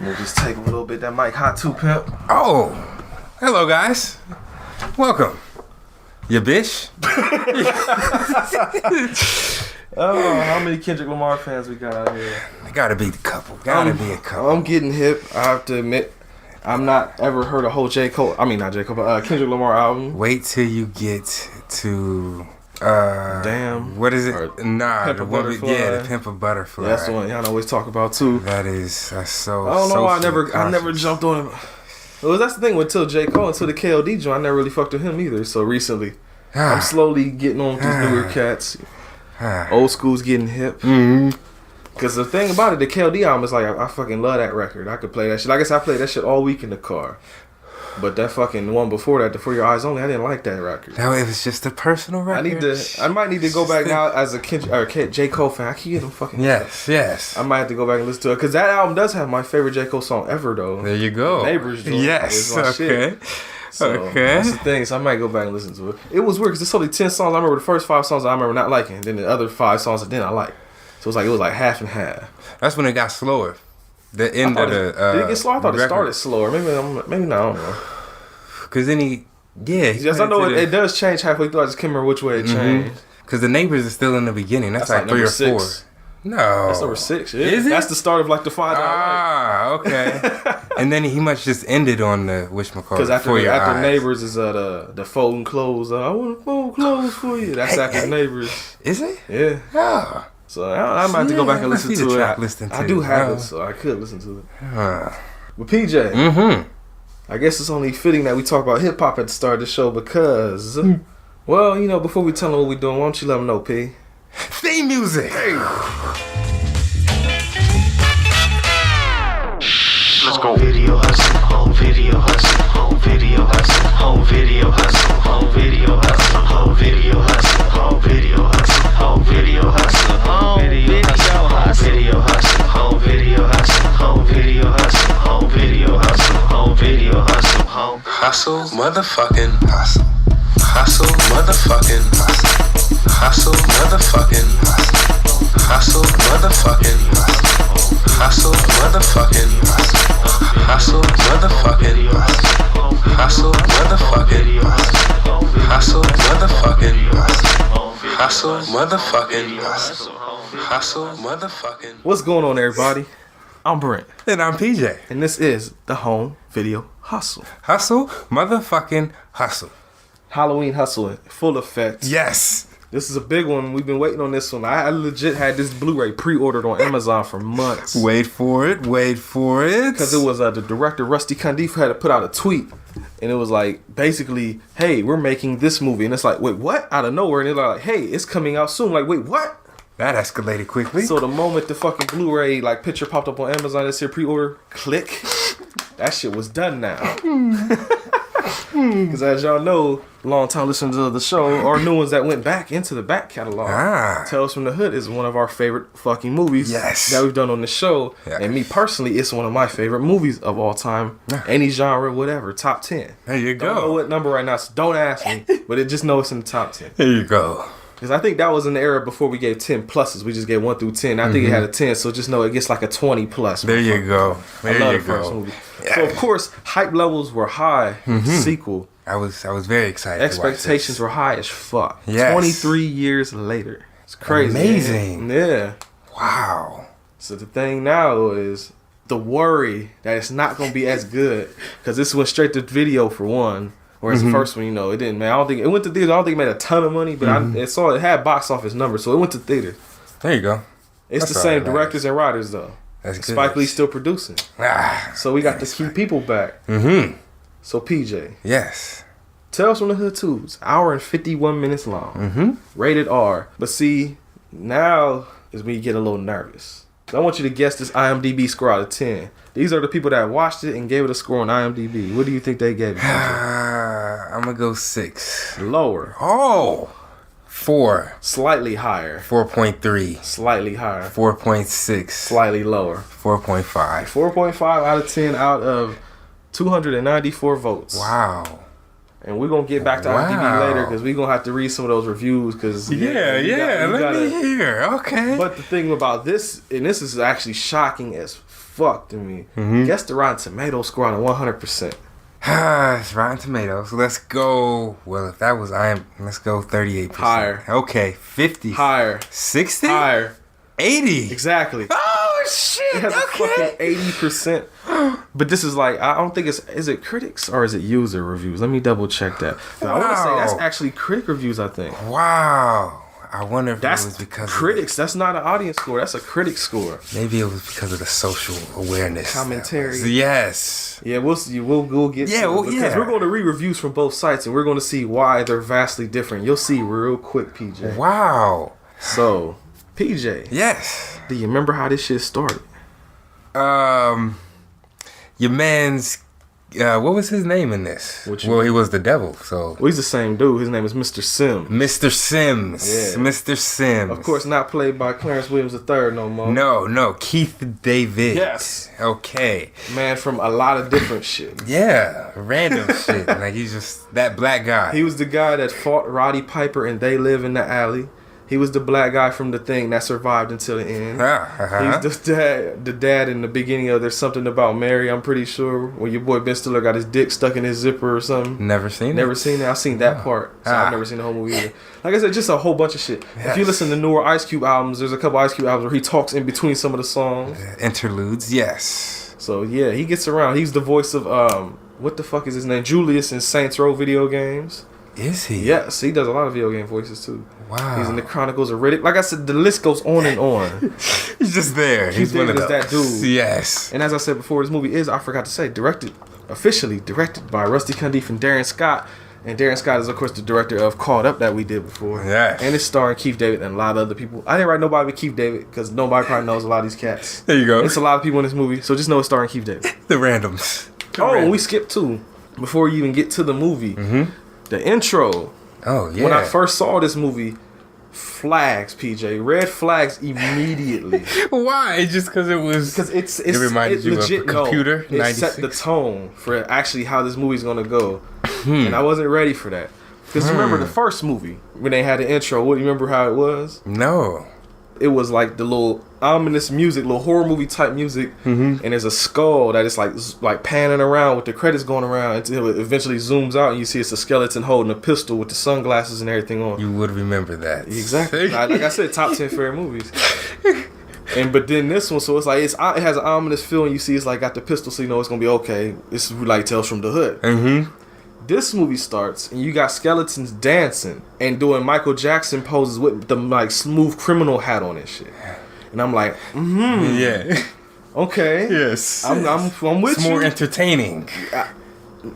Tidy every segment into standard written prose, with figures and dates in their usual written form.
We'll just take a little bit that mic hot too, pimp. Oh, hello guys. Welcome. You bitch. Oh, how many Kendrick Lamar fans we got out here? Gotta be a couple. Gotta be a couple. I'm getting hip. I have to admit, I'm not ever heard a whole Kendrick Lamar album. Wait till you get to Damn. What is it? Pimp a Butterfly. The Pimp a Butterfly. Yeah, that's the one y'all always talk about too. That's so. I don't know why I never jumped on him. Well, that's the thing until J. Cole, until the KLD joint, I never really fucked with him either. So recently, I'm slowly getting on with these newer cats. Old school's getting hip. Because the thing about it, the KLD album is like, I fucking love that record. I could play that shit. Like I guess I played that shit all week in the car. But that fucking one before that, the For Your Eyes Only, I didn't like that record. No, it was just a personal record. I might need to go back now as a J. Cole fan. I keep getting them fucking. Yes. I might have to go back and listen to it because that album does have my favorite J. Cole song ever, though. There you go. Neighbors. Joint yes. Okay. Shit. So that's the thing. So I might go back and listen to it. It was weird because there's only 10 songs. I remember the first 5 songs I remember not liking, and then the other 5 songs that then I liked. So it was like half and half. That's when it got slower. The end of the. Did it get slower? I thought it started slower. Maybe not. I don't know. Because then yes, I know it does change halfway through. I just can't remember which way it changed. Because the Neighbors is still in the beginning. That's like 3 or 4. No, that's number 6. Yeah. Is it? That's the start of like the 5. Okay. And then he must just ended on the whatchamacallit. Because after Neighbors is the folding clothes. I want to fold clothes for you. That's after Neighbors. Is it? Yeah. Oh. So I might have to go back and listen to it. I do have it, so I could listen to it. But PJ. I guess it's only fitting that we talk about hip hop at the start of the show because, well, before we tell them what we're doing, why don't you let them know, P? Theme music. Hey. Let's go. Video hustle, home video hustle, home video hustle, home video hustle, home video hustle, home video hustle, home video hustle, home video hustle, home video hustle, home video hustle, home video hustle, home video hustle, home video hustle, home hustle, motherfucking hustle, hustle, motherfucking hustle, hustle, motherfucking hustle, hustle, motherfucking hustle, hustle, motherfucking hustle. Hustle, motherfucking hustle. Hustle, motherfucking hustle. Hustle, motherfucking hustle. Hustle, motherfucking hustle. Hustle, motherfucking. What's going on, everybody? I'm Brent. And I'm PJ. And this is the Home Video Hustle. Hustle, motherfucking hustle. Halloween hustle in full effect. Yes. This is a big one. We've been waiting on this one. I legit had this Blu-ray pre-ordered on Amazon for months. Wait for it. Because it was the director, Rusty Cundiff, had to put out a tweet. And it was like, basically, hey, we're making this movie. And it's like, wait, what? Out of nowhere. And they're like, hey, it's coming out soon. Like, wait, what? That escalated quickly. So the moment the fucking Blu-ray picture popped up on Amazon, this here pre-order, click. That shit was done now. Because as y'all know, long-time listeners of the show, or new ones that went back into the back catalog, Tales from the Hood is one of our favorite fucking movies that we've done on the show. Yes. And me personally, it's one of my favorite movies of all time. Any genre, whatever, top 10. There you go. Don't know what number right now, so don't ask me. But just know it's in the top 10. There you go. Because I think that was in the era before we gave 10 pluses. We just gave 1 through 10. I think it had a 10, so just know it gets like a 20 plus. There you go. I love the first movie. Yes. So of course, hype levels were high with the sequel. I was very excited. Expectations were high as fuck. Yes. 23 years later. It's crazy. Amazing. Man. Yeah. Wow. So the thing now is the worry that it's not going to be as good. Because this went straight to video for one. Whereas the first one, it didn't, man. I don't think it went to theaters. I don't think it made a ton of money, but it had box office numbers, so it went to theaters. There you go. It's the same directors and writers though. That's good. Spike Lee's still producing. So we got to keep people back. So PJ. Yes. Tales from the Hood 2 is 1 hour and 51 minutes long. Rated R. But see, now is when you get a little nervous. I want you to guess this IMDb score out of 10. These are the people that watched it and gave it a score on IMDb. What do you think they gave it? I'm going to go 6. Lower. Oh. 4. Slightly higher. 4.3. Slightly higher. 4.6. Slightly lower. 4.5. 4.5 out of 10 out of 294 votes. Wow. And we're going to get back to IMDb later because we're going to have to read some of those reviews. Cause, let me hear. Okay. But the thing about this, and this is actually shocking as fuck to me. Guess the Rotten Tomatoes score on a 100%. It's Rotten Tomatoes. Let's go. Well, if that was let's go 38%. Higher. Okay, 50. Higher. 60? Higher. 80. Exactly. Oh shit. It has a fucking 80%. But this is like, I don't think is it critics or is it user reviews? Let me double check that. But I want to say that's actually critic reviews, I think. Wow. I wonder if That's it was because critics. That's not an audience score. That's a critic score. Maybe it was because of the social awareness. Commentary. Yes. Yeah, we'll see. We'll get Yeah, to it well, because yeah. we're going to read reviews from both sites and we're going to see why they're vastly different. You'll see real quick, PJ. Wow. So, PJ. Yes. Do you remember how this shit started? Your man's what was his name in this? Well, he was the devil, so Well, he's the same dude. His name is Mr. Sims. Mr. Sims. Yeah. Mr. Sims. Of course, not played by Clarence Williams III no more. No, Keith David. Yes. Okay. Man from a lot of different shit. Yeah, random shit. Like he's just that black guy. He was the guy that fought Roddy Piper and They Live in the Alley. He was the black guy from The Thing that survived until the end. He's the dad in the beginning of There's Something About Mary, I'm pretty sure, when your boy Ben Stiller got his dick stuck in his zipper or something. Never seen it. I've seen that part. So I've never seen the whole movie either. Like I said, just a whole bunch of shit. Yes. If you listen to newer Ice Cube albums, there's a couple Ice Cube albums where he talks in between some of the songs. Interludes, yes. So yeah, he gets around. He's the voice of what the fuck is his name? Julius in Saints Row video games. Is he? Yes, he does a lot of video game voices too. Wow. He's in the Chronicles of Riddick. Like I said, the list goes on and on. He's just there. He's one of those. that dude. Yes. And as I said before, this movie is, I forgot to say, officially directed by Rusty Cundiff and Darren Scott. And Darren Scott is, of course, the director of Caught Up that we did before. Yes. And it's starring Keith David and a lot of other people. I didn't write nobody but Keith David because nobody probably knows a lot of these cats. There you go. It's a lot of people in this movie, so just know it's starring Keith David. The randoms. And we skipped too. Before you even get to the movie, the intro. Oh, yeah. When I first saw this movie, flags, PJ. Red flags immediately. Why? Just because it was... Because it reminded you legit, of a computer? No, it set the tone for actually how this movie's going to go. And I wasn't ready for that. Because remember the first movie, when they had the intro, what do you remember how it was? No. It was like the little ominous music, little horror movie type music, and there's a skull that is like panning around with the credits going around until it eventually zooms out and you see it's a skeleton holding a pistol with the sunglasses and everything on. You would remember that. Exactly. Like I said, top 10 favorite movies. But then this one, so it's like it has an ominous feel, and you see it's like got the pistol, so you know it's gonna be okay. It's like Tales from the Hood. This movie starts, and you got skeletons dancing and doing Michael Jackson poses with the like smooth criminal hat on and shit. And I'm like, yeah, okay, yes, I'm with it's you. More entertaining.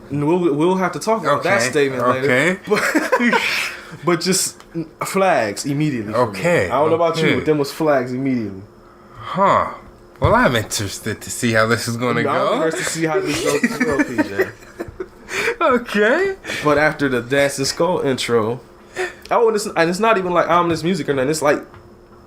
We'll have to talk about that statement later. But just flags immediately. Okay. I don't know about you, but them was flags immediately. Huh. Well, I'm interested to see how this is going to go. I'm interested to see how this goes as well, PJ. Okay. But after the Dancing Skull intro, and it's not even like ominous music or nothing. It's like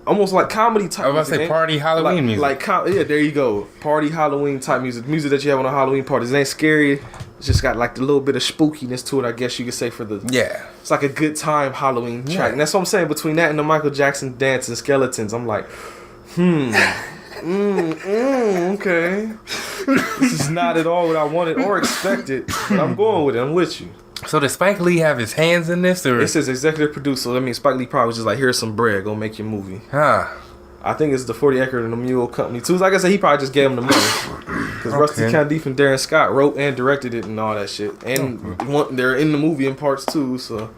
almost like comedy type. I was about to say party Halloween music. Yeah, there you go. Party Halloween type music that you have on a Halloween party. It ain't scary. It's just got like the little bit of spookiness to it, I guess you could say, for the... Yeah. It's like a good time Halloween track. And that's what I'm saying. Between that and the Michael Jackson dancing skeletons, I'm like, okay. This is not at all what I wanted or expected, but I'm going with it. I'm with you. So does Spike Lee have his hands in this? Or? It says executive producer. That means Spike Lee probably was just like, here's some bread, go make your movie. I think it's the 40 Acre and the Mule Company too. Like I said, he probably just gave him the money. Because Rusty Cundiff and Darren Scott wrote and directed it and all that shit. And they're in the movie in parts too, so...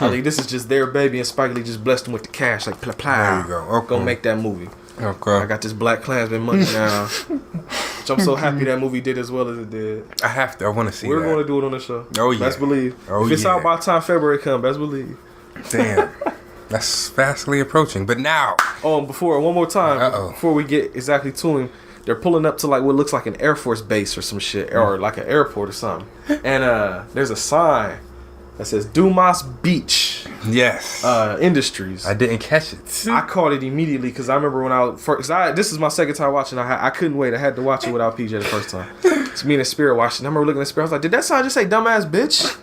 I think this is just their baby, and Spike Lee just blessed them with the cash, like, There you go. Go make that movie. Okay. I got this Black Klansman money now. Which I'm so happy that movie did as well as it did. I want to see We're going to do it on the show. Oh, yeah. Best believe. If it's out by the time February comes, best believe. Damn. That's fastly approaching. But now. Oh, one more time. Before we get exactly to him, they're pulling up to like what looks like an Air Force base or some shit. Or like an airport or something. And there's a sign that says Dumas Beach. Yes. Industries. I didn't catch it. I caught it immediately because I remember when I was first. This is my second time watching. I couldn't wait. I had to watch it without PJ the first time. It's me and Spirit watching. I remember looking at Spirit. I was like, "Did that sign just say dumbass bitch?"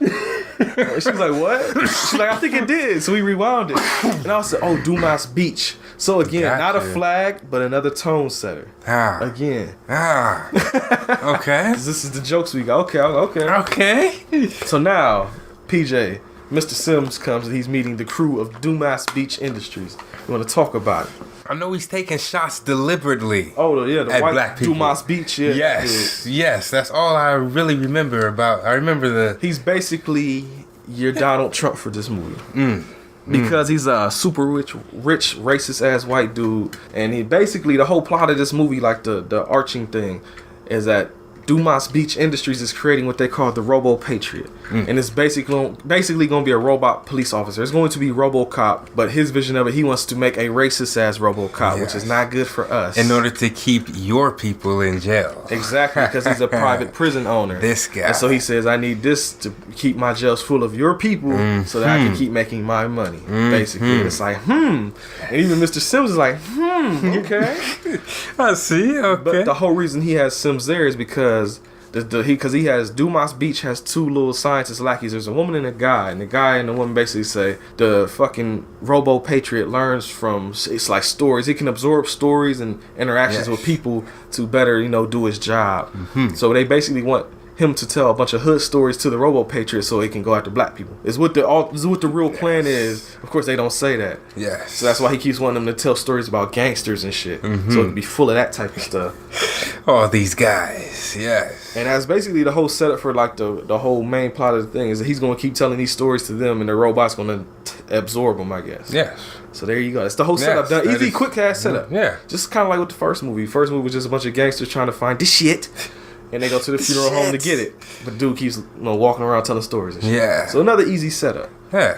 She was like, "What?" She's like, "I think it did." So we rewound it, and I said, "Oh, Dumas Beach." So again, not a Gotcha. flag, but another tone setter. Again. Okay. This is the jokes we got. Okay. Okay. So now, PJ, Mr. Sims comes and he's meeting the crew of Dumas Beach Industries. You want to talk about it? I know he's taking shots deliberately. Oh, yeah, the At white black people. Dumas Beach. Yeah, Yes. That's all I really remember about. I remember the. He's basically your Donald Trump for this movie. Because he's a super rich, racist ass white dude, and he basically the whole plot of this movie, like the arching thing, is that Dumas Beach Industries is creating what they call the Robo Patriot, and it's basically going to be a robot police officer. It's going to be RoboCop, but his vision of it, he wants to make a racist ass RoboCop, which is not good for us. In order to keep your people in jail. Exactly, because he's a private prison owner. This guy. And so he says, I need this to keep my jails full of your people so that I can keep making my money. Basically. And it's like, And even Mr. Sims is like, okay. I see, okay. But the whole reason he has Sims there is because he has Dumas Beach has two little scientist lackeys. There's a woman and a guy, and the guy and the woman basically say the fucking Robo Patriot learns from, it's like stories. He can absorb stories and interactions with people to better, do his job. So they basically want him to tell a bunch of hood stories to the Robo Patriot so he can go after black people. Is what the real plan is. Of course, they don't say that. Yes. So that's why he keeps wanting them to tell stories about gangsters and shit. So it can be full of that type of stuff. All these guys, yes. And that's basically the whole setup for like the whole main plot of the thing is that he's going to keep telling these stories to them, and the robot's going to absorb them, I guess. Yes. So there you go. It's the whole setup done. Easy, quick ass setup. Yeah. Just kind of like with the first movie. First movie was just a bunch of gangsters trying to find this shit. And they go to the funeral home to get it. But dude keeps walking around telling stories and shit. Yeah. So another easy setup. Yeah.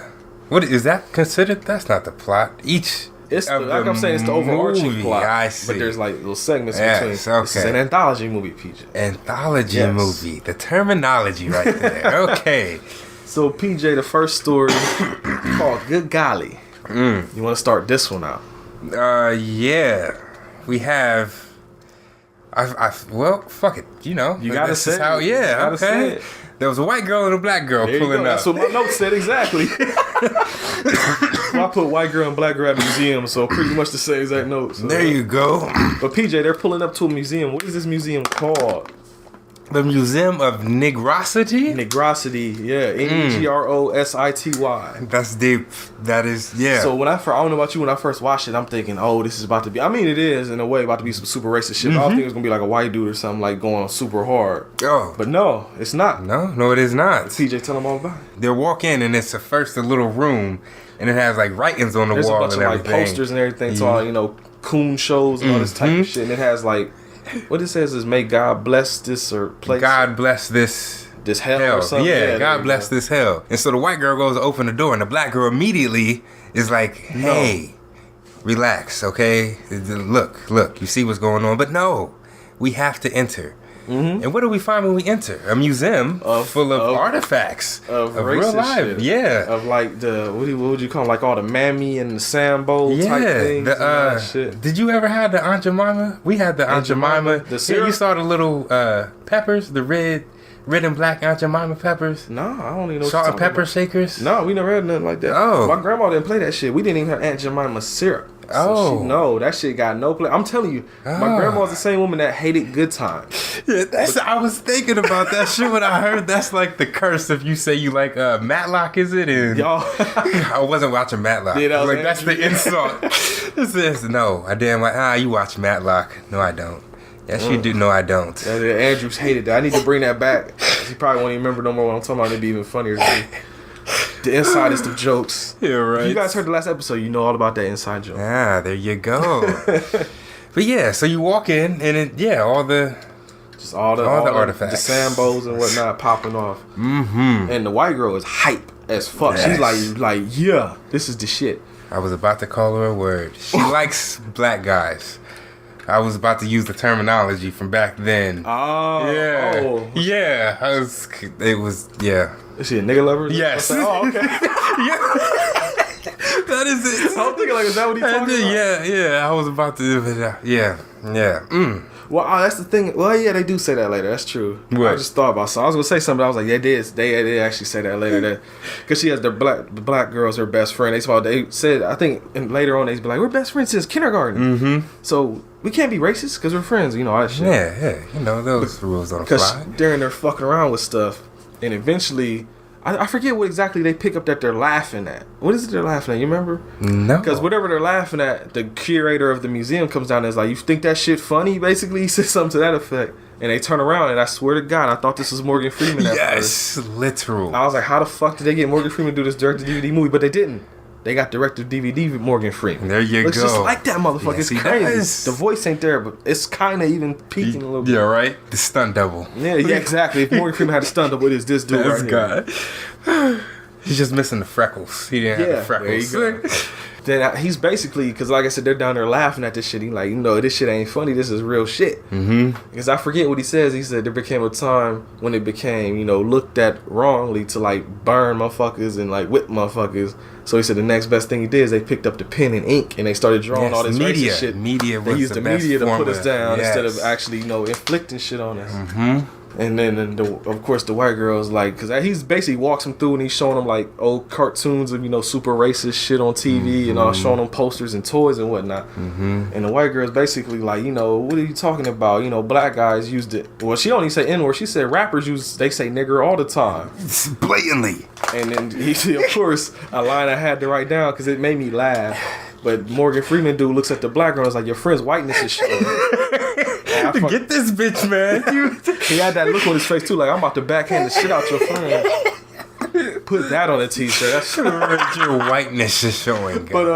What is that considered? That's not the plot. It's like I'm saying, it's the overarching movie. plot. I see. But there's like little segments Yes, between. okay. This is an anthology movie, PJ. Anthology movie. The terminology right there. Okay. So PJ, the first story called Good Golly. You want to start this one out? Yeah. We have. Well, fuck it. You gotta this say is how. it. Yeah. You gotta say Okay. it. There was a white girl and a black girl There you pulling go. up. That's what my notes said exactly. So I put white girl and black girl at a museum, so pretty much the same exact notes. So. There you go. But PJ, they're pulling up to a museum. What is this museum called? The Museum of Negrosity? Negrosity, yeah. Negrosity. That's deep. That is, yeah. So I don't know about you, when I first watched it, I'm thinking, oh, this is about to be, I mean, it is in a way about to be some super racist shit. But I think it's going to be like a white dude or something like going super hard. Oh. But no, it's not. No, it is not. PJ, tell them all about it. They walk in and it's first a little room and it has like writings on the There's a wall bunch and of like everything. posters and everything, to all, coon shows and all this type of shit. And it has like, what it says is, may God bless this or place. God bless this hell or something. Yeah, God bless this hell. And so the white girl goes to open the door and the black girl immediately is like, hey, relax, okay? Look, you see what's going on. But no, we have to enter. And what do we find when we enter? A museum full of artifacts of real life. Shit. Yeah. Of like the, what would you call them? Like all the mammy and the Sambo type things. And all that shit. Did you ever have the Aunt Jemima? We had the Aunt Jemima. The syrup? You saw the little peppers, the red and black Aunt Jemima peppers? No, I don't even know. Salt and pepper shakers? No, we never had nothing like that. Oh. My grandma didn't play that shit. We didn't even have Aunt Jemima syrup. So no, that shit got no play. I'm telling you, my grandma's the same woman that hated Good Times. Yeah, I was thinking about that shit when I heard that's like the curse if you say you like Matlock, is it? And Y'all, I wasn't watching Matlock. Yeah, that was like that's the insult. This is no, I damn like you watch Matlock. No, I don't. Yes, you do. No, I don't. Andrews hated that. I need to bring that back. He probably won't even remember no more what I'm talking about. It'd be even funnier to me. The insidest of jokes. Yeah, right. If you guys heard the last episode, you know all about that inside joke. Ah, there you go. But yeah, so you walk in and all the artifacts, the Sambos and whatnot popping off. And the white girl is hype as fuck. Yes. She's like, yeah, this is the shit. I was about to call her a word. She likes black guys. I was about to use the terminology from back then. Oh, yeah, yeah. Is she a nigga lover? Yes. Oh, okay. Yeah. That is it. I'm thinking like, is that what he talking about? Yeah. I was about to. Yeah. Well, that's the thing. Well, yeah, they do say that later. That's true. What? I just thought about something. I was gonna say something. I was like, yeah, they actually say that later. That because she has the black girl's her best friend. They said I think and later on they be like, we're best friends since kindergarten. Mm-hmm. So we can't be racist because we're friends. You know, all that shit. Yeah. You know those rules don't apply. Because during they're fucking around with stuff, and eventually. I forget what exactly they pick up that they're laughing at. What is it they're laughing at? You remember? No. Because whatever they're laughing at, the curator of the museum comes down and is like, you think that shit funny? Basically, he says something to that effect. And they turn around, and I swear to God, I thought this was Morgan Freeman at first. Yes, literal. I was like, how the fuck did they get Morgan Freeman to do this direct-to-DVD movie? But they didn't. They got direct-to-DVD with Morgan Freeman. There you Looks go. just like that motherfucker. Yes, it's crazy. does. The voice ain't there, but it's kind of even peaking a little bit. Yeah, right? The stunt double. Yeah, exactly. If Morgan Freeman had a stunt double, it is this dude right here. God. He's just missing the freckles. He didn't have the freckles. There you go. Then he's basically, because like I said, they're down there laughing at this shit. He like, this shit ain't funny. This is real shit. Mm-hmm. Because I forget what he says. He said there became a time when it became, looked at wrongly to like burn motherfuckers and like whip motherfuckers. So he said the next best thing he did is they picked up the pen and ink and they started drawing all this media. racist shit. Media was they used the media to put us down instead of actually, inflicting shit on us. Mm-hmm. And then, of course, the white girl's like, because he's basically walks him through and he's showing them like old cartoons of, super racist shit on TV and all, showing them posters and toys and whatnot. Mm-hmm. And the white girl's basically like, what are you talking about? Black guys used it. Well, she don't even say N-word. She said rappers they say nigger all the time. Blatantly. And then he, of course, a line I had to write down because it made me laugh. But Morgan Freeman dude looks at the black girl and is like, your friend's whiteness is showing. Get this bitch, man. He had that look on his face too, like I'm about to backhand the shit out your friend. Put that on a t-shirt. That's your whiteness is showing. God. But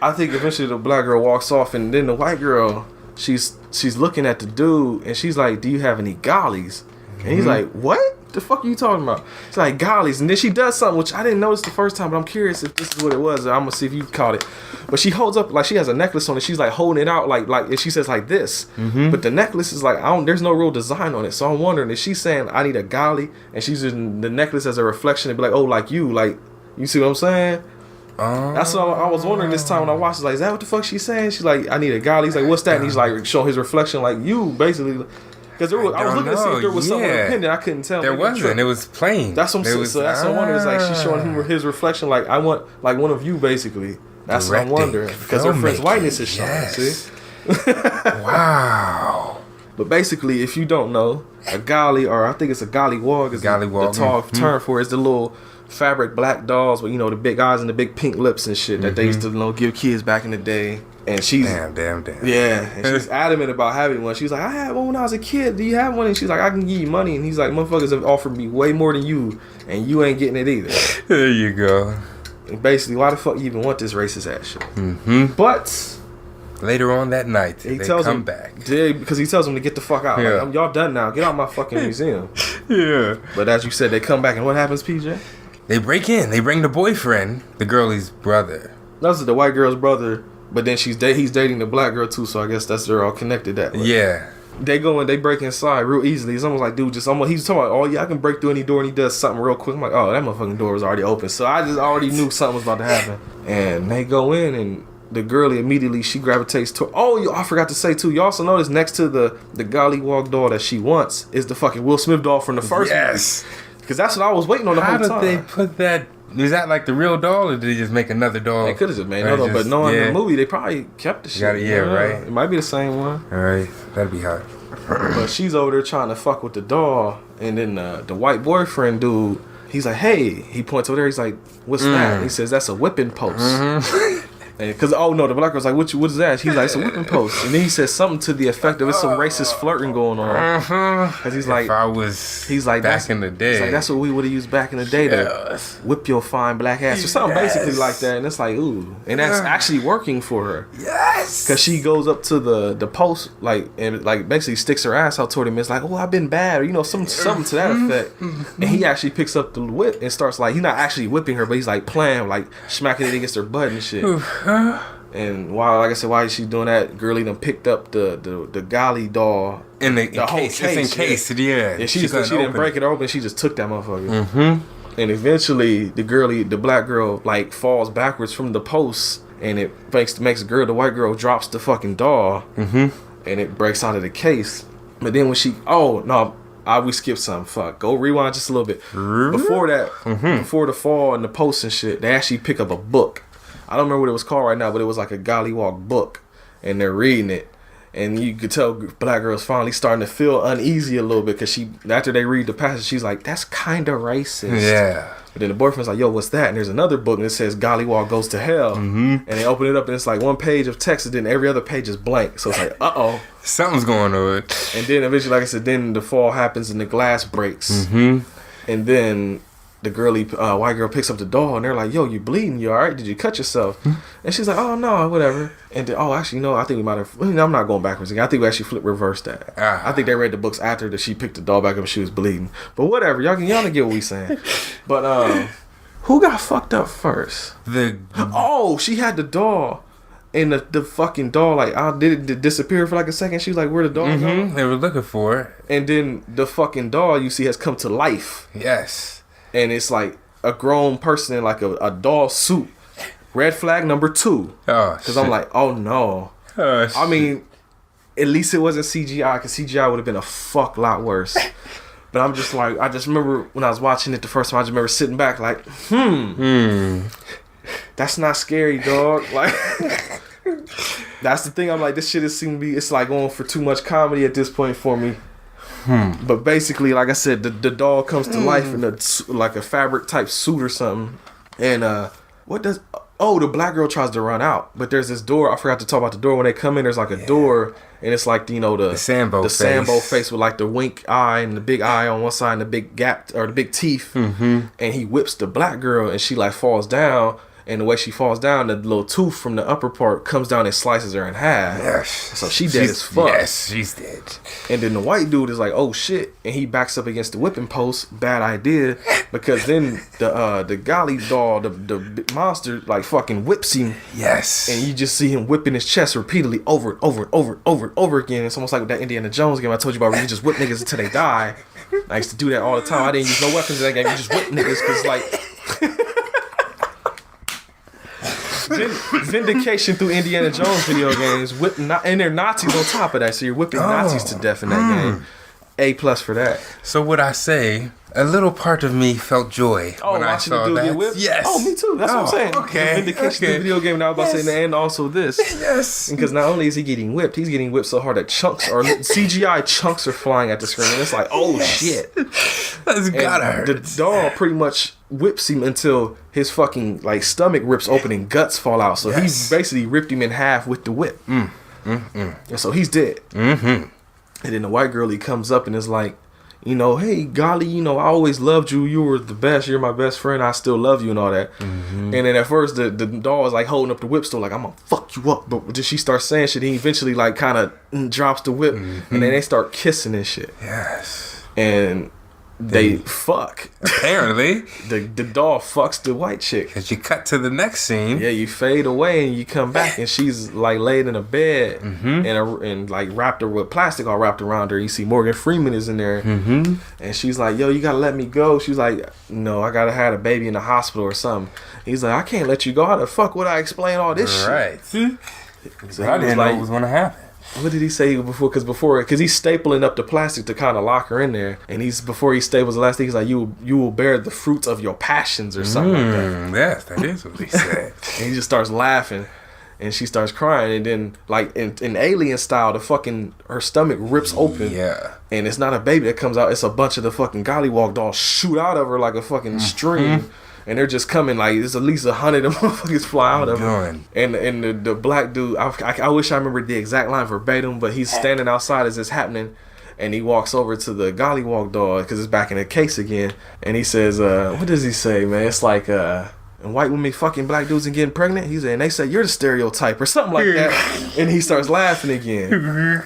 I think eventually the black girl walks off, and then the white girl, she's looking at the dude, and she's like, "Do you have any gollies?" And he's like, "What? The fuck are you talking about?" It's like gollies, and then she does something which I didn't notice the first time, but I'm curious if this is what it was. I'm gonna see if you caught it. But she holds up like she has a necklace on it. She's like holding it out like and she says like this. Mm-hmm. But the necklace is like there's no real design on it. So I'm wondering if she's saying I need a golly, and she's using the necklace as a reflection and be like, oh, like you see what I'm saying? That's what I was wondering this time when I watched it. Like, is that what the fuck she's saying? She's like, I need a golly. He's like, what's that? And he's like showing his reflection like you basically. Because I was looking to see if there was something on the pen that I couldn't tell. There wasn't. It was plain. That's what I'm saying. So that's what I'm wondering. It's like she's showing him his reflection. Like I want like one of you basically. That's what I'm wondering. Because her friend's whiteness is showing. Yes. See? Wow. But basically, if you don't know, a golly, or I think it's a gollywog, is the tall term for it. It's the little fabric black dolls with the big eyes and the big pink lips and shit that they used to give kids back in the day. And she's damn. Yeah, and she's adamant about having one. She's like, I had one when I was a kid. Do you have one? And she's like, I can give you money. And he's like, motherfuckers have offered me way more than you, and you ain't getting it either. There you go. And basically, why the fuck you even want this racist ass shit? Mm-hmm. But later on that night, they come back. Because he tells them to get the fuck out. Yeah. Like, y'all done now. Get out my fucking museum. Yeah. But as you said, they come back, and what happens, PJ? They break in. They bring the boyfriend, the girlie's brother. That's the white girl's brother. But then he's dating the black girl too, so I guess they're all connected that way. Yeah. They go and they break inside real easily. It's almost like, dude, he's talking about, oh yeah, I can break through any door, and he does something real quick. I'm like, oh, that motherfucking door was already open. So I just already knew something was about to happen. And they go in, and the girlie immediately, she gravitates to, I forgot to say too, you also notice next to the gollywog doll that she wants is the fucking Will Smith doll from the first movie. Yes. Because that's what I was waiting on the whole time. How did they put that? Is that like the real doll, or did they just make another doll? They could have just made another, but knowing the movie, they probably kept the shit. Right. It might be the same one. All right, that'd be hot. But she's over there trying to fuck with the doll, and then the white boyfriend dude, he's like, hey, he points over there, he's like, what's that? He says, that's a whipping post. Mm-hmm. Because the black girl's like, what is that? He's like, it's a whipping post. And then he says something to the effect of it's some racist flirting going on. Because he's like, he's like back in the day. He's like, that's what we would have used back in the day to whip your fine black ass or something basically like that. And it's like, ooh, and that's actually working for her. Yes. Because she goes up to the post and basically sticks her ass out toward him. It's like, oh, I've been bad, or something to that effect. And he actually picks up the whip and starts he's not actually whipping her, but he's playing, smacking it against her butt and shit. And while is she doing that? Girlie done picked up the golly doll in the whole case. case. It's encased, yeah. And she didn't break it open. She just took that motherfucker. Mm-hmm. And eventually, the black girl, falls backwards from the post, and it makes the white girl drops the fucking doll. Mm-hmm. and it breaks out of the case. But then when she, we skipped something. Fuck, go rewind just a little bit. Before that, before the fall and the post and shit, they actually pick up a book. I don't remember what it was called right now, but it was like a gollywog book, and they're reading it. And you could tell black girl's finally starting to feel uneasy a little bit because after they read the passage, she's like, that's kind of racist. Yeah. But then the boyfriend's like, yo, what's that? And there's another book and it says Gollywog Goes to Hell. And they open it up and it's like one page of text and then every other page is blank. So it's like, uh-oh. Something's going on. And then eventually, like I said, then the fall happens and the glass breaks. And then the white girl picks up the doll and they're like, yo, you bleeding? You all right? Did you cut yourself? And she's like, oh, no, whatever. And then, actually, no, I think we might have, I'm not going backwards again. I think we actually reversed that. I think they read the books after that she picked the doll back up and she was bleeding. But whatever, y'all don't get what we saying. But who got fucked up first? She had the doll. And the fucking doll, like, did it disappear for like a second? She was like, where the doll go? They were looking for it. And then the fucking doll, you see, has come to life. Yes. And it's like a grown person in like a doll suit. Red flag number 2. Oh, because I'm like, oh no. Oh, I mean, at least it wasn't CGI, because CGI would have been a fuck lot worse. But I'm just like, I just remember when I was watching it the first time, I just remember sitting back like, that's not scary, dog. Like, that's the thing. I'm like, this shit is seeming to be, it's like going for too much comedy at this point for me. But basically, like I said, the doll comes to life in like a fabric type suit or something. And the black girl tries to run out, but there's this door. I forgot to talk about the door. When they come in, there's like a door, and it's like the Sambo face with like the wink eye and the big eye on one side and the big gap or the big teeth. And he whips the black girl, and she like falls down. And the way she falls down, the little tooth from the upper part comes down and slices her in half. Yes. So she's dead as fuck. Yes, she's dead. And then the white dude is like, oh shit. And he backs up against the whipping post. Bad idea. Because then the golly doll, the monster, like fucking whips him. Yes. And you just see him whipping his chest repeatedly over and over again. It's almost like with that Indiana Jones game I told you about where you just whip niggas until they die. I used to do that all the time. I didn't use no weapons in that game. You just whip niggas because like... Vindication through Indiana Jones video games, and they're Nazis on top of that, so you're whipping Nazis to death in that game. A+ for that. So would I say a little part of me felt joy when I saw that? Get whipped? Yes. Oh, me too. That's what I'm saying. Okay. Vindication through video game. Now I'm about to say, and also this. Yes. Because not only is he getting whipped, he's getting whipped so hard that chunks or CGI chunks are flying at the screen, and it's like, oh shit. That's gotta hurt. The doll pretty much whips him until his fucking like stomach rips open and guts fall out. So he's basically ripped him in half with the whip. And so he's dead. And then the white girlie comes up and is like, hey, golly, I always loved you. You were the best. You're my best friend. I still love you and all that. And then at first, the doll is like holding up the whip still, like, I'm going to fuck you up. But then she starts saying shit. He eventually like kind of drops the whip. And then they start kissing and shit. Yes. And they fuck. Apparently. The doll fucks the white chick. Because you cut to the next scene. Yeah, you fade away and you come back and she's like laid in a bed and like wrapped her with plastic all wrapped around her. You see Morgan Freeman is in there and she's like, yo, you gotta let me go. She's like, no, I gotta have a baby in the hospital or something. He's like, I can't let you go. How the fuck would I explain all this shit? Right. So I didn't know what was gonna happen. What did he say before? Because he's stapling up the plastic to kind of lock her in there, and before he staples the last thing, he's like, "You will bear the fruits of your passions" or something like that. Yes, that is what he said. And he just starts laughing, and she starts crying, and then like in Alien style, her stomach rips open. Yeah. And it's not a baby that comes out; it's a bunch of the fucking gollywog dolls shoot out of her like a fucking stream. And they're just coming like there's at least 100 of them motherfuckers fly out of them. And the black dude, I wish I remembered the exact line verbatim, but he's standing outside as it's happening, and he walks over to the gollywog doll because it's back in the case again, and he says, "What does he say, man? It's like and white women fucking black dudes and getting pregnant." He's and they say you're the stereotype or something like that, and he starts laughing again.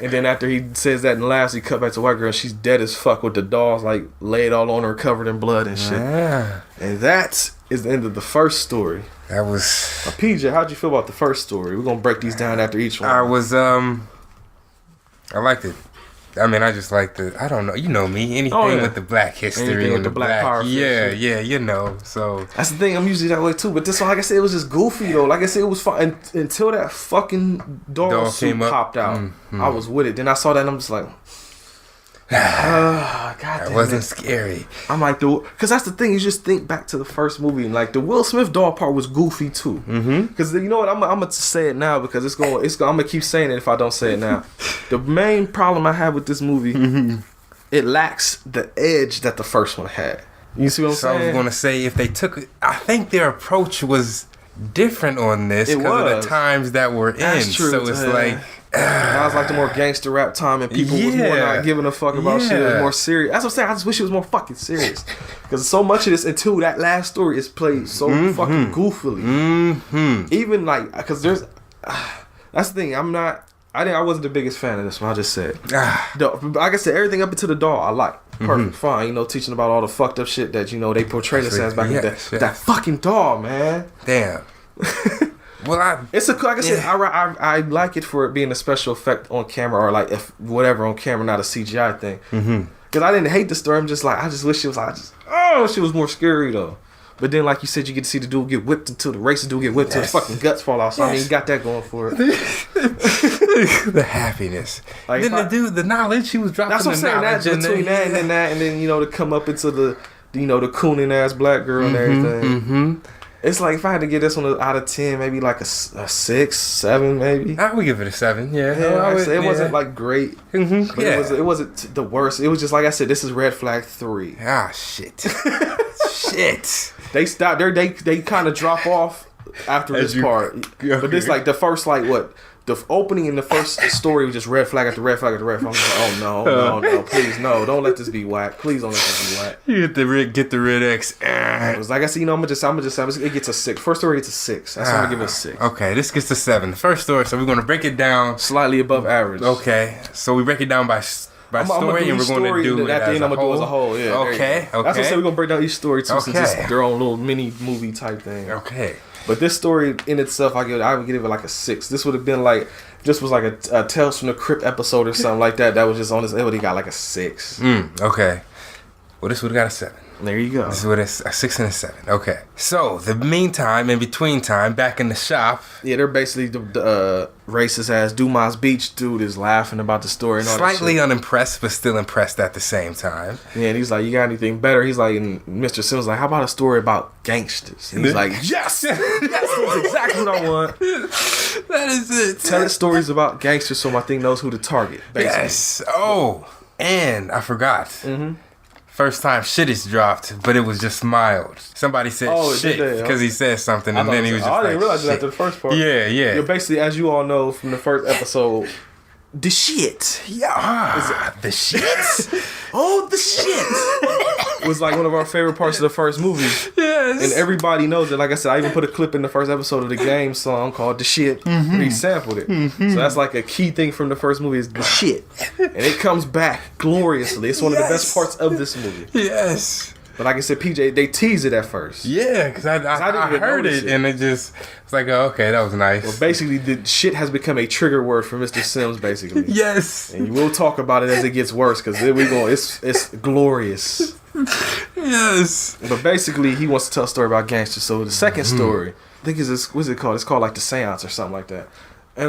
And then after he says that and laughs, he cut back to white girl. And she's dead as fuck with the dolls like laid all on her, covered in blood and shit. Yeah. And that is the end of the first story. That was PJ. How'd you feel about the first story? We're gonna break these down after each one. I liked it. I mean, I just like I don't know. You know me. Anything with the black history Anything and with the black power. Yeah, you know. So that's the thing. I'm usually that way too. But this one, like I said, it was just goofy though. Like I said, it was fun until that fucking doll suit popped out. Mm-hmm. I was with it. Then I saw that and I'm just like, God damn that wasn't scary. I'm like, because that's the thing. You just think back to the first movie, and like the Will Smith doll part was goofy too. Because you know what, I'm gonna say it now because I'm gonna keep saying it if I don't say it now. The main problem I have with this movie, it lacks the edge that the first one had. You see what I'm saying? I was gonna say if they took, I think their approach was different on this because of the times that we're in. True, so it's like. That was like the more gangster rap time, and people was more not giving a fuck about shit. It was more serious. That's what I'm saying. I just wish it was more fucking serious, because so much of this until that last story is played so fucking goofily. Even like, because there's that's the thing. I wasn't the biggest fan of this one. I just said, like I said, everything up until the doll I like. Perfect, fine. You know, teaching about all the fucked up shit that they portrayed us as back in the day. That fucking doll, man. Damn. Well, it's like I said, I like it for it being a special effect on camera, or like if whatever on camera, not a CGI thing. Because I didn't hate the story. I'm just like, I just wish it was like, she was more scary though. But then, like you said, you get to see the dude get whipped until the racist dude get whipped until his fucking guts fall off. So I mean, he got that going for it. The happiness. Like, then the knowledge he was dropping. That's what I'm saying. That between that and that, and then to come up into the cooning ass black girl and everything. It's like if I had to give this one out of 10, maybe like a 6, 7, maybe. I would give it a 7. Yeah, it wasn't like great. But it wasn't the worst. It was just like I said. This is red flag 3. Ah, shit, shit. They stop. They kind of drop off after this part. But this like the first the opening in the first story was just red flag after red flag after red flag. I'm like, oh no, please no, don't let this be whack. Please don't let this be whack. You get the red X. It was like I said, I'm just it gets a 6. First story gets a 6. That's why I'm gonna give it a 6. Okay, this gets a 7. The first story, so we're gonna break it down slightly above average. Okay, so we break it down by story, and we're going to do it at the end. I'm gonna do it as a whole. Yeah. Okay. That's what I said. We're gonna break down each story too, since it's their own little mini movie type thing. Okay. But this story in itself, I would give it like a 6. This would have been like, this was like a Tales from the Crypt episode or something like that. That was just on this. It would have got like a 6. Okay. Well, this would have got a 7. There you go. This is what it's a 6 and a 7. Okay. So the meantime, in between time, back in the shop. Yeah, they're basically the racist ass Dumas Beach dude is laughing about the story and all that shit. Slightly unimpressed, but still impressed at the same time. Yeah, and he's like, "You got anything better?" He's like, and Mr. Sims like, "How about a story about gangsters?" And he's like, "Yes, that's exactly what I want." That is it. Tell stories about gangsters so my thing knows who to target. Basically. Yes. Oh, and I forgot. First time shit is dropped, but it was just mild. Somebody said shit because he said something, and then he was just I didn't realize it after the first part. Yeah. Basically, as you all know from the first episode, the shit. Yeah. The shit. The shit was like one of our favorite parts of the first movie. Yes. And everybody knows it. Like I said, I even put a clip in the first episode of the game song called The Shit. And he sampled it. So that's like a key thing from the first movie is the shit. And it comes back gloriously. It's one of the best parts of this movie. Yes. But like I said, PJ, they teased it at first. Yeah, because I heard it, and it just was like, oh, okay, that was nice. Well, basically, the shit has become a trigger word for Mr. Sims, basically. Yes. And we'll talk about it as it gets worse, because it's glorious. Yes. But basically, he wants to tell a story about gangsters. So the second story, I think what's it called? It's called like The Seance or something like that. And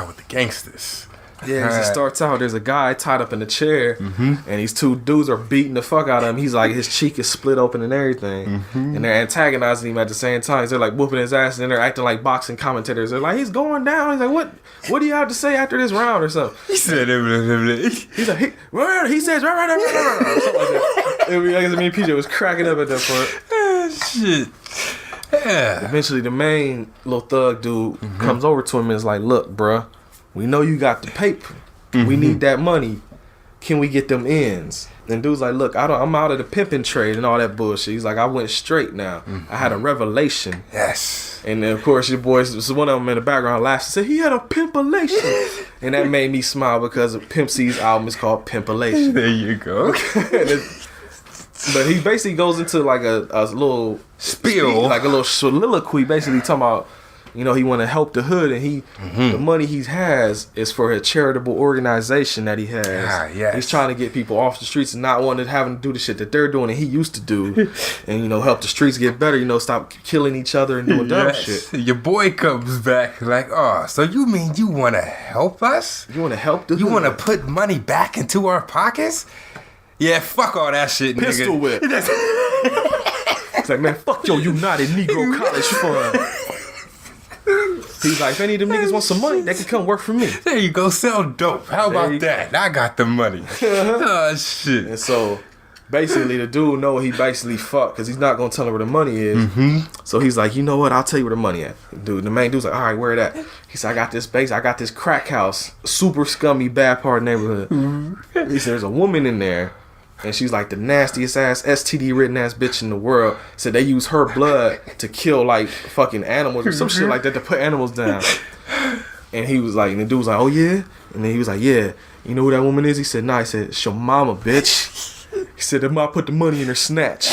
with the gangsters. Yeah, it starts out, there's a guy tied up in a chair, and these two dudes are beating the fuck out of him. He's like, his cheek is split open and everything. And they're antagonizing him at the same time. They're like whooping his ass, and they're acting like boxing commentators. They're like, he's going down. He's like, what do you have to say after this round or something? He said, he's like, he says, something like that. I mean, PJ was cracking up at that point. Shit. Yeah. Eventually, the main little thug dude comes over to him and is like, look, bruh. We know you got the paper. We need that money. Can we get them ends? And dude's like, look, I'm out of the pimping trade and all that bullshit. He's like, I went straight now. I had a revelation. Yes. And then, of course, your boys, so one of them in the background laughed and said, he had a pimpalation. And that made me smile because Pimp C's album is called Pimpalation. There you go. But he basically goes into like a little spiel, like a little soliloquy, basically talking about, you know, he want to help the hood, and the money he has is for a charitable organization that he has. Yes. He's trying to get people off the streets and not wanting to having to do the shit that they're doing and he used to do, and you know, help the streets get better. You know, stop killing each other and doing dumb shit. Your boy comes back like, oh, so you mean you want to help us? You want to help the hood? You want to put money back into our pockets? Yeah, fuck all that shit, nigga. Pistol whip. It's like, man, fuck your United Negro College Fund. He's like, if any of them niggas want some money, they can come work for me. There you go, sell dope. How about that? I got the money. Oh, shit. And so, basically, the dude know he basically fucked because he's not going to tell him where the money is. So he's like, you know what? I'll tell you where the money at. Dude, the main dude's like, all right, where it at? He said, I got this crack house, super scummy, bad part neighborhood. He said, there's a woman in there. And she's like the nastiest ass STD ridden ass bitch in the world. Said they use her blood to kill like fucking animals or some shit like that to put animals down. And he was like, and the dude was like, oh yeah? And then he was like, yeah. You know who that woman is? He said, nah. He said, it's your mama, bitch. He said, the mom put the money in her snatch.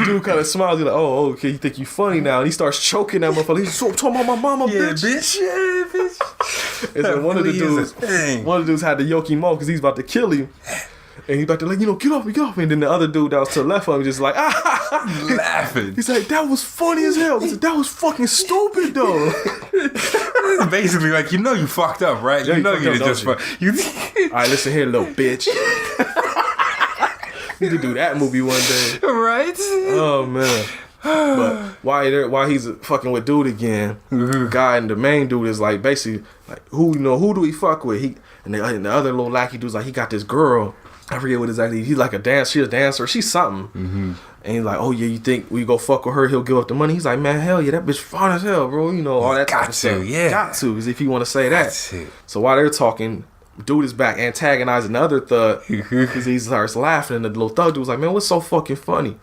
Dude kind of smiles. He's like, oh, okay, you think you funny now? And he starts choking that motherfucker. He's like, so I'm talking about my mama, bitch. Yeah, bitch. And then one of the dudes had to yoke him off because he's about to kill him. And he's about to like, you know, get off me, get off me. And then the other dude that was to the left of him just like, laughing. He's like, that was funny as hell. He said, that was fucking stupid though. Basically like, you know you fucked up, right? Yeah, you know you just fucked. Alright, listen here, little bitch. You could do that movie one day. Right? Oh man. But while he's fucking with dude again, guy and the main dude is like basically like who do he fuck with? And the other little lackey dude's like, he got this girl. I forget what exactly. He's like she's a dancer. She's something. And he's like, oh yeah, you think we go fuck with her? He'll give up the money. He's like, man, hell yeah, that bitch fine as hell, bro. You know all that type of stuff. Yeah, got to, because if you want to say that. So while they're talking, dude is back antagonizing the other thug because he starts laughing, and the little thug dude was like, man, what's so fucking funny?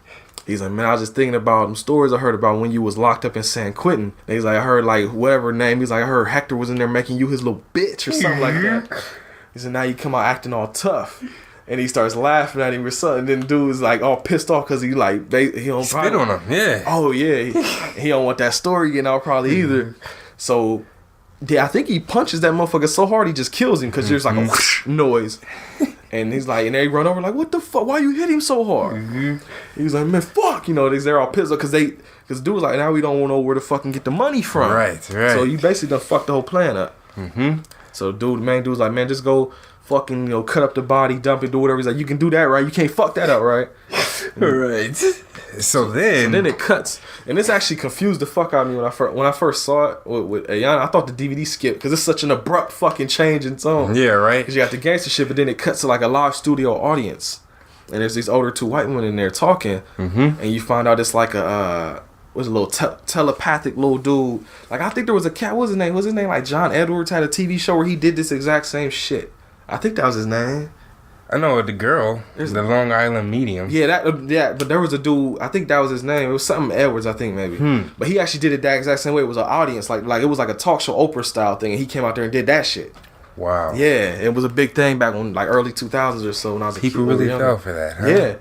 He's like, man, I was just thinking about them stories I heard about when you was locked up in San Quentin. And he's like, I heard like whatever name. He's like, I heard Hector was in there making you his little bitch or something like that. He said, now you come out acting all tough. And he starts laughing at him or something. And then dude is like all pissed off because he like he don't spit on him. Yeah. Oh yeah, he don't want that story getting out probably either. So yeah, I think he punches that motherfucker so hard he just kills him because there's like a whoosh noise. And he's like, and they run over like, what the fuck? Why you hit him so hard? He's like, man, fuck. You know, they're all pissed because dude was like, now we don't know where to fucking get the money from. Right. So you basically done fucked the whole plan up. So main dude's like, man, just go fucking, you know, cut up the body, dump it, do whatever. He's like, you can do that, right? You can't fuck that up, right? Right. So then it cuts, and this actually confused the fuck out of me when I first saw it with Ayana. I thought the DVD skipped because it's such an abrupt fucking change in tone. Yeah, right. Because you got the gangster shit, but then it cuts to like a live studio audience, and there's these older two white women in there talking, and you find out it's like a was a little telepathic little dude. Like I think there was a cat. What was his name? Was his name like John Edwards? Had a TV show where he did this exact same shit. I think that was his name. I know the girl, the Long Island medium. Yeah, but there was a dude. I think that was his name. It was something Edwards, I think maybe. But he actually did it that exact same way. It was an audience, like it was like a talk show Oprah style thing, and he came out there and did that shit. Wow. Yeah, it was a big thing back when like early 2000s or so when I was a kid. People really fell for that, huh? Yeah.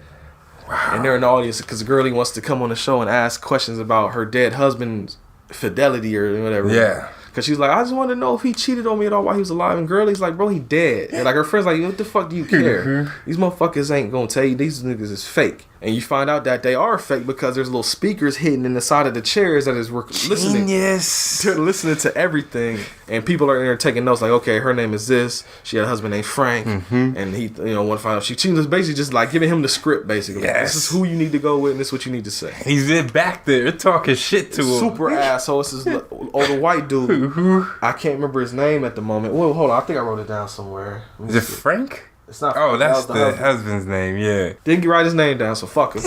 Wow. And they're in the audience because the girlie wants to come on the show and ask questions about her dead husband's fidelity or whatever. Yeah. Because she's like, I just want to know if he cheated on me at all while he was alive. And girlie's like, bro, he dead. And like her friend's like, what the fuck do you care? These motherfuckers ain't gonna tell you. These niggas is fake. And you find out that they are fake because there's little speakers hidden in the side of the chairs that is listening. Yes. They're listening to everything. And people are in there taking notes like, okay, her name is this. She had a husband named Frank. And he, want to find out. She was basically just like giving him the script, basically. Yes. This is who you need to go with and this is what you need to say. He's in back there talking shit to him. Super asshole. It's this older white dude. I can't remember his name at the moment. Well, hold on. I think I wrote it down somewhere. Is it Frank? It's not. Oh, that's the husband's name. Yeah. Didn't write his name down, so fuck him.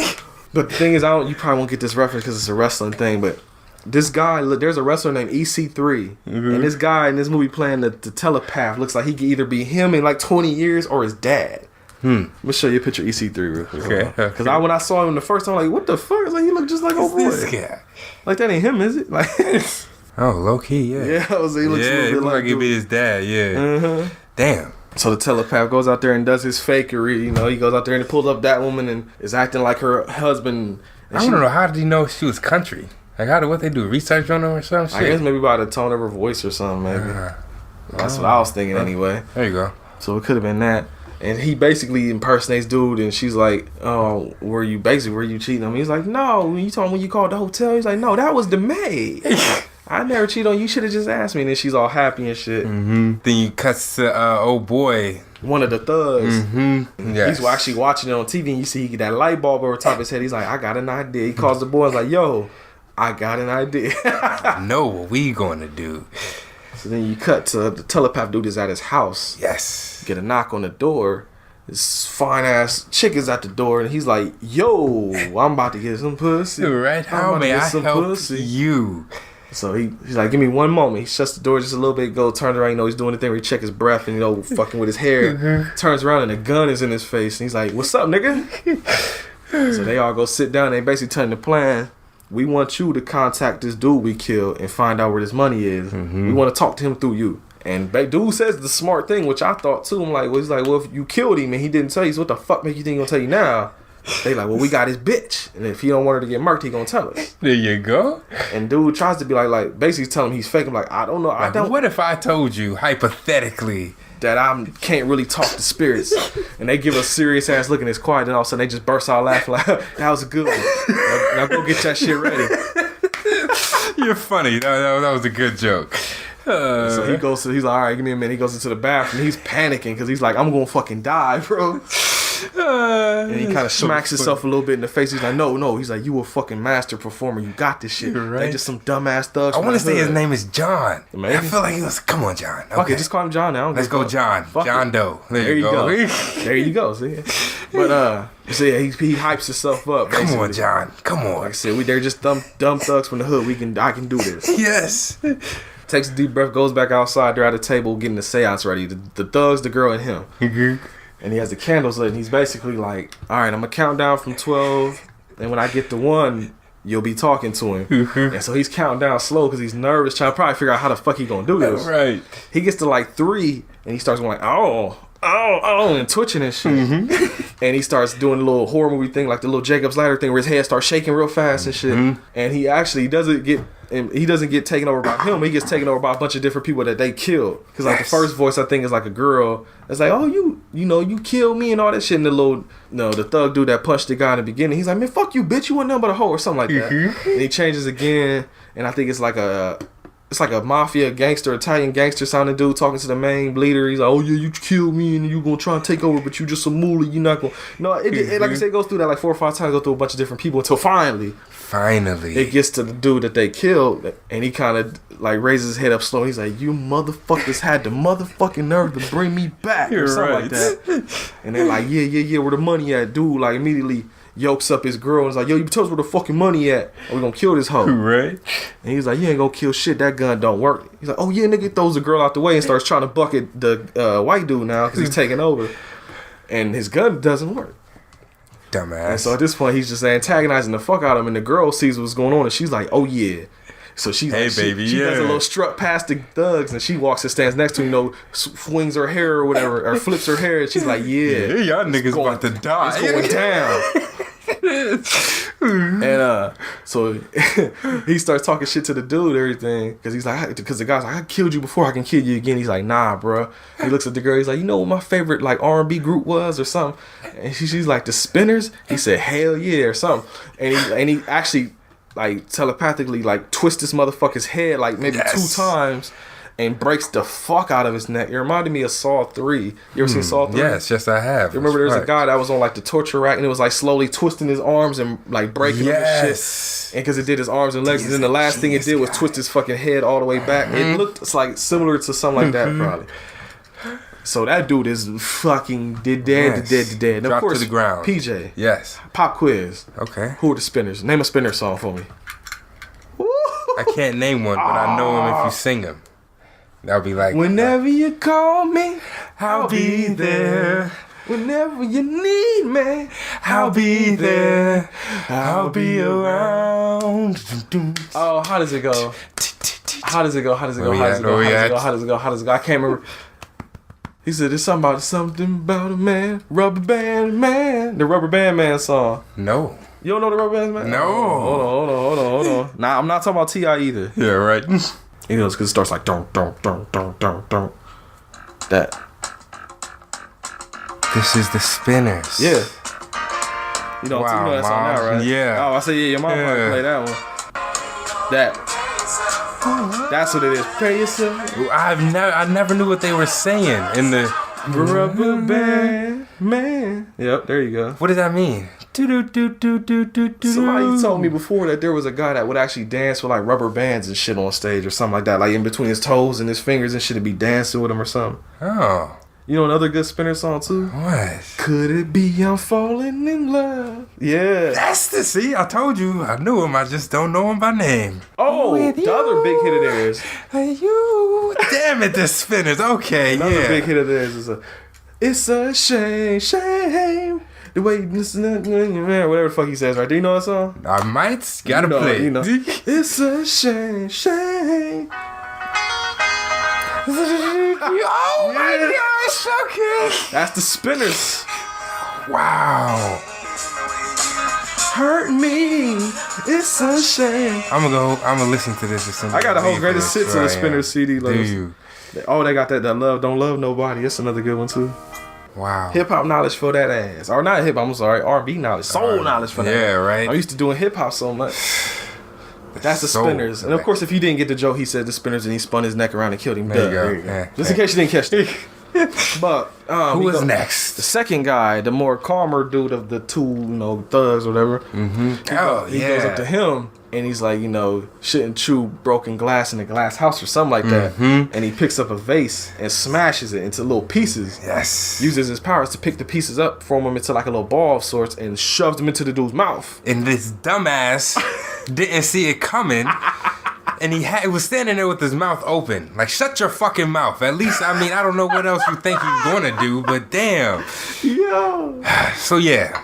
But the thing is, you probably won't get this reference because it's a wrestling thing. But this guy, there's a wrestler named EC3, and this guy in this movie playing the telepath looks like he could either be him in like 20 years or his dad. Let me show you a picture of EC3 real quick. Okay. Because when I saw him the first time, like, what the fuck? Like, he looked just like old boy. This guy. Like that ain't him, is it? Like. Oh, low key, yeah. Yeah, he looks a little bit like he be his dad. Yeah. Damn. So the telepath goes out there and does his fakery. He goes out there and pulls up that woman and is acting like her husband. I don't know. How did he know she was country? Like, what they do? Research on her or some shit? I guess maybe by the tone of her voice or something, maybe. That's what I was thinking anyway. There you go. So it could have been that. And he basically impersonates dude, and she's like, "Oh, were you cheating on me?" He's like, "No." You told him when you called the hotel. He's like, "No, that was the maid. I never cheated on you. You should have just asked me." And then she's all happy and shit. Mm-hmm. Then you cuts to old boy, one of the thugs. Mm-hmm. Yes. He's actually watching it on TV, and you see he get that light bulb over top of his head. He's like, "I got an idea." He calls the boys like, "Yo, I got an idea." Know what we gonna do? So then you cut to the telepath dude is at his house. Yes. Get a knock on the door. This fine ass chick is at the door, and he's like, "Yo, I'm about to get some pussy." Right? How may I help you? So he's like, "Give me one moment." He shuts the door just a little bit, turns around, he's doing the thing where he check his breath and fucking with his hair. Turns around and a gun is in his face, and he's like, "What's up, nigga?" So they all go sit down. And they basically tell him the plan. We want you to contact this dude we killed and find out where this money is. We want to talk to him through you. And dude says the smart thing, which I thought too. I'm like, he's like, "Well, if you killed him and he didn't tell you, so what the fuck make you think he's gonna tell you now?" They like, "Well, we got his bitch, and if he don't want her to get murked, he gonna tell us." There you go. And dude tries to be like basically telling him he's fake. I'm like, "I don't know. I don't." What if I told you hypothetically that I can't really talk to spirits? And they give a serious ass look and it's quiet, and all of a sudden they just burst out laughing like, "That was a good one. Now go get that shit ready." You're funny. That was a good joke. So he's like, "All right, give me a minute." He goes into the bathroom. He's panicking because he's like, "I'm gonna fucking die, bro." And he kind of smacks himself a little bit in the face. He's like, no. He's like, "You a fucking master performer. You got this shit." Right. They just some dumbass thugs. I want to say his name is John. Maybe. I feel like he was. Come on, John. Okay, just call him John now. Let's go, John. John Doe. There you go. There you go. See? But so yeah, he hypes himself up. Come basically. on, John. Come on. Like I said, they're just dumb thugs from the hood. I can do this. Yes. Takes a deep breath, goes back outside. They're at a table getting the seance ready. The thugs, the girl, and him. And he has the candles lit, and he's basically like, "All right, I'm gonna count down from 12, and when I get to 1, you'll be talking to him." And so he's counting down slow because he's nervous, trying to probably figure out how the fuck he gonna do this. Right. He gets to like 3, and he starts going like, "Oh," and twitching and shit. And he starts doing a little horror movie thing, like the little Jacob's Ladder thing, where his head starts shaking real fast and shit. And he actually doesn't get taken over by him. He gets taken over by a bunch of different people that they killed. Because like the first voice I think is like a girl. It's like, "Oh, you killed me and all that shit." And the thug dude that punched the guy in the beginning, he's like, "Man, fuck you, bitch. You wasn't nothing but a hoe," or something like that. And he changes again, and I think it's like a mafia gangster, Italian gangster sounding dude talking to the main leader. He's like, "Oh yeah, you killed me and you gonna try and take over, but you just a moolah. You not gonna." No, it like I said, it goes through that like 4 or 5 times, go through a bunch of different people until finally it gets to the dude that they killed, and he kind of like raises his head up slow. He's like, "You motherfuckers had the motherfucking nerve to bring me back," or something like that. And they're like, yeah, where the money at? Dude like immediately yokes up his girl and is like, "Yo, you tell us where the fucking money at, or we gonna kill this hoe." Right. And he's like, "You ain't gonna kill shit. That gun don't work." He's like, "Oh yeah," nigga throws the girl out the way and starts trying to bucket the white dude now because he's taking over, and his gun doesn't work. Dumbass. And so at this point, he's just antagonizing the fuck out of him, and the girl sees what's going on, and she's like, "Oh yeah." So she's "Hey, like, baby, she does a little strut past the thugs, and she walks and stands next to him, swings her hair or whatever, or flips her hair, and she's like, "Yeah, y'all niggas about to die. It's going down." And so he starts talking shit to the dude, everything, because the guy's like, "I killed you before, I can kill you again." He's like, "Nah, bro." He looks at the girl, he's like, "You know what my favorite like R&B group was or something?" And she's like, "The Spinners." He said, "Hell yeah," or something. And he actually like telepathically like twists this motherfucker's head like maybe 2 times and breaks the fuck out of his neck. It reminded me of Saw 3. You ever seen Saw 3? Yes, I have. You remember there was a guy that was on like the torture rack, and it was like slowly twisting his arms and like breaking him and shit. And because it did his arms and legs, and then the last thing it did was twist his fucking head all the way back. It looked like similar to something like that probably. So that dude is fucking dead. And of Drop course, to the ground. PJ. Yes. Pop quiz. Okay. Who are the Spinners? Name a Spinner song for me. I can't name one, but I know them if you sing them. That'll be like, "Whenever you call me, I'll be there. Whenever you need me, I'll be there. I'll be around." Oh, how does it go? How does it go? I can't remember. He said, "It's something about a man, rubber band man." The Rubber Band Man song. No. You don't know the rubber bands, man? No. Hold on. Nah, I'm not talking about T.I. either. Yeah, right. You know, because it starts like don't. That. This is the Spinners. Yeah. You know, Wow, you know that song Mom. now, right? Yeah. Oh, I said, yeah, your mom might play that one. That's what it is. Pay yourself. I never knew what they were saying in the Rubber band, man. Yep, there you go. What does that mean? Somebody told me before that there was a guy that would actually dance with like rubber bands and shit on stage or something like that. Like in between his toes and his fingers and shit, and be dancing with him or something. Oh. You know another good Spinner song too? What? Could it be I'm falling in love? Yeah. That's the see. I told you. I knew him. I just don't know him by name. Oh, the other big hit of theirs. You. Damn it, the Spinners. Okay, Another yeah. big hit of theirs is it's a shame. The way you listen, whatever the fuck he says, right? Do you know that song? I might. Gotta play. You know. It's a shame. Oh my gosh, okay. That's the Spinners. Wow. Hurt me. It's a shame. I'm gonna listen to this or something. I got a whole greatest hits of the Spinners CD. Do you? Oh, they got that Love Don't Love Nobody. That's another good one too. Wow. Hip hop knowledge for that ass. Or not hip hop, I'm sorry. R&B knowledge. Soul knowledge for that. Yeah, right. I'm used to doing hip hop so much. That's the Soul. Spinners. And of course, if you didn't get the joke, he said the Spinners and he spun his neck around and killed him. There you go. There you go. Yeah. Just in case you didn't catch that. But Who is the next? second guy, the more calmer dude of the two, thugs or whatever. Mm-hmm. He goes up to him and he's like, shouldn't chew broken glass in a glass house or something like that. Mm-hmm. And he picks up a vase and smashes it into little pieces. Yes. Uses his powers to pick the pieces up, form them into like a little ball of sorts, and shoves them into the dude's mouth. And this dumbass didn't see it coming. And he was standing there with his mouth open. Like, shut your fucking mouth. At least, I don't know what else you think he's gonna do, but damn. Yo. So, yeah.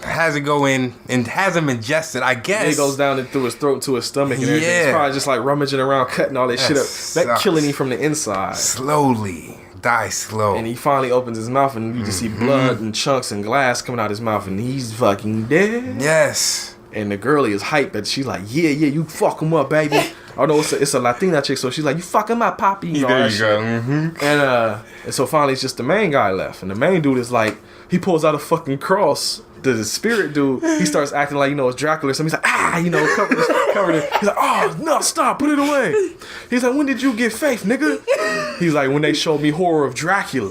Has it go in and has him ingested, I guess. And he goes down through his throat to his stomach and everything. It's probably just like rummaging around, cutting all that shit up. That killing him from the inside. Slowly. Die slow. And he finally opens his mouth and you just see blood and chunks and glass coming out his mouth and he's fucking dead. Yes. And the girlie is hyped, but she's like, yeah, you fuck him up, baby. Oh no, it's a Latina chick, so she's like, you fuck him up, Poppy. There you go. Mm-hmm. And so finally it's just the main guy left. And the main dude is like, he pulls out a fucking cross. The spirit dude, he starts acting like, it's Dracula or something. He's like, covered it. He's like, oh, no, stop, put it away. He's like, when did you get faith, nigga? He's like, when they showed me Horror of Dracula.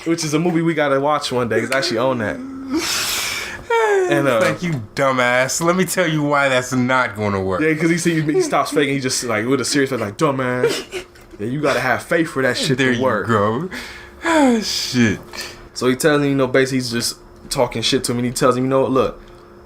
Which is a movie we gotta watch one day. It's actually on that. And thank you, dumbass. Let me tell you why that's not gonna work. Yeah, because he stops faking. He just like with a serious face, like dumbass. Yeah, you gotta have faith for that shit there to work. There you go. Oh, shit. So he tells him, basically he's just talking shit to him, and he tells him, look,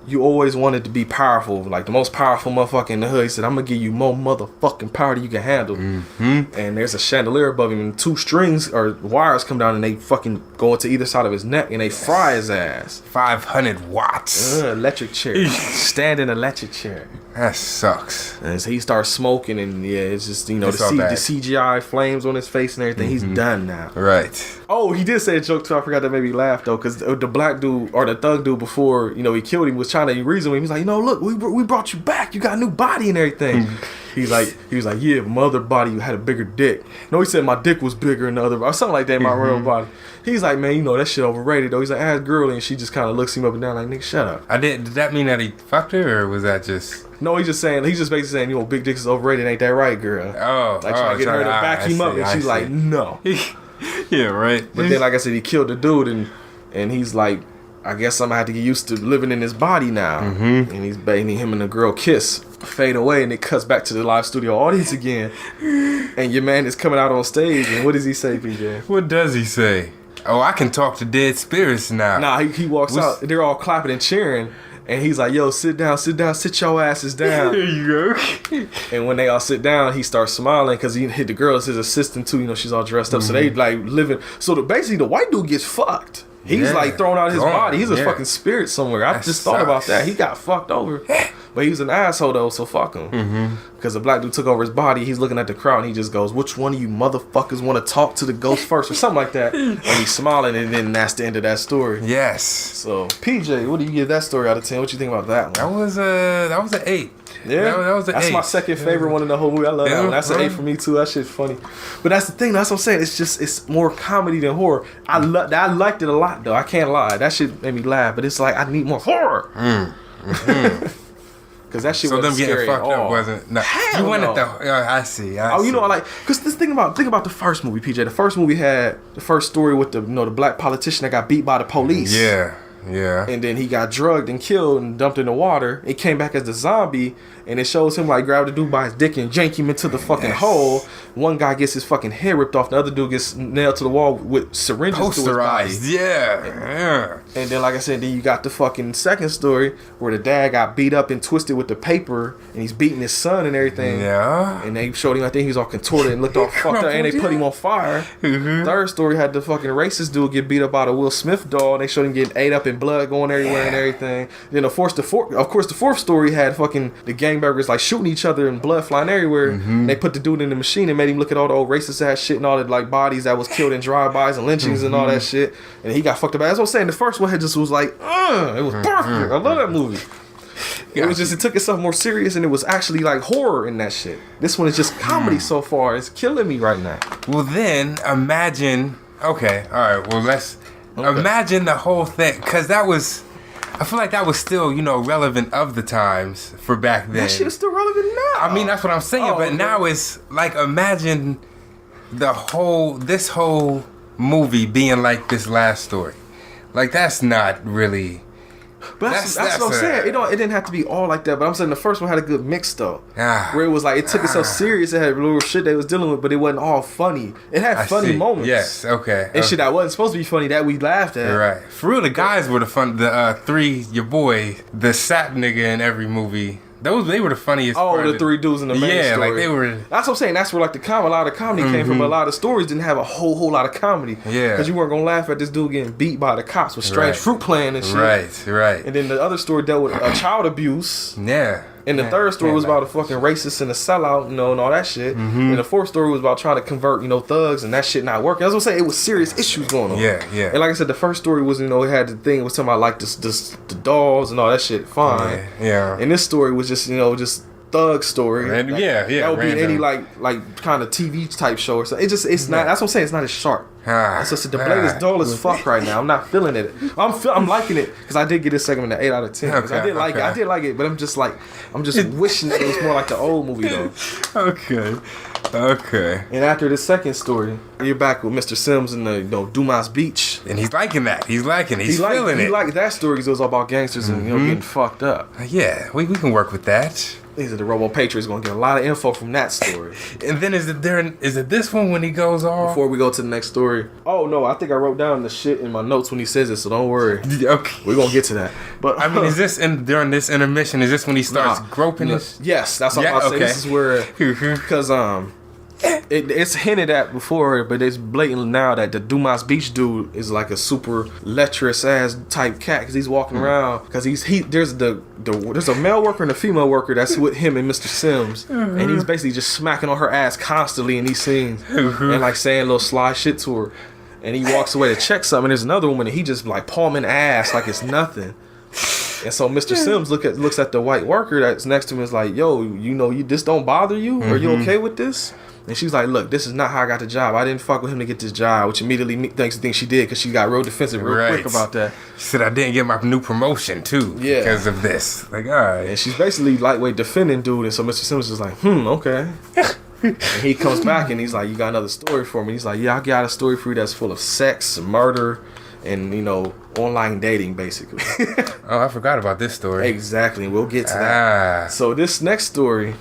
you always wanted to be powerful, like the most powerful motherfucker in the hood. He said, I'm gonna give you more motherfucking power than you can handle. Mm-hmm. And there's a chandelier above him, and two strings or wires come down, and they fucking go into either side of his neck, and they fry his ass. 500 watts. Electric chair. Standing electric chair. That sucks. And so he starts smoking, and yeah, it's just the CGI flames on his face and everything. Mm-hmm. He's done now. Right. Oh, he did say a joke too. I forgot that made me laugh though, because the black dude or the thug dude before he killed him was trying to reason with him. He's like, look, we brought you back. You got a new body and everything. He was like, yeah, my other body had a bigger dick. No, he said my dick was bigger than the other, or something like that in my real body. He's like, man, that shit overrated though. He's like, ask girly, and she just kind of looks him up and down like, nigga, shut up. Did that mean that he fucked her, or was that just? No, he's just basically saying, big dicks is overrated. Ain't that right, girl? Oh, like trying to get her to back him up, and she's like, no. Yeah, right. But then, like I said, he killed the dude, and he's like, I guess I'm gonna have to get used to living in his body now. Mm-hmm. And he's banging him and the girl kiss, fade away, and it cuts back to the live studio audience again. And your man is coming out on stage, and what does he say, PJ? What does he say? Oh, I can talk to dead spirits now. Nah, he walks out. They're all clapping and cheering. And he's like, yo, sit down, sit your asses down. There you go. And when they all sit down, he starts smiling because he hit the girl as his assistant too. She's all dressed up. Mm-hmm. So they like living. So basically the white dude gets fucked. He's like thrown out of his body. He's a fucking spirit somewhere. I just thought about that. He got fucked over. But But he was an asshole though, so fuck him. Because the black dude took over his body. He's looking at the crowd and he just goes, "Which one of you motherfuckers want to talk to the ghost first?" or something like that. And he's smiling, and then that's the end of that story. Yes. So PJ, what do you give that story out of 10? What you think about that one? That was an 8. Yeah, that was an that's 8. my second favorite one in the whole movie. I love that one. That's an 8 bro. for me too. That shit's funny. But that's the thing. That's what I'm saying. It's more comedy than horror. I liked it a lot though. I can't lie. That shit made me laugh. But it's like I need more horror. Cause that shit So them wasn't getting scary fucked at all. up wasn't. No. Hell You went no. at the. I see. Oh, you know, cause this think about the first movie, PJ. The first movie had the first story with the the black politician that got beat by the police. Yeah. And then he got drugged and killed and dumped in the water. It came back as the zombie, and it shows him like grab the dude by his dick and jank him into the fucking hole. One guy gets his fucking head ripped off. The other dude gets nailed to the wall with syringes to his body. Posterized. Yeah. And then, like I said, then you got the fucking second story where the dad got beat up and twisted with the paper, and he's beating his son and everything. Yeah. And they showed him, I think he was all contorted and looked all fucked up, and they put him on fire. Third story had the fucking racist dude get beat up by the Will Smith doll, and they showed him getting ate up and blood going everywhere and everything. Then of course the fourth story had fucking the gangbangers like shooting each other and blood flying everywhere. They put the dude in the machine and made him look at all the old racist ass shit and all the like bodies that was killed in drive-bys and lynchings and all that shit. And he got fucked up. That's what I'm saying. The first one had just was like, it was perfect. I love that movie. It was just, it took itself more serious and it was actually like horror in that shit. This one is just comedy so far. It's killing me right now. Well, then imagine. Okay, all right. Well, let's imagine the whole thing, because that was. I feel like that was still, relevant of the times for back then. That shit is still relevant now. I mean, that's what I'm saying. But now it's like, imagine this whole movie being like this last story. Like, that's not really. But that's what I'm saying. It didn't have to be all like that. But I'm saying the first one had a good mix though, where it was like it took itself serious. It had little shit they was dealing with, but it wasn't all funny. It had funny moments. Yes, okay. And shit that wasn't supposed to be funny that we laughed at. Right. For real, the guys were the fun. The three, your boy, the sap nigga in every movie. They were the funniest. Oh, the three dudes in the main story. Like they were. That's what I'm saying. That's where like a lot of comedy came from. But a lot of stories didn't have a whole lot of comedy. Yeah. Because you weren't gonna laugh at this dude getting beat by the cops with strange fruit playing and shit. Right. And then the other story dealt with child abuse. Yeah. And the third story was about a fucking racist and a sellout, and all that shit. And the fourth story was about trying to convert, thugs and that shit not working. That's what I'm saying. It was serious issues going on. Yeah. And like I said, the first story was, it had the thing, it was talking about like the dolls and all that shit. Fine. Yeah. And this story was just, just thug story. And like, that would be any like kind of TV type show or something. It's not. That's what I'm saying. It's not as sharp. That's just the blade is dull as fuck right now. I'm not feeling it. I'm liking it because I did get this segment an 8 out of 10. I did like it. I did like it, but I'm just wishing that it was more like the old movie though. Okay. And after the second story, you're back with Mr. Sims in the Dumas Beach. And he's liking that. He's feeling it. He liked that story because it was all about gangsters and getting fucked up. Yeah, we can work with that. These are the Robo Patriots going to get a lot of info from that story. And then is it this one when he goes off? Before we go to the next story. Oh no, I think I wrote down the shit in my notes when he says it, so don't worry. Okay. We're going to get to that. But I mean, is this during this intermission? Is this when he starts groping this? Yes, that's what I'm about to say. This is where, because it's hinted at before, but it's blatant now that the Dumas Beach dude is like a super lecherous ass type cat because he's walking around because there's a male worker and a female worker that's with him and Mr. Sims, and he's basically just smacking on her ass constantly in these scenes and like saying little sly shit to her, and he walks away to check something. There's another woman and he just like palming ass like it's nothing. And so Mr. Sims looks at the white worker that's next to him and is like, yo, this don't bother you? Are you okay with this? And she's like, look, this is not how I got the job. I didn't fuck with him to get this job, which immediately makes me think she did because she got real defensive real quick about that. She said, I didn't get my new promotion, too, because of this. Like, all right. And she's basically lightweight defending dude. And so Mr. Sims is like, okay. And he comes back and he's like, you got another story for me? He's like, yeah, I got a story for you that's full of sex, murder, and, online dating, basically. Oh, I forgot about this story. Exactly. We'll get to that. So this next story,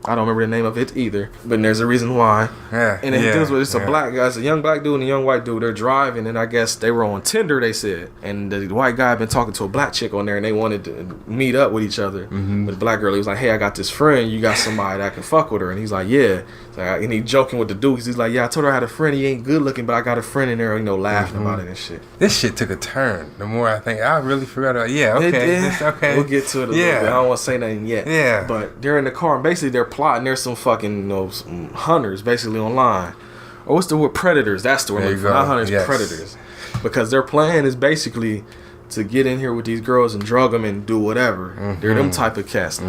I don't remember the name of it either, but there's a reason why. Yeah. And it deals with a black guy, it's a young black dude and a young white dude. They're driving, and I guess they were on Tinder, they said. And the white guy had been talking to a black chick on there, and they wanted to meet up with each other. But the black girl, he was like, hey, I got this friend. You got somebody that can fuck with her? And he's like, yeah. So And he joking with the dudes. He's like, yeah, I told her I had a friend. He ain't good looking, but I got a friend in there, laughing about it and shit. This shit took a turn. The more I think, I really forgot about. Yeah, okay, okay. We'll get to it a little bit. I don't want to say nothing yet. Yeah. But they're in the car, and basically they're plotting. There's some fucking some hunters basically online. Or what's the word? Predators. That's the word. Not hunters, predators. Because their plan is basically to get in here with these girls and drug them and do whatever. They're them type of cats.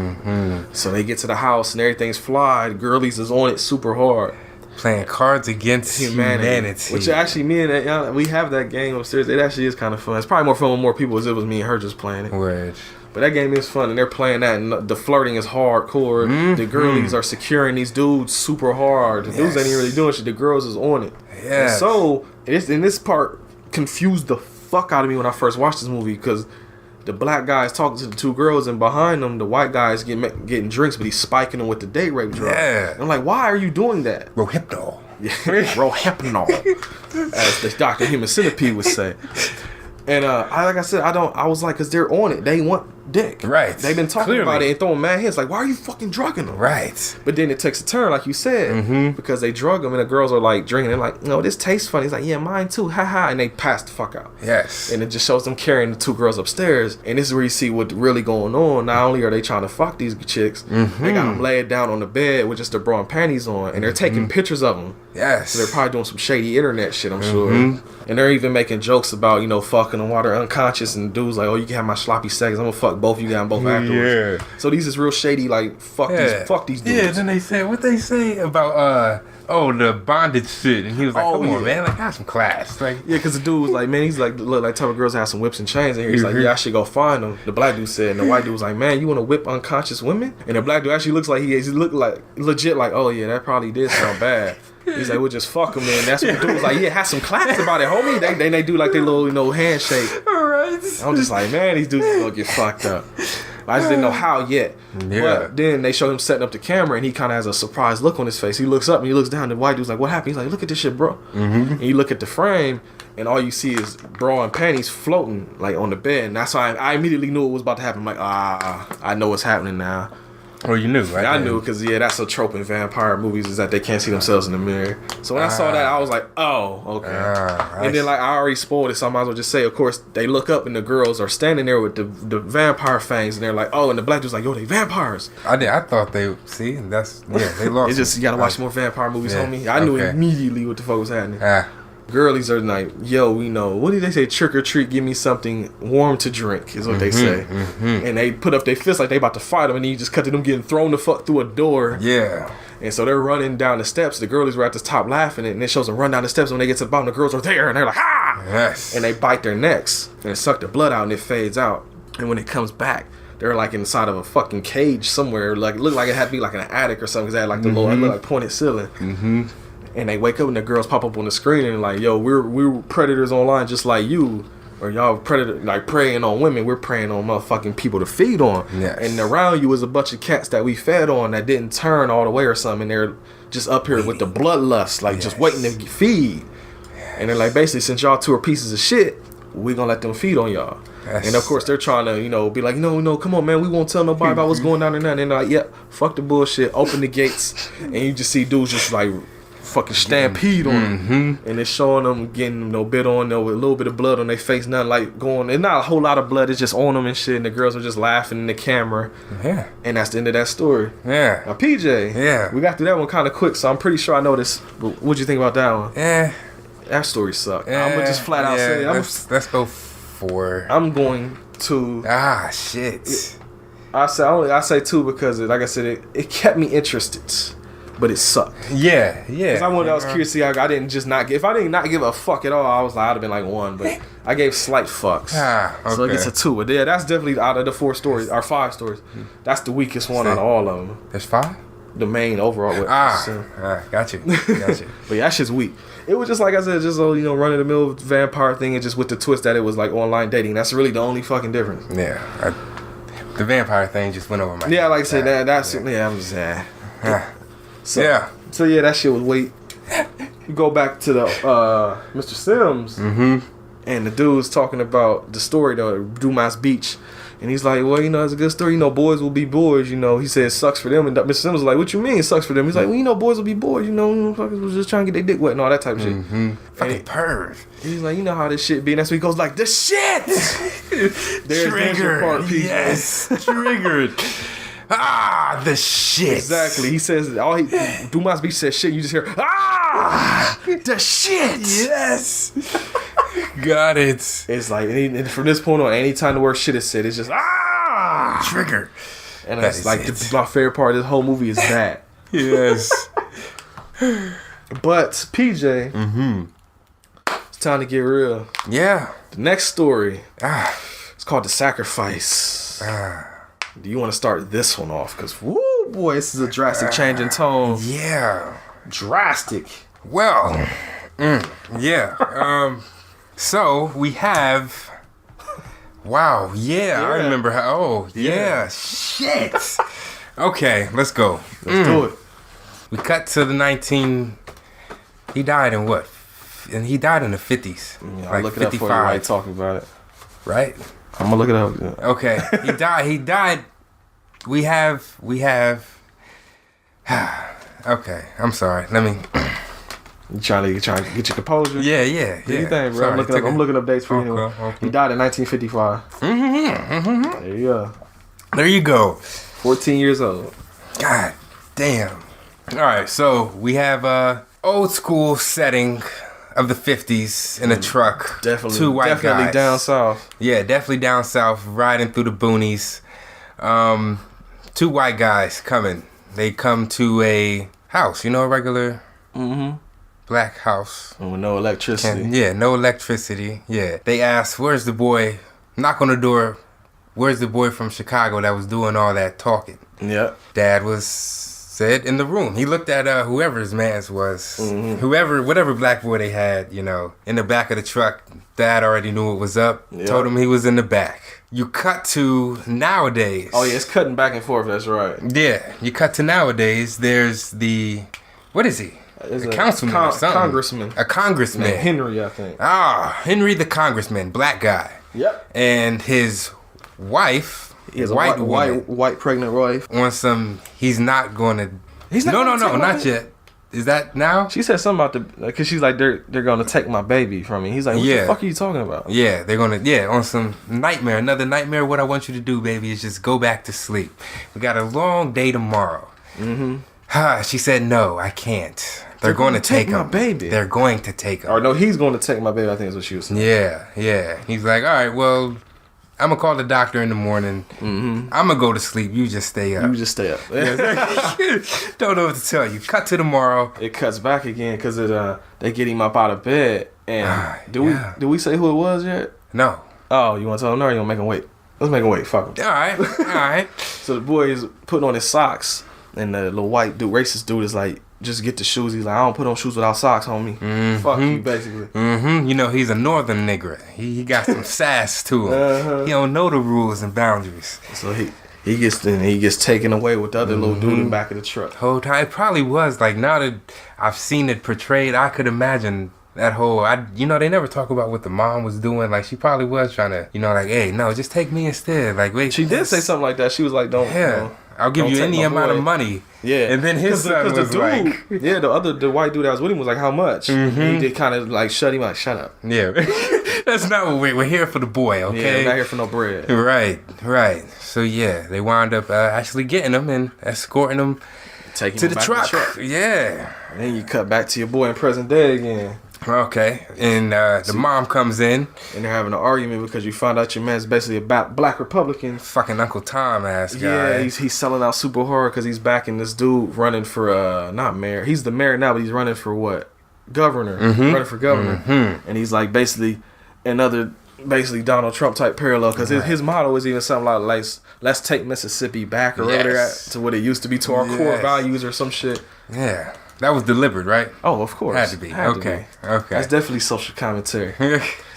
So they get to the house and everything's fly. Girlies is on it super hard. Playing cards against humanity. Which actually, me and we have that game upstairs. It actually is kind of fun. It's probably more fun with more people as it was me and her just playing it. Word. But that game is fun, and they're playing that, and the flirting is hardcore. The girlies are securing these dudes super hard. The dudes ain't even really doing shit. The girls is on it. Yeah. So, this part confused the fuck out of me when I first watched this movie, because the black guy is talking to the two girls, and behind them, the white guy is getting drinks, but he's spiking them with the date rape drug. Yeah. And I'm like, why are you doing that? Rohypnol. Rohypnol, as the Dr. Human Centipede would say. And I was like, because they're on it. They want dick. Right. They've been talking about it and throwing mad hits. Like, why are you fucking drugging them? Right. But then it takes a turn, like you said, because they drug them and the girls are like drinking. They're like, no, this tastes funny. He's like, yeah, mine too. Ha ha. And they pass the fuck out. Yes. And it just shows them carrying the two girls upstairs. And this is where you see what's really going on. Not only are they trying to fuck these chicks, they got them laid down on the bed with just their bra and panties on. And they're taking pictures of them. Yes. So they're probably doing some shady internet shit, I'm sure. And they're even making jokes about, fucking them while they're unconscious. And dudes like, oh, you can have my sloppy seconds. I'm gonna fuck both of you guys both afterwards. Yeah. So these is real shady, like, fuck these dudes. Yeah, then they said, what they say about, the bondage shit. And he was like, come on, man, like, have some class. Like, yeah, because the dude was like, man, he's like, look, like, type of girls have some whips and chains in here. He's like, yeah, I should go find them. The black dude said, and the white dude was like, man, you want to whip unconscious women? And the black dude actually looks like he looked like, legit like, oh, yeah, that probably did sound bad. He's like, we'll just fuck him, man. That's what the dude was like, yeah, have some class about it, homie. They do like their little handshake. All right. I'm just like, man, these dudes is gonna get fucked up. I just didn't know how yet. Yeah. But then they show him setting up the camera, and he kind of has a surprised look on his face. He looks up and he looks down. The white dude's like, what happened? He's like, look at this shit, bro. And you look at the frame, and all you see is bra and panties floating like on the bed. And that's why I immediately knew it was about to happen. I'm like, I know what's happening now. Oh, you knew, right? Yeah, I knew, because, that's a trope in vampire movies, is that they can't see themselves in the mirror. So when I saw that, I was like, oh, okay. And then, like, I already spoiled it, so I might as well just say, of course, they look up and the girls are standing there with the vampire fangs, and they're like, oh, and the black dude's like, yo, they vampires. I thought they, they lost. It's just, you gotta watch more vampire movies, homie. I knew immediately what the fuck was happening. Girlies are like, yo, what did they say? Trick or treat, give me something warm to drink, is what they say. And they put up their fists like they about to fight them, and then you just cut to them getting thrown the fuck through a door. Yeah. And so they're running down the steps. The girlies were at the top laughing, and it shows them run down the steps. When they get to the bottom, the girls are there, and they're like, ah! Yes. And they bite their necks, and suck the blood out, and it fades out. And when it comes back, they're like inside of a fucking cage somewhere. Like, it looked like it had to be like in an attic or something, because they had like the little, it looked like pointed ceiling. And they wake up and the girls pop up on the screen and like, yo, we're predators online just like you. Or y'all predator like preying on women. We're preying on motherfucking people to feed on. Yes. And around you is a bunch of cats that we fed on that didn't turn all the way or something. And they're just up here with the bloodlust, like just waiting to feed. And they're like, basically, since y'all two are pieces of shit, we gonna let them feed on y'all. Yes. And of course they're trying to, be like, no, come on, man, we won't tell nobody about what's going on and that. And they're like, yep, fuck the bullshit, open the gates. And you just see dudes just like fucking stampede on them. And it's showing them getting bit on there with a little bit of blood on their face, nothing like going, it's not a whole lot of blood, it's just on them and shit, and the girls are just laughing in the camera. And that's the end of that story. Now PJ, we got through that one kind of quick, so I'm pretty sure I know this, but what'd you think about that one? That story sucked. I'm gonna just flat out say let's go for, I'm going to shit. I say 2 because like I said, it kept me interested, but it sucked. Yeah. Because I was curious to see. I didn't just not give. If I didn't not give a fuck at all, I'd have been like 1. But I gave slight fucks. Okay. So it gets a 2. But yeah, that's definitely out of the 4 stories or 5 stories. That's the weakest one out of all of them. There's 5. The main overall. Got you. But yeah, that shit's weak. It was just like I said, just a run of the mill vampire thing, and just with the twist that it was like online dating. That's really the only fucking difference. Yeah. The vampire thing just went over my head. Yeah, like I said, that's I'm just So that shit was weak. You go back to the Mr. Sims. And the dude's talking about the story though, Dumas Beach. And he's like, well, it's a good story. Boys will be boys. He said it sucks for them. And Mr. Simmons was like, what you mean it sucks for them? He's like, well, boys will be boys. Fuckers was just trying to get their dick wet and all that type of shit. Fucking perv. He's like, how this shit be. And that's when he goes like, the shit! There's your part, PJ. Yes, triggered. The shit. Exactly. He says, Dumas Beach says shit. You just hear, the shit! Yes. Got it. It's like, and from this point on, anytime the word shit is said, it's just, trigger. And that's like, my favorite part of this whole movie is that. Yes. But, PJ, it's time to get real. Yeah. The next story, it's called The Sacrifice. Do you want to start this one off? Because, woo, boy, this is a drastic change in tone. Yeah. Drastic. Well, yeah. So we have. Wow. Yeah, I remember how. Oh, yeah. Shit. Okay, let's go. Let's do it. We cut to the He died in what? And he died in the 50s. Yeah, I'll look it up for you while you talking about it. Right? I'm gonna look it up. Yeah. Okay. He died. We have. Okay. I'm sorry. Let me. You trying to get your composure? Yeah. Do you think, bro? Sorry, I'm looking up dates for you. Okay. He died in 1955. There you go. There you go. 14 years old. God damn. All right. So we have old school setting of the 50s in a truck. Definitely. Two white definitely guys. down south. Yeah, definitely down south, riding through the boonies. Two white guys coming. They come to a house, a regular black house. And with no electricity. No electricity. Yeah. They ask, where's the boy? Knock on the door. Where's the boy from Chicago that was doing all that talking? Yep. Dad said in the room. He looked at whoever his man's was. Whatever black boy they had, in the back of the truck. Dad already knew what was up. Yep. Told him he was in the back. You cut to nowadays. Oh, yeah, it's cutting back and forth. That's right. Yeah, you cut to nowadays. There's what is he? A councilman or something. Congressman. A congressman. Henry, I think. Henry the congressman, black guy. Yep. And his wife, he has a white pregnant wife. On some, he's not going to. No, not yet. Is that now? She said something about because she's like, they're going to take my baby from me. He's like, what the fuck are you talking about? Yeah, they're going to, on some nightmare, another nightmare. What I want you to do, baby, is just go back to sleep. We got a long day tomorrow. She said, no, I can't. They're going to take my him. Baby. They're going to take him. Or no, he's going to take my baby, I think is what she was saying. Yeah. He's like, all right, well, I'm going to call the doctor in the morning. I'm going to go to sleep. You just stay up. Don't know what to tell you. Cut to tomorrow. It cuts back again because they get him up out of bed. And do we say who it was yet? No. Oh, you want to tell him no or you want to make him wait? Let's make him wait. Fuck him. All right. So the boy is putting on his socks. And the little white dude, racist dude, is like, just get the shoes. He's like, I don't put on shoes without socks, homie. Fuck you, basically. He's a northern nigger. He got some sass to him. He don't know the rules and boundaries. So he gets taken away with the other little dude in the back of the truck. Whole time, it probably was like, now that I've seen it portrayed, I could imagine that whole. They never talk about what the mom was doing. Like she probably was trying to, like, hey, no, just take me instead. Like, wait. She did say something like that. She was like, don't. Yeah. I'll give you any amount of money. Yeah. And then his son was like... Yeah, the white dude that was with him was like, how much? And he did kind of like shut him out. Shut up. Yeah. That's not what we're here for the boy, okay? Yeah, we're not here for no bread. Right. So, yeah, they wound up actually getting him and escorting him to the truck. Yeah. And then you cut back to your boy in present day again. Okay, and the mom comes in. And they're having an argument because you found out your man's basically a black Republican. Fucking Uncle Tom ass guy. Yeah, he's selling out super hard because he's backing this dude running for, not mayor. He's the mayor now, but he's running for what? Governor. Running for governor. And he's like basically another Donald Trump type parallel because his motto is even something like let's take Mississippi back or whatever to what it used to be, to our core values or some shit. Yeah. That was deliberate, right? Oh, of course. Had to be. Okay. That's definitely social commentary.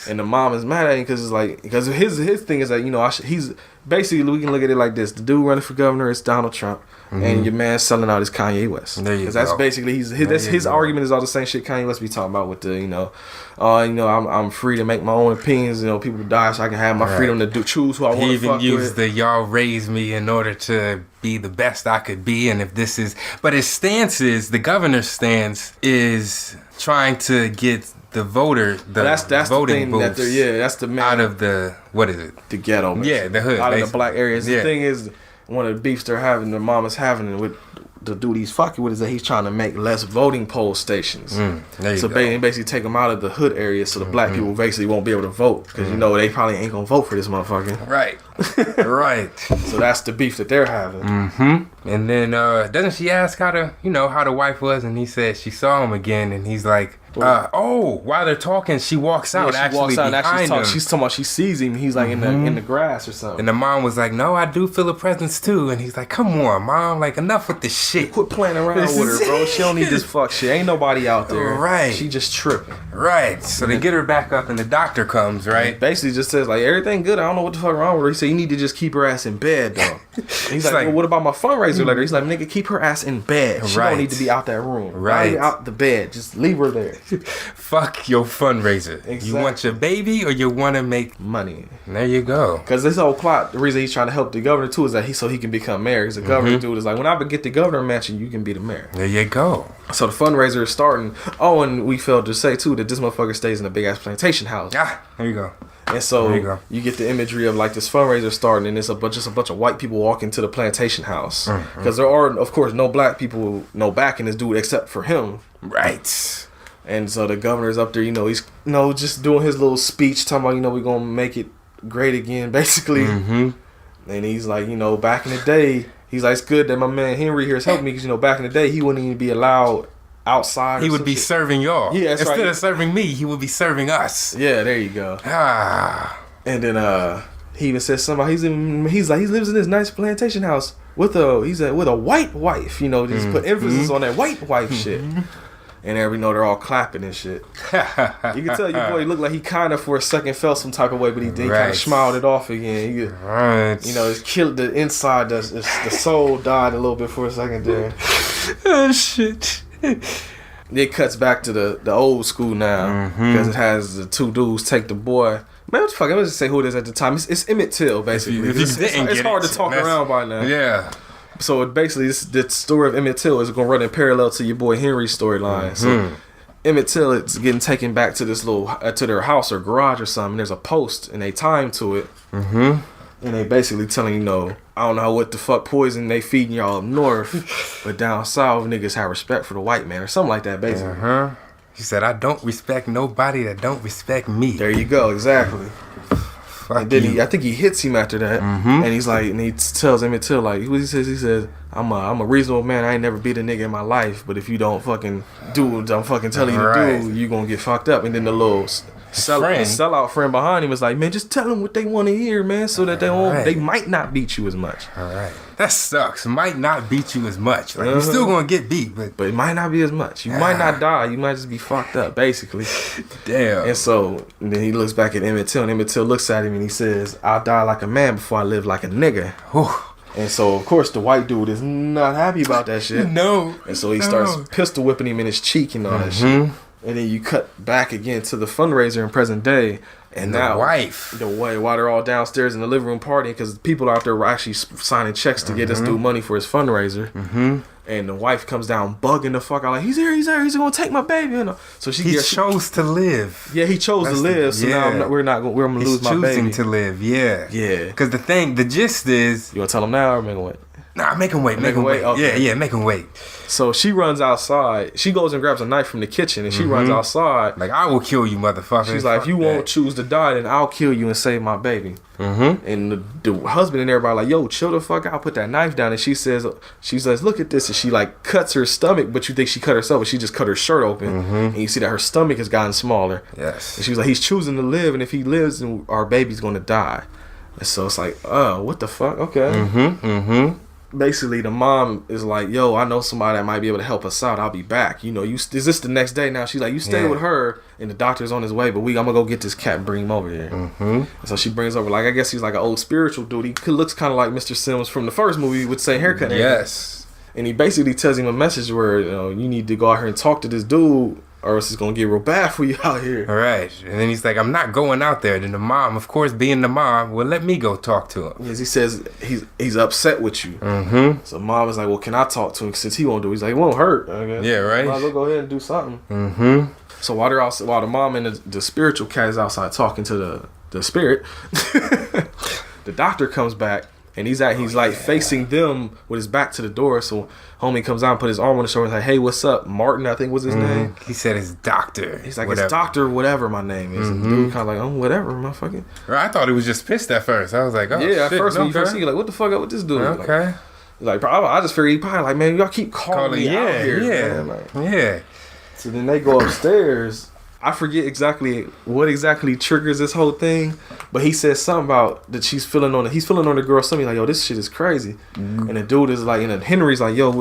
And the mom is mad at him because it's like, because his thing is that, you know, he's basically, we can look at it like this: the dude running for governor is Donald Trump, and your man selling out is Kanye West. Because that's basically his argument is all the same shit Kanye West be talking about with the, you know, I'm free to make my own opinions. You know, people die so I can have my freedom to choose who I want to fuck with. He even used the y'all raised me in order to be the best I could be, and if this is, but his stance is, the governor's stance is trying to get the voting that's booths that's the man out of the, what is it? The ghetto. Yeah, the hood. Out basically. Of the black areas. The thing is, one of the beefs they're having, the mama's having with the dude he's fucking with, is that he's trying to make less voting poll stations. So basically take them out of the hood areas so the black people basically won't be able to vote because you know they probably ain't gonna vote for this motherfucker. Right. Right. So that's the beef that they're having. And then doesn't she ask how the wife was, and he said she saw him again, and he's like, while they're talking, she walks out. She walks out behind him. She's talking about she sees him. He's like in the grass or something. And the mom was like, "No, I do feel a presence too." And he's like, "Come on, mom, like enough with this shit. Quit playing around with her, bro. She don't need this fuck shit. Ain't nobody out there. Right? She just tripping. Right. So they get her back up, and the doctor comes. Right. Basically, just says like everything good. I don't know what the fuck wrong with her. He said you need to just keep her ass in bed, though. He's like, well, what about my fundraiser later? He's like, nigga, keep her ass in bed. She don't need to be out that room. Right. Out the bed. Just leave her there. Fuck your fundraiser. Exactly. You want your baby or you want to make money? There you go. Because this whole plot, the reason he's trying to help the governor too is that so he can become mayor. Because the governor dude is like, when I get the governor mansion, you can be the mayor. There you go. So the fundraiser is starting. Oh, and we failed to say too that this motherfucker stays in a big ass plantation house. Ah, there you go. And so you get the imagery of like this fundraiser starting, and it's just a bunch of white people walking to the plantation house because there are, of course, no black people, no backing this dude except for him. Right. And so the governor's up there, you know, he's just doing his little speech, talking about, you know, we're gonna make it great again, basically. And he's like, you know, back in the day, he's like, it's good that my man Henry here is helping me because, you know, back in the day, he wouldn't even be allowed outside. He would be serving y'all. Yeah, that's Instead right. of serving me, he would be serving us. Yeah, there you go. And then he even says something. He's like he lives in this nice plantation house with a white wife. You know, just put emphasis on that white wife shit. And they're all clapping and shit. You can tell your boy looked like he kind of for a second felt some type of way, but he kind of smiled it off again. You know, it's killed the inside. The soul died a little bit for a second there. Oh shit. It cuts back to the old school now because it has the two dudes take the boy. Man, what the fuck? I'm gonna just say who it is at the time. It's Emmett Till, basically. It's hard to talk around by now. Yeah. So basically, the story of Emmett Till is going to run in parallel to your boy Henry's storyline. So Emmett Till is getting taken back to this little to their house or garage or something. There's a post and they tie him to it. And they basically telling, you know, I don't know what the fuck poison they feeding y'all up north, but down south niggas have respect for the white man or something like that, basically. He said, I don't respect nobody that don't respect me. There you go, exactly. And then I think he hits him after that, and he's like, and he tells Emmett Till like, what he says, I'm a reasonable man. I ain't never beat a nigga in my life, but if you don't fucking do what I'm fucking telling you to do, you gonna get fucked up. And then the little sellout friend behind him was like, man, just tell them what they want to hear, man, so that they might not beat you as much. All right, that sucks. Might not beat you as much. Like, you're still gonna get beat, but it might not be as much. You might not die. You might just be fucked up, basically. Damn. And then he looks back at Emmett Till, and Emmett Till looks at him and he says, I'll die like a man before I live like a nigga. Whew. And so, of course, the white dude is not happy about that shit. No. And so he starts pistol whipping him in his cheek and all that shit. And then you cut back again to the fundraiser in present day. And now, while they're all downstairs in the living room partying, because people out there were actually signing checks to get this dude money for his fundraiser. And the wife comes down bugging the fuck out, like, he's here, he's gonna take my baby. You know? So he chose to live. Yeah, he chose to live. So now we're gonna lose my baby. He's choosing to live. Yeah. Because the gist is, you wanna tell him now or make him wait? Nah, make him wait. Make him wait. Okay. Yeah, make him wait. So she runs outside. She goes and grabs a knife from the kitchen, and she runs outside. Like, I will kill you, motherfucker. She's like, if you won't choose to die, then I'll kill you and save my baby. And the husband and everybody like, yo, chill the fuck out, put that knife down. And she says, look at this. And she like cuts her stomach, but you think she cut herself, but she just cut her shirt open. And you see that her stomach has gotten smaller. Yes. And she was like, he's choosing to live, and if he lives, then our baby's going to die. And so it's like, oh, what the fuck? Okay. Basically, the mom is like, yo, I know somebody that might be able to help us out. I'll be back. You know, is this the next day now? She's like, you stay with her, and the doctor's on his way, but I'm gonna go get this cat and bring him over here. And so she brings over, like, I guess he's like an old spiritual dude. He looks kind of like Mr. Sims from the first movie with the same haircut. Yes. And he basically tells him a message where, you know, you need to go out here and talk to this dude, or else it's gonna get real bad for you out here. All right. And then he's like, I'm not going out there. Then the mom, of course, being the mom, will let me go talk to him. Yes, he says he's upset with you. So mom is like, well, can I talk to him since he won't do it? He's like, it won't hurt, I guess. Yeah, right. Might as well go ahead and do something. So while they're outside, while the mom and the spiritual cat is outside talking to the spirit, the doctor comes back. And he's facing them with his back to the door. So homie comes out and put his arm on his shoulder and like, hey, what's up? Martin, I think was his name. He said it's doctor. He's like, whatever. it's doctor, whatever my name is. And the dude kind of like, oh, whatever, motherfucker. I thought he was just pissed at first. I was like, oh, yeah, shit. at first when you first see, you're like, what the fuck up with this dude? Okay. Like I just figured he probably like, man, y'all keep calling me out here. Yeah, Man. Like, yeah. So then they go upstairs. I forget exactly what exactly triggers this whole thing, but he says something about that he's feeling on the girl, something like, yo, this shit is crazy. And the dude is like, and then Henry's like, yo,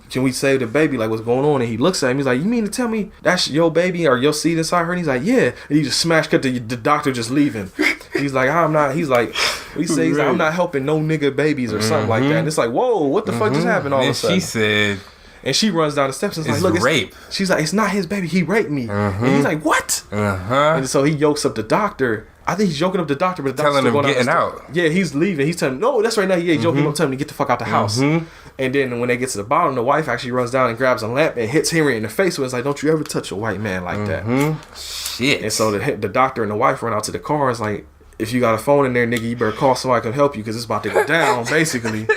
can we save the baby? Like, what's going on? And he looks at him, he's like, you mean to tell me that's your baby or your seed inside her? And he's like, yeah. And he just smash cut the doctor just leaving. He's like, I'm not. He's like, he's like, I'm not helping no nigga babies or something like that. And it's like, whoa, what the fuck just happened all of a sudden? She said. And she runs down the steps and is it's like, look, rape. She's like, it's not his baby. He raped me. And he's like, what? And so he yokes up the doctor. I think he's yoking up the doctor, but the doctor's telling him going getting out. Yeah, he's leaving. He's telling him, no, that's right now. Yeah, he's joking him up, telling him to get the fuck out the house. And then when they get to the bottom, the wife actually runs down and grabs a lamp and hits Henry in the face. So it's like, don't you ever touch a white man like that. Shit. And so the doctor and the wife run out to the car. It's like, if you got a phone in there, nigga, you better call somebody who can help you because it's about to go down, basically.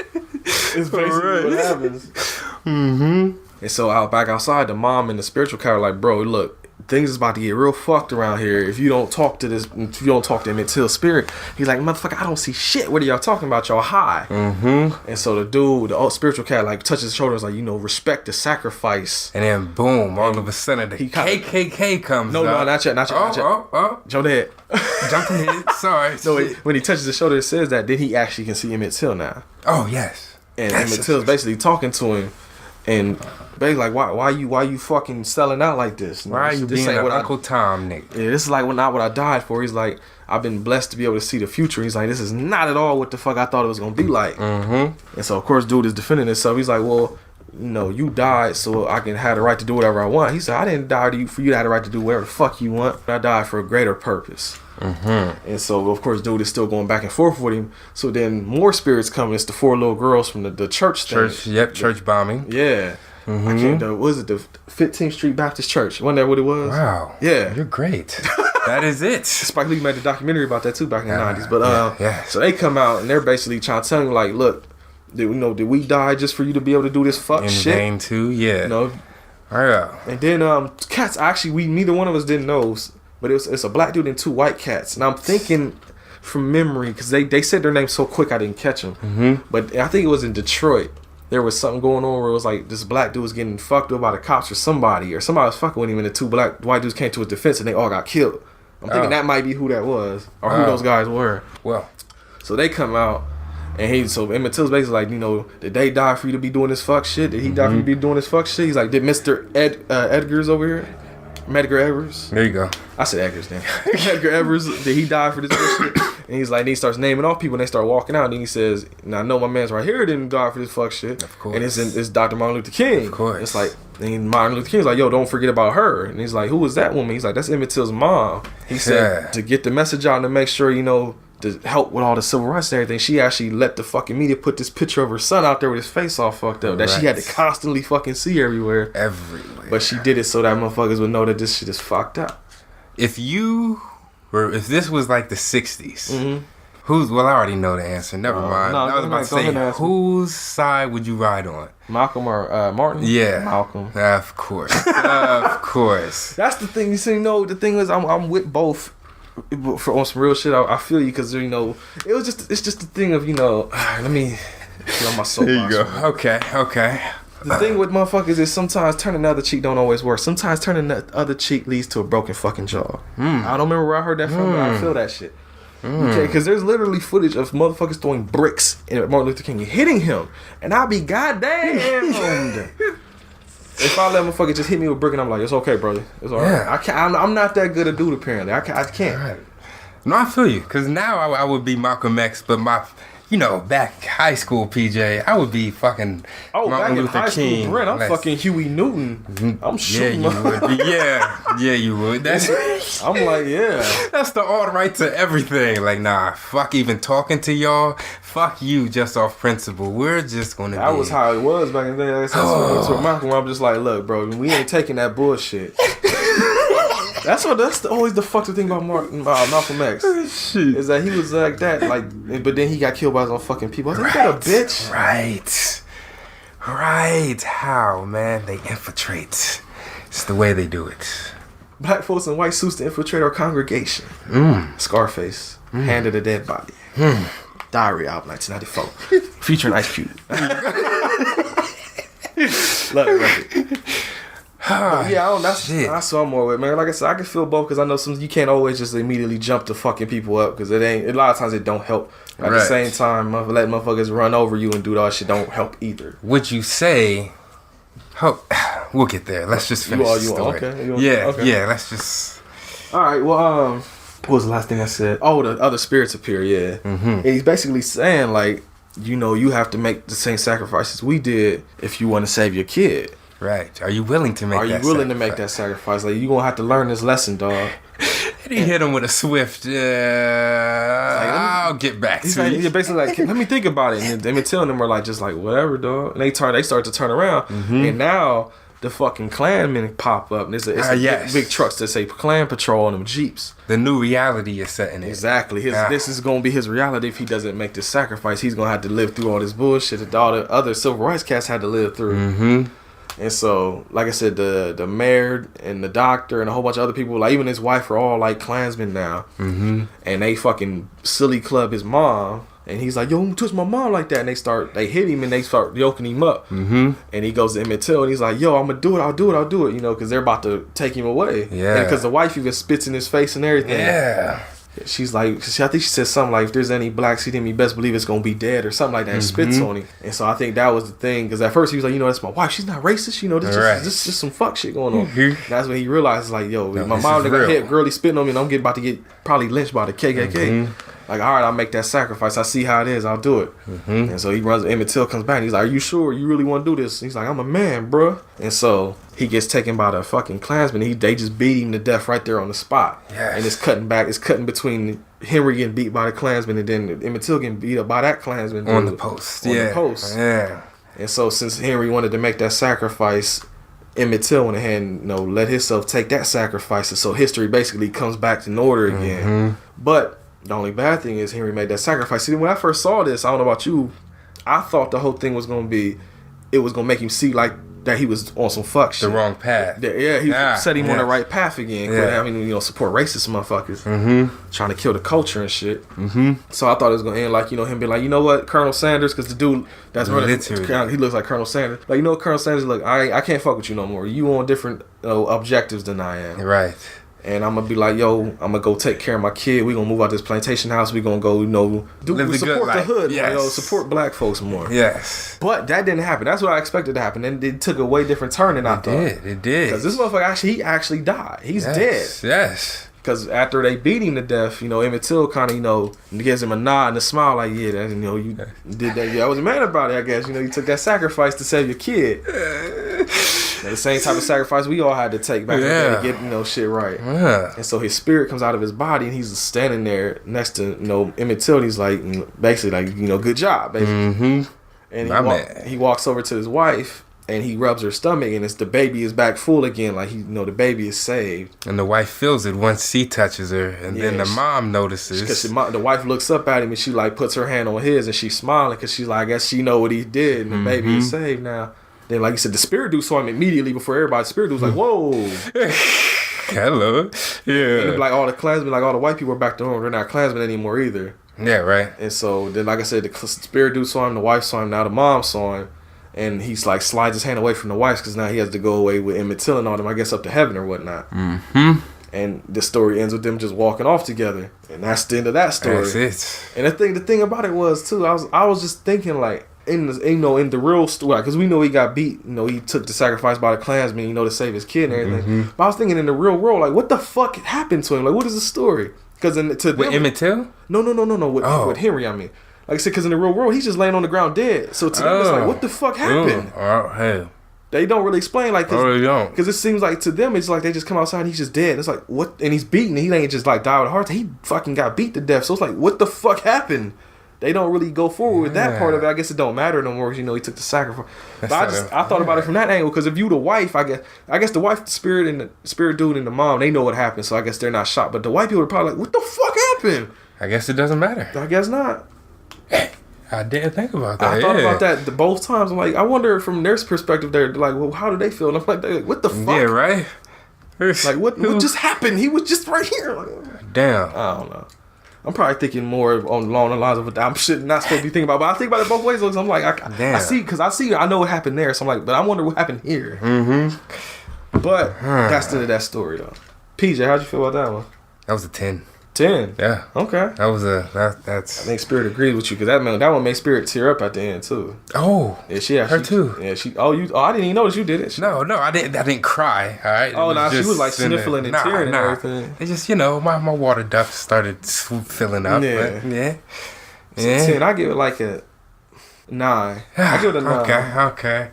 It's basically what happens. And so out back outside, the mom and the spiritual cat are like, bro, look, things is about to get real fucked around here. If you don't talk to Emmett Till's spirit, he's like, motherfucker, I don't see shit. What are y'all talking about? Y'all high. And so the dude, the old spiritual cat, like touches his shoulders, like, you know, respect the sacrifice. And then boom, all of a sudden the KKK comes. No, not yet. Jump ahead. Jumping ahead. Sorry. No, when he touches his shoulder, it says that then he actually can see Emmett Till now. Oh yes. And Emmett Till's basically talking to him. And basically like, why you fucking selling out like this? Why are you being an Uncle Tom nigga? Yeah, this is like not what I died for. He's like, I've been blessed to be able to see the future. He's like, this is not at all what the fuck I thought it was gonna be like. And so of course, dude is defending himself. He's like, well, you know, you died so I can have the right to do whatever I want. He said, I didn't die for you to have the right to do whatever the fuck you want. I died for a greater purpose. And so of course dude is still going back and forth with him. So then more spirits come. It's the 4 little girls from the church thing. Church bombing. Yeah. I can't know. Was it the 15th Street Baptist Church? Wasn't that what it was? Wow. Yeah. You're great. That is it. Spike Lee made a documentary about that too back in the 90s. But so they come out and they're basically trying to tell him like, look, did we die just for you to be able to do this fuck shit? In vain too, yeah. You know? And then cats, actually neither one of us didn't know, but it's a black dude and 2 white cats. And I'm thinking from memory, because they said their names so quick I didn't catch them. But I think it was in Detroit. There was something going on where it was like this black dude was getting fucked up by the cops or somebody was fucking with him, and the 2 white dudes came to his defense and they all got killed. I'm thinking that might be who that was or who those guys were. Well, so they come out and so Emmett Till's basically like, you know, did they die for you to be doing this fuck shit? Did he die for you to be doing this fuck shit? He's like, did Mr. Edgar's over here? Medgar Evers. There you go. I said Edgar's name. Edgar Evers, did he die for this shit? And he's like, and he starts naming off people and they start walking out. And then he says, now I know my man's right here didn't die for this fuck shit. Of course. And it's Dr. Martin Luther King. Of course. It's like, and Martin Luther King's like, yo, don't forget about her. And he's like, who was that woman? He's like, that's Emmett Till's mom. He said, to get the message out and to make sure, you know, to help with all the civil rights and everything, she actually let the fucking media put this picture of her son out there with his face all fucked up that she had to constantly fucking see everywhere. But she did it so that motherfuckers would know that this shit is fucked up. If this was like the 60s, well, I already know the answer. Never mind. I was about to say, whose side would you ride on? Malcolm or Martin? Yeah. Malcolm. Of course. Of course. That's the thing. You see, the thing is, I'm with both. On some real shit, I feel you, because, you know, it's just the thing of, you know, let me get on my soapbox. There you go. Okay. The thing with motherfuckers is sometimes turning the other cheek don't always work. Sometimes turning the other cheek leads to a broken fucking jaw. I don't remember where I heard that from, but I feel that shit. Okay, because there's literally footage of motherfuckers throwing bricks at Martin Luther King, hitting him, and I'll be goddamn. If I let motherfucker just hit me with a brick and I'm like, it's okay, brother. It's alright. Yeah. I can't. I'm not that good a dude apparently. I can't. Right. No, I feel you. Because now I would be Malcolm X, but back high school PJ, I would be fucking Martin Luther high King. School, Brent, I'm fucking Huey Newton. I'm shooting. Yeah, you would be. Yeah, you would. I'm like, yeah. That's the alt right to everything. Like, nah, fuck even talking to y'all. Fuck you just off principle. We're just gonna That was how it was back in the day. That's Malcolm, where I'm just like, look, bro, we ain't taking that bullshit. That's always the fucked thing about Malcolm X. Shit. Is that he was like that, but then he got killed by his own fucking people. I was like, you got a bitch. Right. How, man? They infiltrate. It's the way they do it. Black folks in white suits to infiltrate our congregation. Scarface, Hand of the Dead Body. Diary album, 1994. Featuring Ice Cube. Love it, record. Yeah, I saw more with it, man. Like I said, I can feel both because I know you can't always just immediately jump to fucking people up because a lot of times it don't help. At the same time, letting motherfuckers run over you and do all that shit don't help either. Would you say? We'll get there. Let's just finish the story. Okay. Yeah. Let's just. All right. Well, what was the last thing I said? Oh, the other spirits appear. Yeah. And he's basically saying like, you have to make the same sacrifices we did if you want to save your kid. Right. Are you willing to make that sacrifice? Are you willing to make that sacrifice? Like, you're going to have to learn this lesson, dog. And he hit him with a swift, I'll get back to you. He's basically like, let me think about it. And Emmett Till and them were like, just like, whatever, dog. And they start to turn around. And now the fucking Klansmen pop up. And it's big trucks that say Klan Patrol on them Jeeps. The new reality is setting in. Exactly. This is going to be his reality if he doesn't make this sacrifice. He's going to have to live through all this bullshit that all the other civil rights cats had to live through. And so, like I said, the mayor and the doctor and a whole bunch of other people, like even his wife, are all like Klansmen now. And they fucking silly club his mom. And he's like, yo, don't touch my mom like that. And they hit him and they start yoking him up. And he goes to Emmett Till and he's like, yo, I'm going to do it. I'll do it. Because they're about to take him away. Yeah. Because the wife even spits in his face and everything. Yeah. She's like, I think she said something like, if there's any black seed in me, best believe it's going to be dead or something like that. And spits on him. And so I think that was the thing. Because at first he was like, that's my wife. She's not racist. This is just some fuck shit going on. That's when he realized, like, yo, my mom got hit, girly spitting on me, and I'm about to get probably lynched by the KKK. Like, all right, I'll make that sacrifice. I see how it is. I'll do it. And so he runs. Emmett Till comes back. And he's like, are you sure you really want to do this? And he's like, I'm a man, bruh. And so he gets taken by the fucking Klansmen. They just beat him to death right there on the spot. Yes. And it's cutting between Henry getting beat by the Klansmen and then Emmett Till getting beat up by that Klansman on the post. The post. Yeah. And so since Henry wanted to make that sacrifice, Emmett Till went ahead and let himself take that sacrifice. And so history basically comes back in order again. But the only bad thing is Henry made that sacrifice. See, when I first saw this, I don't know about you, I thought the whole thing was going to be, it was going to make him see like that he was on some fuck shit. The wrong path. He set him on the right path again. Support racist motherfuckers. Trying to kill the culture and shit. So I thought it was going to end like, him being like, you know what, Colonel Sanders, because the dude that's running, he looks like Colonel Sanders. Like, Colonel Sanders, look, I can't fuck with you no more. You on different objectives than I am. Right. And I'm going to be like, yo, I'm going to go take care of my kid. We're going to move out this plantation house. We're going to go, support the hood. Yes. Support black folks more. Yes. But that didn't happen. That's what I expected to happen. And it took a way different turn than I thought. It did. Because this motherfucker actually died. He's dead. Yes. Because after they beat him to death, Emmett Till kind of, gives him a nod and a smile like, yeah, that, you did that. Yeah, I was mad about it, I guess. You took that sacrifice to save your kid. The same type of sacrifice we all had to take back in the day to get shit right. Yeah. And so his spirit comes out of his body and he's standing there next to Emmett Till. And he's like, basically like, good job, basically. And he walks over to his wife and he rubs her stomach and the baby is back full again. Like the baby is saved. And the wife feels it once he touches her, and then the mom notices because the wife looks up at him and she like puts her hand on his and she's smiling because she's like, I guess she know what he did and the baby is saved now. Then, like you said, the spirit dude saw him immediately before everybody. The spirit dude was like, whoa. Hello. Yeah. And like all the Klansmen, like all the white people are back to home. They're not Klansmen anymore either. Yeah, right. And so then, like I said, the spirit dude saw him, the wife saw him, now the mom saw him. And he's like slides his hand away from the wife because now he has to go away with Emmett Till and all them, I guess, up to heaven or whatnot. And the story ends with them just walking off together. And that's the end of that story. That's it. And the thing about it was, too, I was just thinking, like, in the real story, because we know he got beat. He took the sacrifice by the Klansmen, to save his kid and everything. But I was thinking in the real world, like, what the fuck happened to him? Like, what is the story? Because with Emmett Till? No. With Henry, I mean. Like I said, because in the real world, he's just laying on the ground dead. So to them, it's like, what the fuck happened? Hey. They don't really explain, like, because it seems like to them, it's like they just come outside and he's just dead. It's like, what? And he's beaten. He ain't just like died with a heart attack. He fucking got beat to death. So it's like, what the fuck happened? They don't really go forward with that part of it. I guess it don't matter no more because he took the sacrifice. But I thought about it from that angle, because if you the wife, I guess the wife, the spirit dude, and the mom, they know what happened. So I guess they're not shocked. But the white people are probably like, what the fuck happened? I guess it doesn't matter. I guess not. I didn't think about that. I thought about that both times. I'm like, I wonder from their perspective, they're like, well, how do they feel? And I'm like, what the fuck? Yeah, right? Like, what just happened? He was just right here. Like, damn. I don't know. I'm probably thinking more along the lines of what I'm not supposed to be thinking about. But I think about it both ways. I'm like, I know what happened there. So I'm like, but I wonder what happened here. Mm-hmm. But that's the end of that story, though. PJ, how'd you feel about that one? That was a 10. 10? Yeah. Okay. That was that's. I think Spirit agrees with you, because that one made Spirit tear up at the end too. Oh. Yeah, her too. Yeah, I didn't even notice you did it. No, I didn't cry. All right. Oh no, she was like sniffling and tearing and everything. It just my water ducts started filling up. Yeah. But, yeah. So 10, I give it like a 9. I give it a 9. Okay.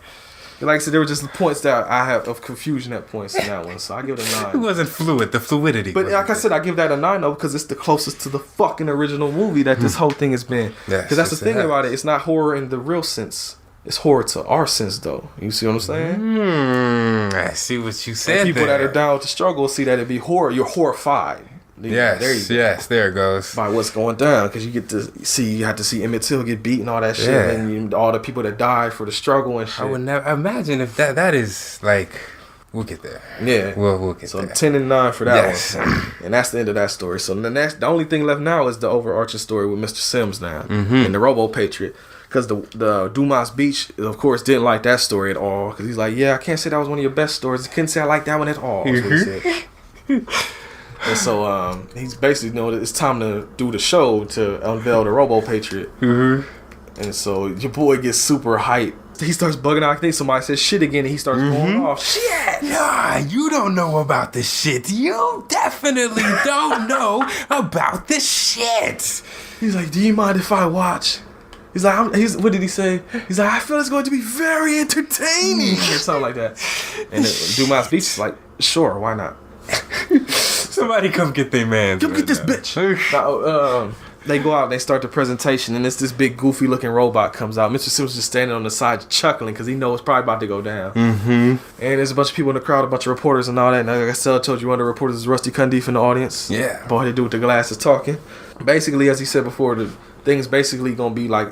Like I said, there were just points that I have of confusion at points in that one, so I give it a 9. It wasn't fluid, the fluidity. But like I said, I give that a 9 though, because it's the closest to the fucking original movie that this whole thing has been. Because that's the thing about it. It's not horror in the real sense. It's horror to our sense though. You see what I'm saying? I see what you said. And people that are down with the struggle see that it'd be horror. You're horrified. Yes, there it goes. By what's going down, because you have to see Emmett Till get beat and all that shit, and all the people that died for the struggle and shit. I would never imagine if that is like. We'll get there. Yeah, we'll get there. So 10 and 9 for that one, and that's the end of that story. So the only thing left now is the overarching story with Mr. Sims now and the Robo Patriot. Because the Dumas Beach, of course, didn't like that story at all. Because he's like, yeah, I can't say that was one of your best stories. I couldn't say I like that one at all. That's what he said. And so he's basically it's time to do the show to unveil the Robo Patriot. And so your boy gets super hyped. He starts bugging out. I think somebody says shit again, and he starts going off. Shit! Nah, you don't know about the shit. You definitely don't know about the shit. He's like, do you mind if I watch? He's like, what did he say? He's like, I feel it's going to be very entertaining, or something like that. And Dumas Beach is like, sure, why not? Somebody come get their man. Come get this bitch. Now, they go out and they start the presentation, and it's this big goofy looking robot comes out. Mr. Sims just standing on the side chuckling because he knows it's probably about to go down. And there's a bunch of people in the crowd, a bunch of reporters and all that. And like I told you, one of the reporters is Rusty Cundiff in the audience. Yeah. Boy, they do with the glasses talking. Basically, as he said before, the thing's basically going to be like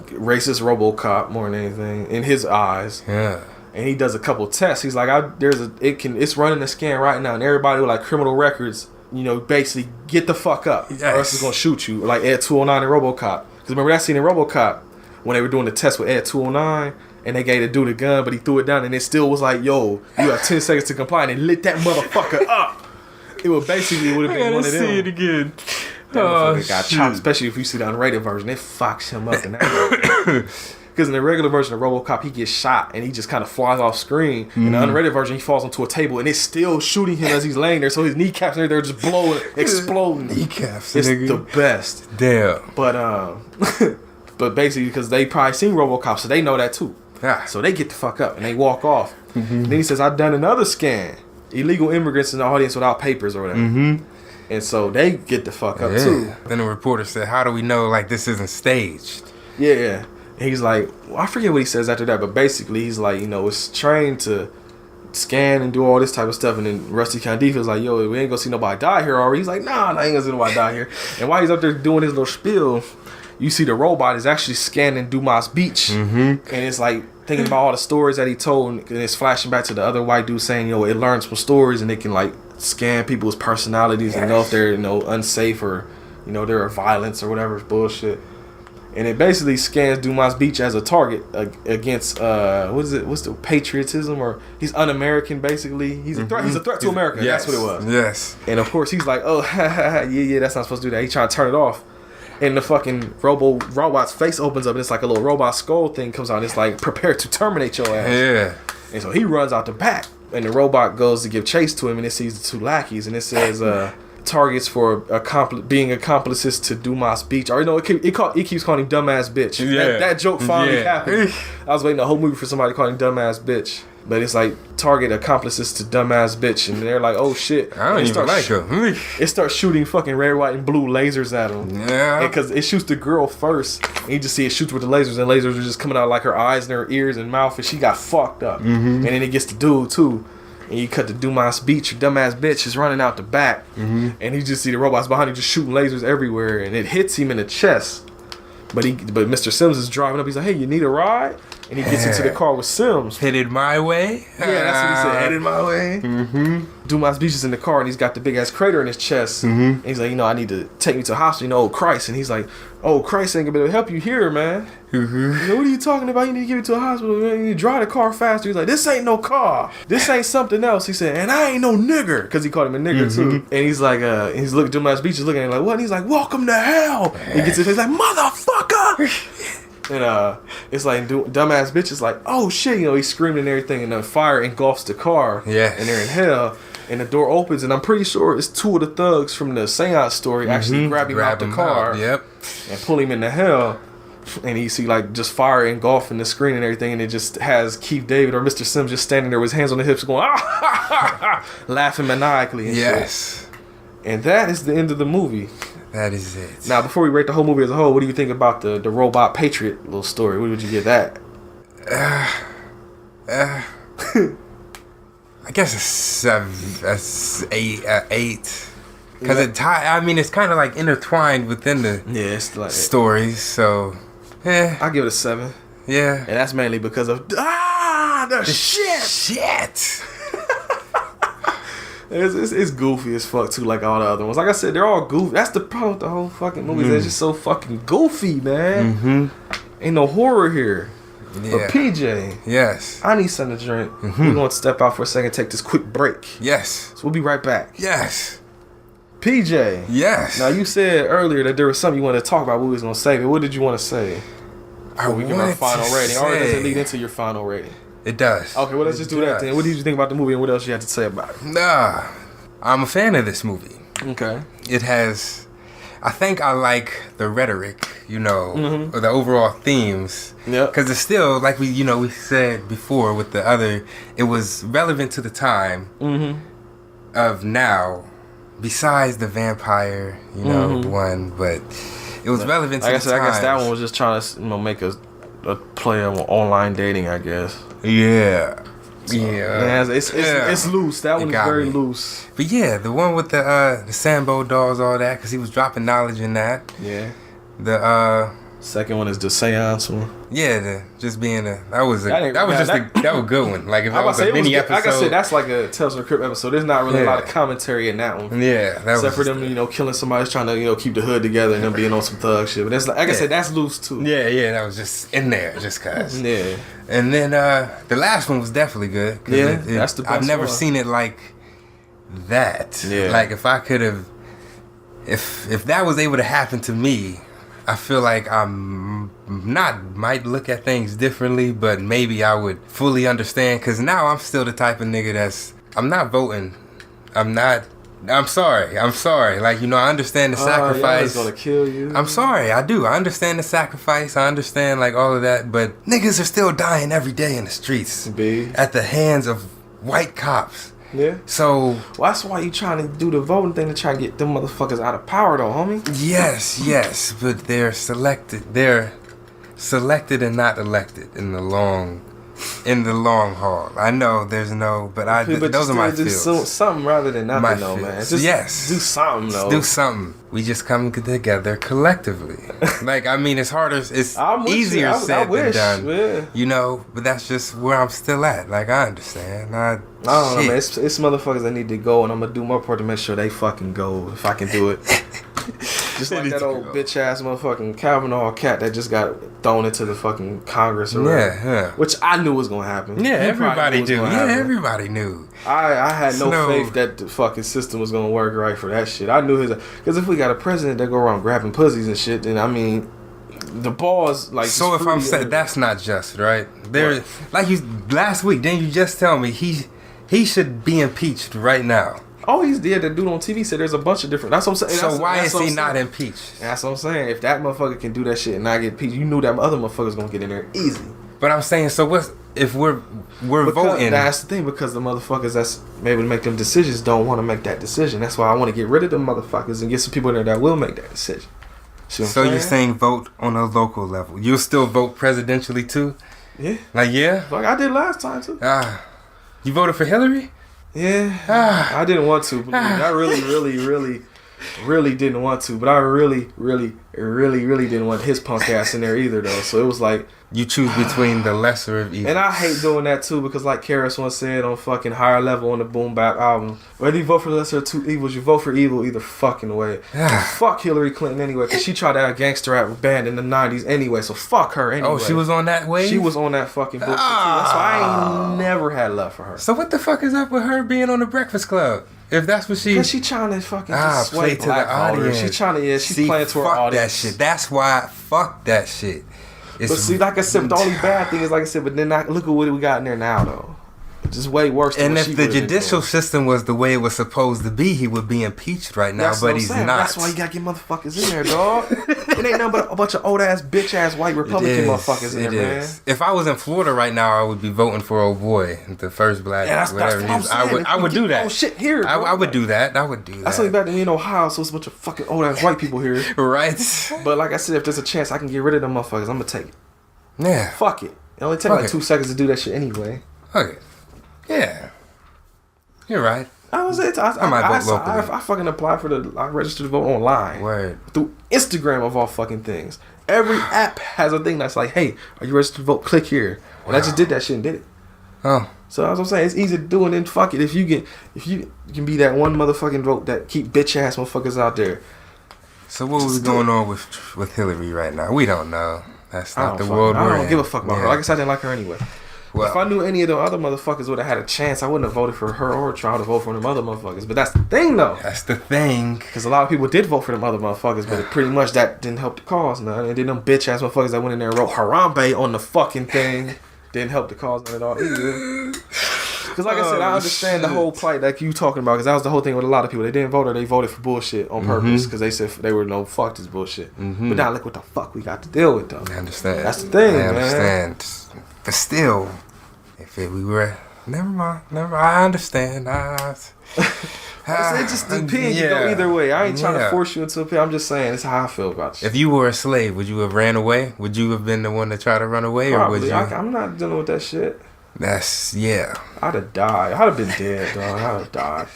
racist RoboCop more than anything in his eyes. Yeah. And he does a couple tests. He's like, it's running a scan right now, and everybody with like criminal records, basically get the fuck up, or else it's gonna shoot you. Like Ed 209 and RoboCop. Because remember that scene in RoboCop when they were doing the test with Ed 209, and they gave the dude a gun, but he threw it down, and it still was like, yo, you have 10 seconds to comply, and they lit that motherfucker up. It would have been one of them. See it again. Got chopped, especially if you see the unrated version. It fucks him up in that. Because in the regular version of RoboCop, he gets shot and he just kind of flies off screen. In the unrated version, he falls onto a table and it's still shooting him as he's laying there. So his kneecaps are there just blowing, exploding. Kneecaps, it's the best. Damn. But basically, because they probably seen RoboCop, so they know that too. So they get the fuck up and they walk off. Then he says, I've done another scan. Illegal immigrants in the audience without papers or whatever. And so they get the fuck up too. Then the reporter said, how do we know like this isn't staged? Yeah. He's like, I forget what he says after that, but basically he's like, it's trained to scan and do all this type of stuff. And then Rusty Cundiff is like, yo, we ain't gonna see nobody die here already. He's like, nah, I ain't gonna see nobody die here. And while he's up there doing his little spiel, you see the robot is actually scanning Dumas Beach. And it's like thinking about all the stories that he told, and it's flashing back to the other white dude saying, it learns from stories and it can like scan people's personalities and know if they're, unsafe or, they're violence or whatever bullshit. And it basically scans Dumas Beach as a target against what's the patriotism, or he's un-American basically. He's a threat. He's a threat to America. Yes. That's what it was. Yes. And of course he's like, oh, yeah, that's not supposed to do that. He's trying to turn it off. And the fucking robot's face opens up, and it's like a little robot skull thing comes out. And it's like, prepare to terminate your ass. Yeah. And so he runs out the back, and the robot goes to give chase to him, and it sees the two lackeys, and it says, targets for being accomplices to Dumas Beach. Or, it keeps calling him dumbass bitch. Yeah. That joke finally happened. I was waiting the whole movie for somebody to call him dumbass bitch. But it's like, target accomplices to dumbass bitch. And they're like, oh shit. I don't even like him. It starts shooting fucking red, white, and blue lasers at him. Yeah. Because it shoots the girl first. And you just see it shoots with the lasers. And lasers are just coming out like her eyes and her ears and mouth. And she got fucked up. And then it gets the dude too. And you cut to Dumas Beach. Your dumbass bitch is running out the back. And you just see the robots behind him just shooting lasers everywhere. And it hits him in the chest. But Mr. Sims is driving up. He's like, hey, you need a ride? And he gets into the car with Sims. Headed my way? Yeah, that's what he said. Headed my way. Dumas Beach is in the car, and he's got the big-ass crater in his chest. And he's like, I need to take me to the hospital. Oh, Christ. And he's like, oh, Christ ain't going to be able to help you here, man. What are you talking about? You need to get me to a hospital. Man. You need to drive the car faster. He's like, this ain't no car. This ain't something else. He said, and I ain't no nigger. Because he called him a nigger, too. And he's like, he's looking, Dumas Beach is looking at him like, what? And he's like, welcome to hell. And he gets his face like, motherfucker. And it's like dumbass bitch is like, oh shit, he's screaming and everything, and the fire engulfs the car. Yeah. And they're in hell. And the door opens, and I'm pretty sure it's two of the thugs from the seance story actually grab him out the car. Yep. And pull him into hell. And you see like just fire engulfing the screen and everything, and it just has Keith David or Mr. Sims just standing there with his hands on the hips going laughing maniacally and shit. And that is the end of the movie. That is it. Now, before we rate the whole movie as a whole, what do you think about the robot patriot little story? What would you give that? I guess a 7, a 8. Because it's kind of like intertwined within the it's like stories. So, I give it a 7. Yeah. And that's mainly because of the shit. Shit. It's goofy as fuck too, like all the other ones. Like I said, they're all goofy. That's the problem with the whole fucking movies. They're just so fucking goofy, man. Ain't no horror here. Yeah. But PJ, yes, I need something to drink. We're going to step out for a second, take this quick break. Yes. So we'll be right back. Yes. PJ. Yes. Now you said earlier that there was something you wanted to talk about. We was going to save it. What did you want to say? We give our final rating. Or does it lead into your final rating? It does. Okay, well, let's just do that then. What did you think about the movie, and what else you had to say about it? Nah, I'm a fan of this movie. Okay. It has, I think I like the rhetoric, or the overall themes. Yeah. Because it's still, like we said before with the other, it was relevant to the time of now, besides the vampire, one, but it was relevant to the time. I guess that one was just trying to make a play on online dating, I guess. Yeah. So, yeah. It's loose. That one's very loose. But yeah, the one with the Sambo dolls, all that, because he was dropping knowledge in that. Yeah. The second one is the seance one. Yeah, just being that was a good one. Like if that was a mini episode. Like I said, that's like a Tales from the Crypt episode. There's not really a lot of commentary in that one. Yeah, except for them, killing somebody, trying to keep the hood together, and them being on some thug shit. But that's like I said, that's loose too. Yeah, that was just in there, just cause. Yeah. And then the last one was definitely good. Yeah, that's the best I've never one. seen it like that. Yeah. Like if I could have, if that was able to happen to me, I feel like might look at things differently, but maybe I would fully understand. Cause now I'm still the type of nigga I'm not voting. I'm sorry. Like, I understand the sacrifice. Gonna kill you. I'm sorry, I do. I understand the sacrifice. I understand like all of that, but niggas are still dying every day in the streets at the hands of white cops. Yeah. So that's why you trying to do the voting thing to try to get them motherfuckers out of power, though, homie. Yes, but they're selected. They're selected and not elected in the long haul. I know there's no, but those are my feels. Something rather than nothing, though, man. Just do something, though. Do something. We just come together collectively. Like, I mean, it's harder. It's easier said than done. Yeah. But that's just where I'm still at. Like, I understand. I don't know, man. It's motherfuckers that need to go, and I'm gonna do my part to make sure they fucking go if I can do it. Just like that old bitch ass motherfucking Kavanaugh cat that just got thrown into the fucking Congress or whatever. Yeah. Which I knew was gonna happen. Yeah, everybody knew. Yeah, everybody knew. I had no faith that the fucking system was gonna work right for that shit. I knew his, because if we got a president that go around grabbing pussies and shit, then I mean, the balls like. So if I'm saying that's not just right, there, like you last week, didn't you just tell me he should be impeached right now? Oh, he's dead. That dude on TV said there's a bunch of different. That's what I'm saying. So why is he not impeached? That's what I'm saying. If that motherfucker can do that shit and not get impeached, you knew that other motherfucker's gonna get in there easy. But I'm saying, so what's if we're voting? That's the thing, because the motherfuckers that's able to make them decisions don't want to make that decision. That's why I want to get rid of them motherfuckers and get some people in there that will make that decision. So you're saying vote on a local level? You'll still vote presidentially too? Yeah. Like Like I did last time too. You voted for Hillary? Yeah. I didn't want to. I really didn't want to. But I really didn't want his punk ass in there either though. So it was like, you choose between the lesser of evils. And I hate doing that too, because like Karis once said on fucking Higher Level on the Boom Bap album, whether you vote for the lesser of two evils, you vote for evil either fucking way. Fuck Hillary Clinton anyway, because she tried that gangster rap band in the 90s anyway, so fuck her anyway. Oh, she was on that wave? She was on that fucking bullshit too. That's why I ain't never had love for her. So what the fuck is up with her being on the Breakfast Club? If that's what she... Because she trying to fucking just sway play to the audience. She trying to, she's playing to her audience. Fuck that shit. That's why, fuck that shit. But see, like I said, the only bad thing is, like I said, but then look at what we got in there now, though. It's just way worse than what she And if the judicial system was the way it was supposed to be, he would be impeached right now, but he's not. That's why you gotta get motherfuckers in there, dog. It ain't nothing but a bunch of old-ass, bitch-ass white Republican motherfuckers in there, man. If I was in Florida right now, I would be voting for old boy, the first black, whatever he is. I would do that. Oh, shit, here, I would do that. I would do that. That's something back to me in Ohio, so it's a bunch of fucking old-ass white people here. Right. But like I said, if there's a chance I can get rid of them motherfuckers, I'm gonna take it. Yeah. Fuck it. It only takes like 2 seconds to do that shit anyway. Fuck it. Yeah. You're right. I might vote locally. I fucking applied for I registered to vote online. Word. Through Instagram of all fucking things. Every app has a thing that's like, hey, are you registered to vote? Click here. And I just did that shit and did it. Oh. So that's what I'm saying. It's easy to do, and then fuck it. If you can be that one motherfucking vote that keep bitch ass motherfuckers out there. So what was going on with Hillary right now? We don't know. That's not the world we're in. I don't give a fuck about her. Like I said, I didn't like her anyway. Well, if I knew any of the other motherfuckers would have had a chance, I wouldn't have voted for her or tried to vote for them other motherfuckers. But that's the thing, though. That's the thing. Because a lot of people did vote for them other motherfuckers, but pretty much that didn't help the cause none. And then them bitch ass motherfuckers that went in there and wrote Harambe on the fucking thing didn't help the cause none at all either. Because like I said, I understand the whole plight like you talking about, because that was the whole thing with a lot of people. They didn't vote, or they voted for bullshit on purpose because they said they were fuck this bullshit. But now look what the fuck we got to deal with, though. I understand. That's the thing, I understand. But still, we were... Never mind. I understand. It just depends. You go either way. I ain't trying to force you into a pit. I'm just saying it's how I feel about you. If you were a slave, would you have ran away? Would you have been the one to try to run away? Probably. Or would you? I'm not dealing with that shit. I'd have died. I'd have been dead, dog. I'd have died.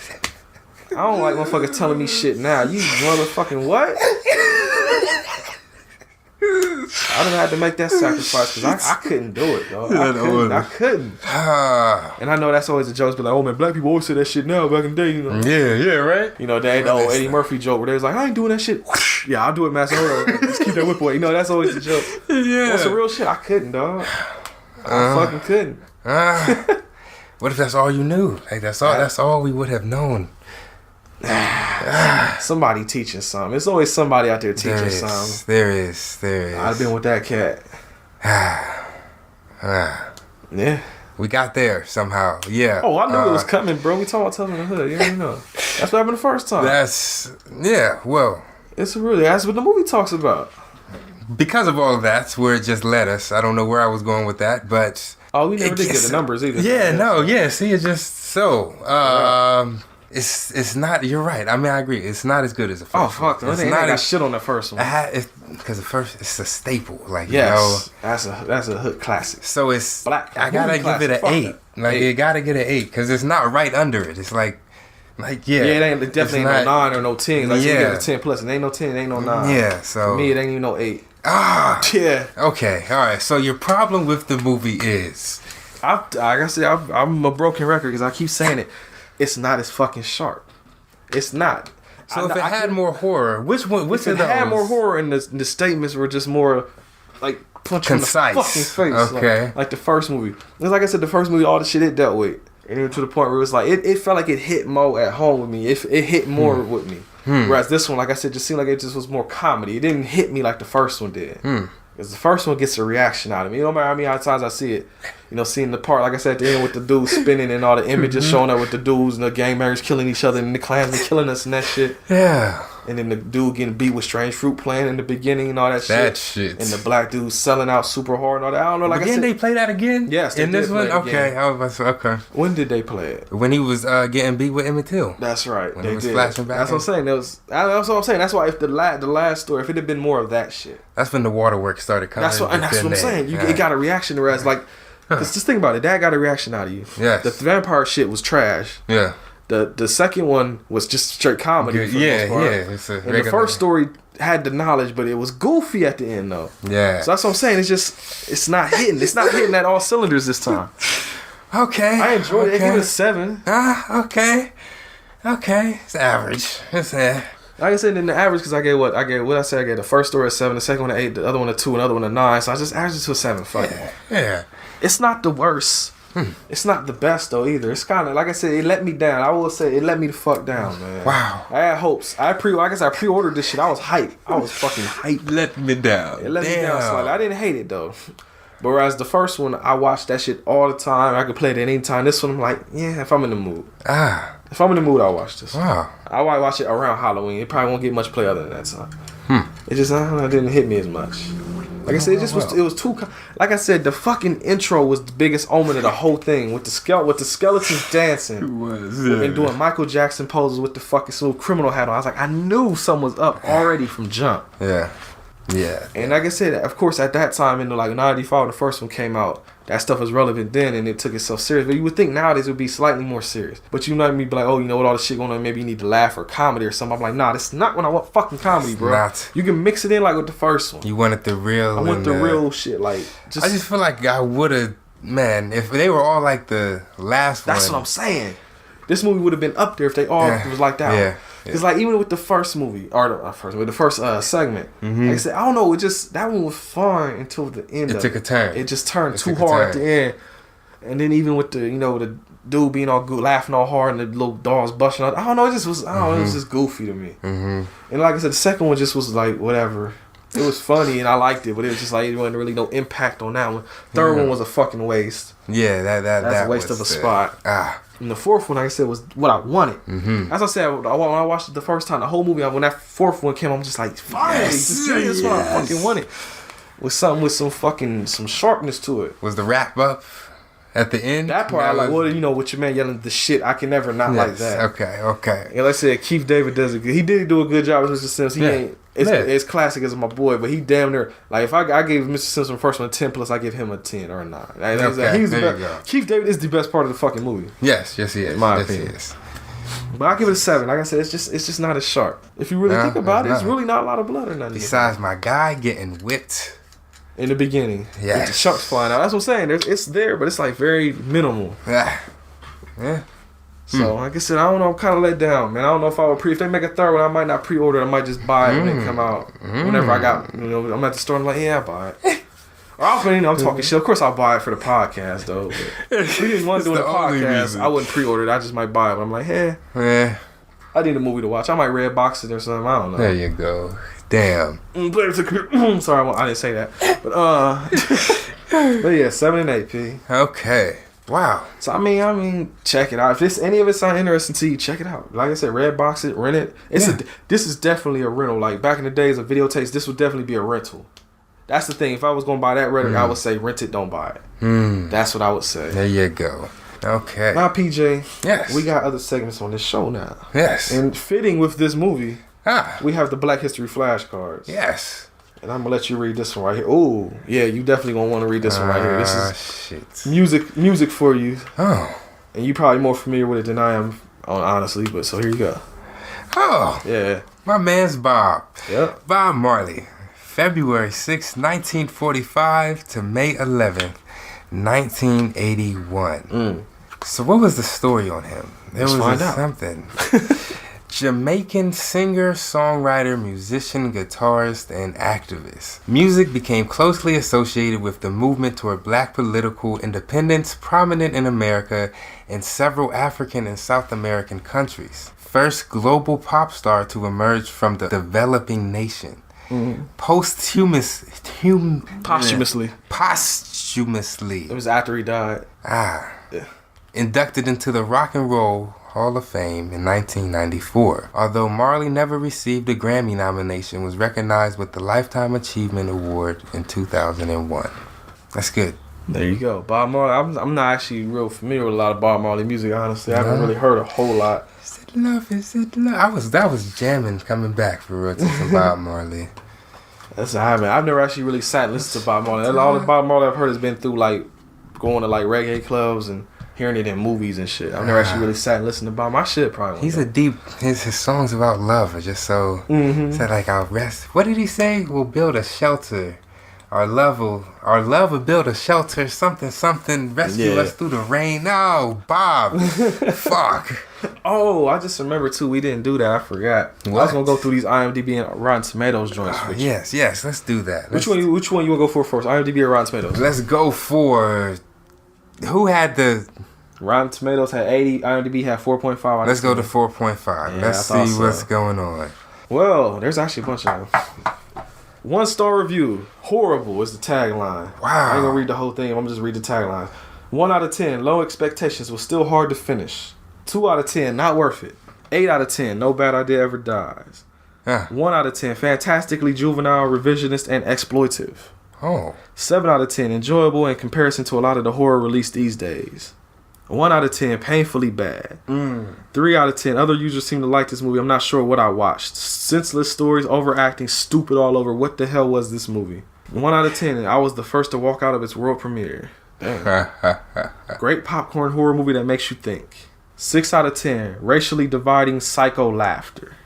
I don't like motherfuckers telling me shit now. You motherfucking what? I done had to make that sacrifice because I couldn't do it, dog. I couldn't. And I know that's always a joke, but like, oh man, black people always say that shit now back in the day, you know. Yeah, right. You know, they had the old Eddie Murphy joke where they was like, I ain't doing that shit. Yeah, I'll do it, master. Hold on. Let's keep that whip away. You know, that's always the joke. Yeah. What's the real shit? I couldn't, dog. I fucking couldn't. What if that's all you knew? Like that's all we would have known. Somebody teaching something. There's always somebody out there teaching something. There is. I've been with that cat. Yeah. We got there somehow. Yeah. Oh, I knew it was coming, bro. We talking about telling the hood. You don't know. That's what happened the first time. Well. That's what the movie talks about. Because of all of that's where it just led us. I don't know where I was going with that, but... Oh, we never did get the numbers either. See, it's just so... It's not... You're right. I mean, I agree. It's not as good as the first one. Oh, fuck. They got shit on the first one. Because the first... It's a staple. Like, yes. That's a hood classic. So it's... Black. I gotta give it an 8. Like, you gotta get an 8. Because it's not right under it. It's like... it definitely ain't no 9 or no 10. Like, you get a 10 plus. It ain't no 10, it ain't no 9. Yeah, so... For me, it ain't even no 8. Yeah. Okay, alright. So your problem with the movie is... Like I said, I'm a broken record because I keep saying it. It's not as fucking sharp. It's not. So if it had more horror, which one? Which of If it those? had more horror, and the statements were just more like punch Concise. in the fucking face. Okay. Like the first movie. It's like I said, the first movie, all the shit it dealt with, and even to the point where it was like it felt like it hit more at home with me. It hit more with me. Whereas this one, like I said, just seemed like it just was more comedy. It didn't hit me like the first one did. Because the first one gets a reaction out of me. You know, no matter how many times I see it, you know, seeing the part, like I said, at the end with the dudes spinning and all the images showing up with the dudes and the gangbangers killing each other and the Klansmen killing us and that shit. Yeah. And then the dude getting beat with strange fruit playing in the beginning and all that shit. That shit. And the black dude selling out super hard and all that. I don't know, like Again, I said. they play that again? Yes, they in this did one? play it again. Okay, I was about to say, okay. When did they play it? When he was getting beat with Emmett Till. That's right. When they he was did. flashing back That's what I'm saying. That's what I'm saying. That's why if the last story, if it had been more of that shit. That's when the waterworks started coming. That's what I'm saying. It got a reaction to us. Like, cause just think about it. Dad got a reaction out of you. Yes. The vampire shit was trash. Yeah. The second one was just straight comedy. For the most part. It's a And the regular- first story had the knowledge, but it was goofy at the end though. Yeah. So that's what I'm saying. It's not hitting. It's not hitting at all cylinders this time. Okay. I enjoyed it. I okay. give it a 7. Okay. Okay. It's average. It's Like I said, in the average, because I gave the first story a 7, the second one a 8, the other one a 2, another one a 9. So I just averaged it to a 7. Fuck it. Yeah. It's not the worst. It's not the best though either. It's kind of like I said, it let me down. I will say it let me the fuck down, man. Wow. I had hopes. I pre-ordered this shit. I was hyped. I was fucking hyped. Let me down. It let me down slightly. I didn't hate it though. But whereas the first one, I watched that shit all the time. I could play it at any time. This one, I'm like, yeah, if I'm in the mood. If I'm in the mood, I'll watch this. Wow. I might watch it around Halloween. It probably won't get much play other than that time. It just didn't hit me as much. Like I said, it was too. Like I said, the fucking intro was the biggest omen of the whole thing with the skeletons dancing and doing Michael Jackson poses with the fucking Smooth Criminal hat on. I was like, I knew something was up already from jump. Yeah. Yeah. And like I said, of course, at that time in the like '95, the first one came out. That stuff was relevant then, and it took itself serious. But you would think nowadays it would be slightly more serious. But you know me, be like, oh, you know what, all this shit going on, maybe you need to laugh or comedy or something. I'm like, nah, this is not when I want fucking comedy, bro. Not. You can mix it in like with the first one. You wanted the real. I want the real shit, like. I just feel like I would have, man. If they were all like the last one. That's what I'm saying. This movie would have been up there if they all was like that. Yeah. Because like even with the first movie or the first segment, like I said, I don't know, that one was fun until the end. It took a turn. It just turned too hard at the end. And then even with the dude being all good, laughing all hard, and the little dogs busting out. I don't know. It just was. I don't know. It was just goofy to me. And like I said, the second one just was like whatever. It was funny and I liked it, but it was just like it wasn't really no impact on that one. Third one was a fucking waste. Yeah, that's a waste of a spot. And the fourth one, like I said, was what I wanted. As I said, when I watched it the first time, the whole movie, when that fourth one came, I'm just like, finally, this is what I fucking wanted. With something with some sharpness to it. Was the wrap up at the end? That part, I like, well, with your man yelling the shit, I can never not like that. Okay. And like I said, Keith David he did do a good job with Mr. Sims. He ain't. It's classic as my boy, but he damn near like if I gave Mr. Simpson first one a 10+, I give him a 10 or a 9. Keith David is the best part of the fucking movie. Yes, he is. In my opinion. But I give it a 7. Like I said, it's just not as sharp. If you really think about it, it's really not a lot of blood or nothing. Besides my guy getting whipped in the beginning, with the chunks flying out. That's what I'm saying. It's there, but it's like very minimal. Yeah. So, like I said, I don't know. I'm kind of let down, man. I don't know if I would if they make a third one, I might not pre-order it. I might just buy it when it come out. Whenever I got, I'm at the store, I'm like, yeah, I buy it. Or I'm talking shit. Of course, I'll buy it for the podcast, though. But if we didn't want to do the podcast, I wouldn't pre-order it. I just might buy it. But I'm like, hey, I need a movie to watch. I might red box it or something. I don't know. There you go. Damn. Sorry, I didn't say that. But yeah, 7 and 8, P. Okay. Wow. So I mean, check it out. If any of it sound interesting to you, check it out. Like I said, red box it, rent it. This is definitely a rental. Like back in the days of videotapes, this would definitely be a rental. That's the thing. If I was gonna buy that rental, I would say rent it, don't buy it. That's what I would say. There you go. Okay. Now, PJ. Yes. We got other segments on this show now. Yes. And fitting with this movie, we have the Black History flashcards. Yes. And I'm gonna let you read this one right here. Oh, yeah, you definitely gonna want to read this one right here. This is music for you. Oh. And you probably more familiar with it than I am, honestly. But so here you go. Oh. Yeah. My man's Bob. Yep. Bob Marley. February 6, 1945 to May 11th, 1981. So what was the story on him? There was something. Jamaican singer, songwriter, musician, guitarist, and activist. Music became closely associated with the movement toward black political independence, prominent in America and several African and South American countries. First global pop star to emerge from the developing nation. Posthumously. Posthumously. It was after he died. Yeah. Inducted into the Rock and Roll Hall of Fame in 1994. Although Marley never received a Grammy nomination, was recognized with the Lifetime Achievement Award in 2001. That's good. There you go. Bob Marley. I'm not actually real familiar with a lot of Bob Marley music, honestly. I haven't really heard a whole lot. Is it love? Is it love? That was jamming coming back for real to some Bob Marley. I've never actually really sat and listened to Bob Marley. All the Bob Marley I've heard has been through like going to like reggae clubs and hearing it in movies and shit. I've never actually really sat and listened to Bob. My shit probably. He's a deep. His songs about love are just so. Said like I'll rest. What did he say? We'll build a shelter. Our love will build a shelter. Something rescue us through the rain. No, Bob. Fuck. Oh, I just remember too. We didn't do that. I forgot. What? I was gonna go through these IMDb and Rotten Tomatoes joints. Yes. Let's do that. Which one you wanna go for first? IMDb or Rotten Tomatoes? Let's go for. Who had the? Rotten Tomatoes had 80. IMDb had 4.5. Let's go to 4.5. Yeah, Let's see what's going on. Well, there's actually a bunch of them. 1-star review. Horrible is the tagline. Wow. I ain't gonna read the whole thing. I'm gonna just read the tagline. 1 out of 10. Low expectations was still hard to finish. 2 out of 10. Not worth it. 8 out of 10. No bad idea ever dies. 1 out of 10. Fantastically juvenile, revisionist, and exploitive. 7 out of 10. Enjoyable in comparison to a lot of the horror released these days. 1 out of 10. Painfully bad. 3 out of 10. Other users seem to like this movie. I'm not sure what I watched. Senseless stories, overacting, stupid all over. What the hell was this movie? 1 out of 10. I was the first to walk out of its world premiere. Damn. Great popcorn horror movie that makes you think. 6 out of 10. Racially dividing psycho laughter.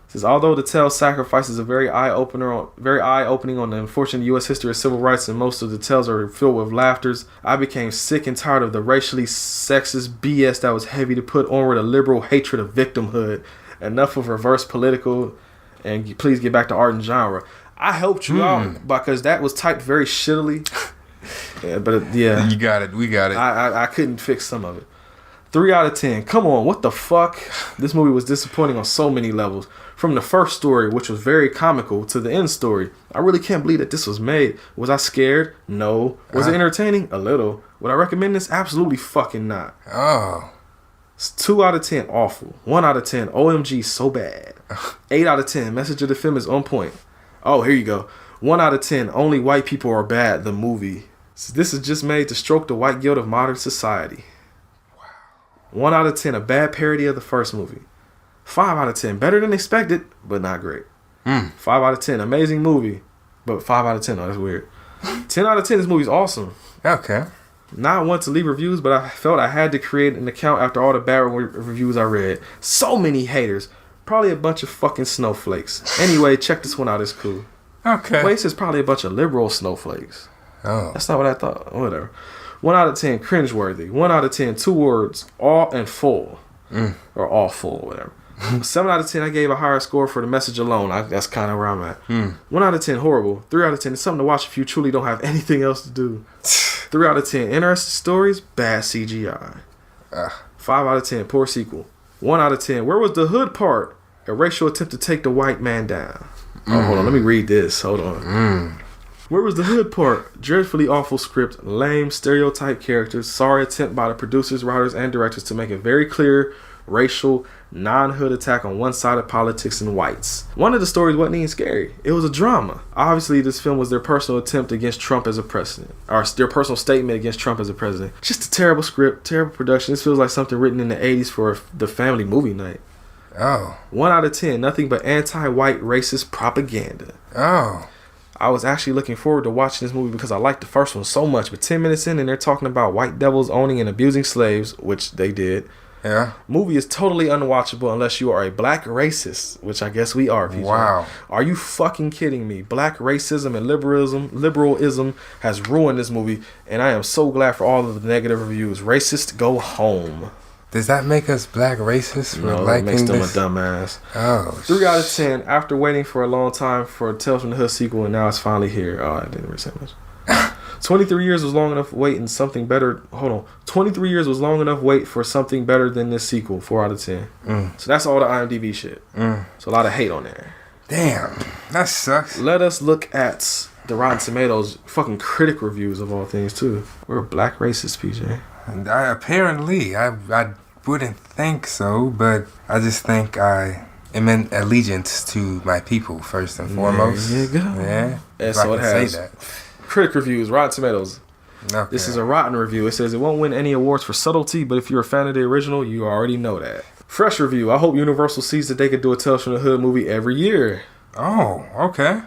Says, although the tale sacrifices a very eye-opening on the unfortunate U.S. history of civil rights, and most of the tales are filled with laughters, I became sick and tired of the racially sexist BS that was heavy to put onward a liberal hatred of victimhood. Enough of reverse political, and please get back to art and genre. I helped you out because that was typed very shittily. Yeah. You got it. We got it. I couldn't fix some of it. 3 out of 10. Come on, what the fuck? This movie was disappointing on so many levels. From the first story, which was very comical, to the end story. I really can't believe that this was made. Was I scared? No. Was it entertaining? A little. Would I recommend this? Absolutely fucking not. It's 2 out of 10. Awful. 1 out of 10. OMG, so bad. 8 out of 10. Message of the film is on point. Oh, here you go. 1 out of 10. Only white people are bad. The movie. So this is just made to stroke the white guilt of modern society. 1 out of 10, a bad parody of the first movie. 5 out of 10, better than expected, but not great. 5 out of 10, amazing movie, but 5 out of 10, oh, that's weird. 10 out of 10, this movie's awesome. Okay. Not one to leave reviews, but I felt I had to create an account after all the bad reviews I read. So many haters. Probably a bunch of fucking snowflakes. Anyway, check this one out, it's cool. Okay. Wait, it says probably a bunch of liberal snowflakes. Oh. That's not what I thought. Whatever. 1 out of 10, cringeworthy. 1 out of 10, 2 words, all and full. Or all full, whatever. 7 out of 10, I gave a higher score for the message alone. That's kind of where I'm at. 1 out of 10, horrible. 3 out of 10, it's something to watch if you truly don't have anything else to do. 3 out of 10, interesting stories, bad CGI. 5 out of 10, poor sequel. 1 out of 10, where was the hood part? A racial attempt to take the white man down. Oh, hold on, let me read this. Hold on. Where was the hood part? Dreadfully awful script, lame stereotype characters, sorry attempt by the producers, writers, and directors to make a very clear racial, non-hood attack on one side of politics and whites. One of the stories wasn't even scary. It was a drama. Obviously, this film was their personal attempt against Trump as a president, or their personal statement against Trump as a president. Just a terrible script, terrible production. This feels like something written in the 80s for the family movie night. 1 out of 10, nothing but anti-white racist propaganda. I was actually looking forward to watching this movie because I liked the first one so much, but 10 minutes in and they're talking about white devils owning and abusing slaves, which they did. Yeah. Movie is totally unwatchable unless you are a black racist, which I guess we are. PJ. Wow. Are you fucking kidding me? Black racism and liberalism has ruined this movie, and I am so glad for all of the negative reviews. Racist, go home. Does that make us black racists for No, it liking makes them this? a dumbass. Oh, 3 out of 10. After waiting for a long time for a Tales from the Hood sequel, and now it's finally here. Oh, I didn't really say much. 23 years was long enough waiting something better. Hold on. 23 years was long enough wait for something better than this sequel. 4 out of 10. So that's all the IMDb shit. So a lot of hate on there. Damn, that sucks. Let us look at the Rotten Tomatoes fucking critic reviews of all things too. We're black racist, PJ. Apparently, I wouldn't think so, but I just think I am in allegiance to my people first and foremost. There you go. Yeah, And so it has critic reviews, Rotten Tomatoes. Okay. This is a rotten review. It says it won't win any awards for subtlety, but if you're a fan of the original, you already know that. Fresh review. I hope Universal sees that they could do a Tales from the Hood movie every year. Oh, okay.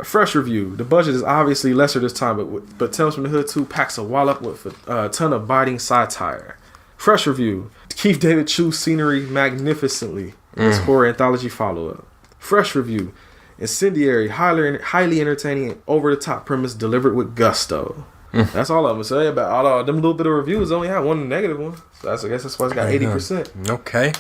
Fresh review. The budget is obviously lesser this time, but Tales from the Hood 2 packs a wallop with a ton of biting satire. Fresh review. Keith David chews scenery magnificently in his horror anthology follow-up. Fresh review. Incendiary, highly entertaining, and over-the-top premise delivered with gusto. That's all I'm gonna say about all them little bit of reviews. Only had one negative one. So I guess that's why it's got 80%. Okay.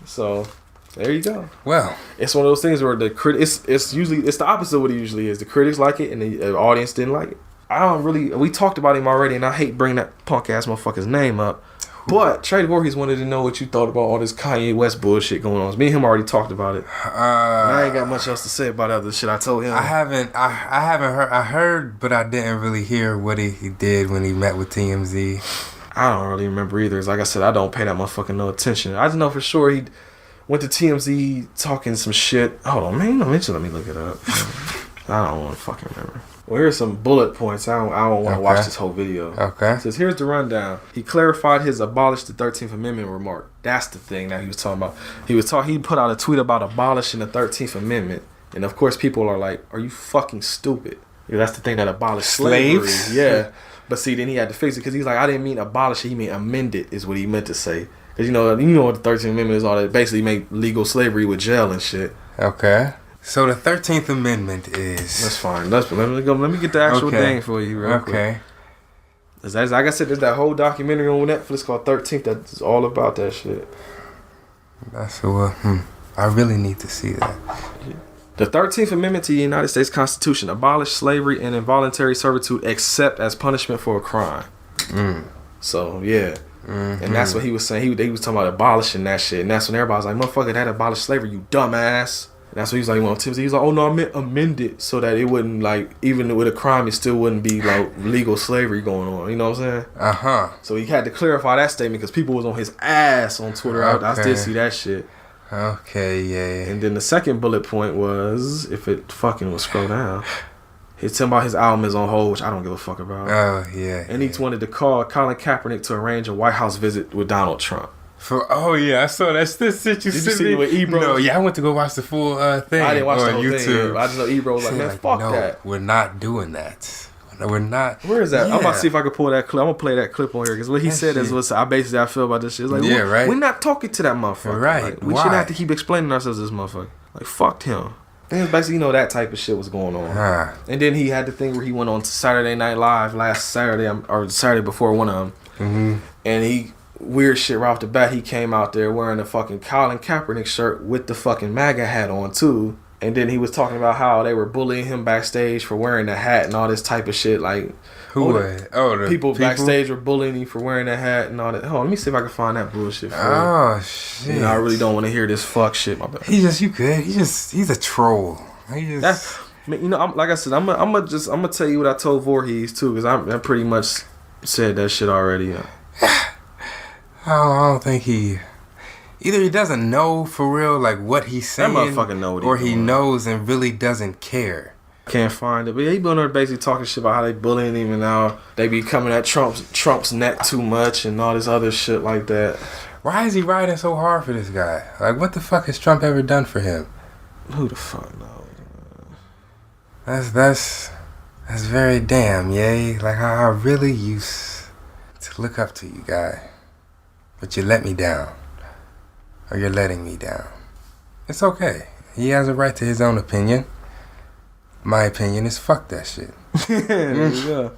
So there you go. Well, it's one of those things where the it's usually the opposite of what it usually is. The critics like it and the audience didn't like it. I don't really. We talked about him already, and I hate bringing that punk ass motherfucker's name up. But Trey Voorhees wanted to know what you thought about all this Kanye West bullshit going on. Me and him already talked about it. I ain't got much else to say about other shit I told him. I haven't heard. I heard, but I didn't really hear what he did when he met with TMZ. I don't really remember either. Like I said, I don't pay that motherfucking no attention. I just know for sure he went to TMZ talking some shit. Hold on, man. Let me look it up. I don't want to fucking remember. Well, here's some bullet points. I don't want to watch this whole video. Okay. It says, here's the rundown. He clarified his abolish the 13th Amendment remark. That's the thing that he was talking about. He put out a tweet about abolishing the 13th Amendment. And of course, people are like, are you fucking stupid? Yeah, that's the thing that abolished slavery. Yeah. But see, then he had to fix it because he's like, I didn't mean abolish it. He meant amend it is what he meant to say. Because you know what the 13th Amendment is all that. Basically make legal slavery with jail and shit. Okay. So the 13th Amendment is... That's fine. Let me get the actual thing for you real quick. Okay. Like I said, there's that whole documentary on Netflix called 13th that's all about that shit. That's I really need to see that. The 13th Amendment to the United States Constitution abolished slavery and involuntary servitude except as punishment for a crime. So, yeah. Mm-hmm. And that's what he was saying. He was talking about abolishing that shit. And that's when everybody was like, motherfucker, that abolished slavery, you dumbass. And that's what he was like, well, Timothy, he's like, oh no, I meant amend it so that it wouldn't, like, even with a crime, it still wouldn't be, like, legal slavery going on. You know what I'm saying? Uh-huh. So he had to clarify that statement because people was on his ass on Twitter. Okay. I did see that shit. Okay, yeah. And then the second bullet point was, if it fucking will scroll down, he's talking about his album is on hold, which I don't give a fuck about. Oh, yeah. And he wanted to call Colin Kaepernick to arrange a White House visit with Donald Trump. I saw that shit you sent me. With Ebro? No, I went to go watch the full thing. I didn't watch the whole YouTube. thing. I just know Ebro was like, man, fuck that. We're not doing that. We're not. Where is that? Yeah. I'm about to see if I can pull that clip. I'm gonna play that clip on here because what he said is what I feel about this shit. It's like, right. We're not talking to that motherfucker. Right. Like, we shouldn't have to keep explaining ourselves to this motherfucker. Like, fucked him. And basically, that type of shit was going on. And then he had the thing where he went on to Saturday Night Live last Saturday or Saturday before one of them, and weird shit right off the bat. He came out there wearing a fucking Colin Kaepernick shirt with the fucking MAGA hat on too. And then he was talking about how they were bullying him backstage for wearing the hat and all this type of shit. Like, the people backstage were bullying him for wearing the hat and all that. Hold on, let me see if I can find that bullshit. Shit! I really don't want to hear this fuck shit. My bad. He's a troll. Like I said, I'm gonna tell you what I told Voorhees too, because I pretty much said that shit already. I don't think either he doesn't know for real like what he's saying, that motherfucker know what or he knows and really doesn't care. Can't find it, but he been there basically talking shit about how they bullying him and now they be coming at Trump's neck too much and all this other shit like that. Why is he riding so hard for this guy? Like, what the fuck has Trump ever done for him? Who the fuck knows? That's very damn, yay. Like, I really used to look up to you, guy. But you let me down. Or you're letting me down. It's okay. He has a right to his own opinion. My opinion is fuck that shit. There you go.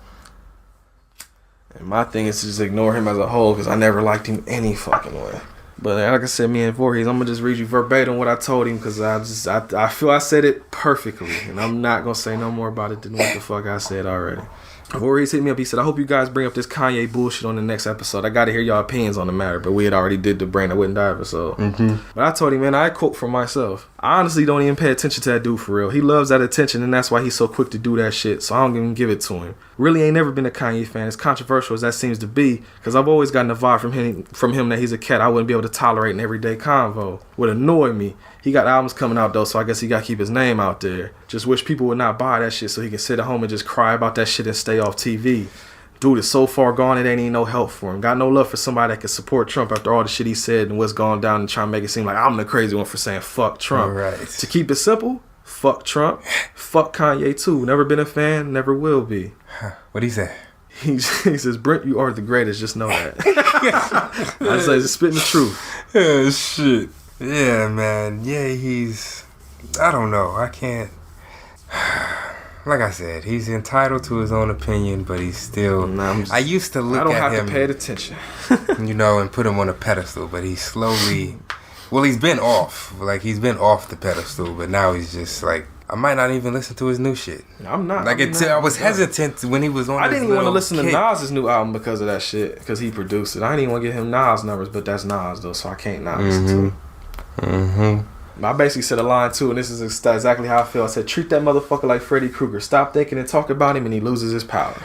And my thing is to just ignore him as a whole because I never liked him any fucking way. But like I said, me and Voorhees, I'm gonna just read you verbatim what I told him because I feel I said it perfectly, and I'm not gonna say no more about it than what the fuck I said already. Voorhees hit me up. He said, "I hope you guys bring up this Kanye bullshit on the next episode. I got to hear y'all opinions on the matter." But we had already did the Brain I Wouldn't Die episode. But I told him, man, I quote from myself. I honestly don't even pay attention to that dude for real. He loves that attention, and that's why he's so quick to do that shit. So I don't even give it to him. Really ain't never been a Kanye fan. As controversial as that seems to be, because I've always gotten a vibe from him that he's a cat I wouldn't be able to tolerate in everyday convo. Would annoy me. He got albums coming out though, so I guess he got to keep his name out there. Just wish people would not buy that shit so he can sit at home and just cry about that shit and stay off TV. Dude is so far gone, it ain't even no help for him. Got no love for somebody that can support Trump after all the shit he said and what's gone down and try to make it seem like I'm the crazy one for saying fuck Trump. Right. To keep it simple, fuck Trump, fuck Kanye too. Never been a fan, never will be. What'd he say? He says, Brent, you are the greatest, just know that. I say, just spitting the truth. Yeah, shit. Yeah, man. Yeah, I don't know. I can't. Like I said, he's entitled to his own opinion, but he's still. I used to look at him. I don't have to pay attention. And put him on a pedestal, but he's slowly. Well, he's been off. Like, he's been off the pedestal, but now he's just like. I might not even listen to his new shit. I'm not. I was hesitant when he was on. I didn't even want to listen to Nas's new album because of that shit, because he produced it. I didn't even want to get him Nas numbers, but that's Nas though, so I can't not listen to it. I basically said a line too, and this is exactly how I feel. I said, treat that motherfucker like Freddy Krueger. Stop thinking and talk about him, and he loses his power.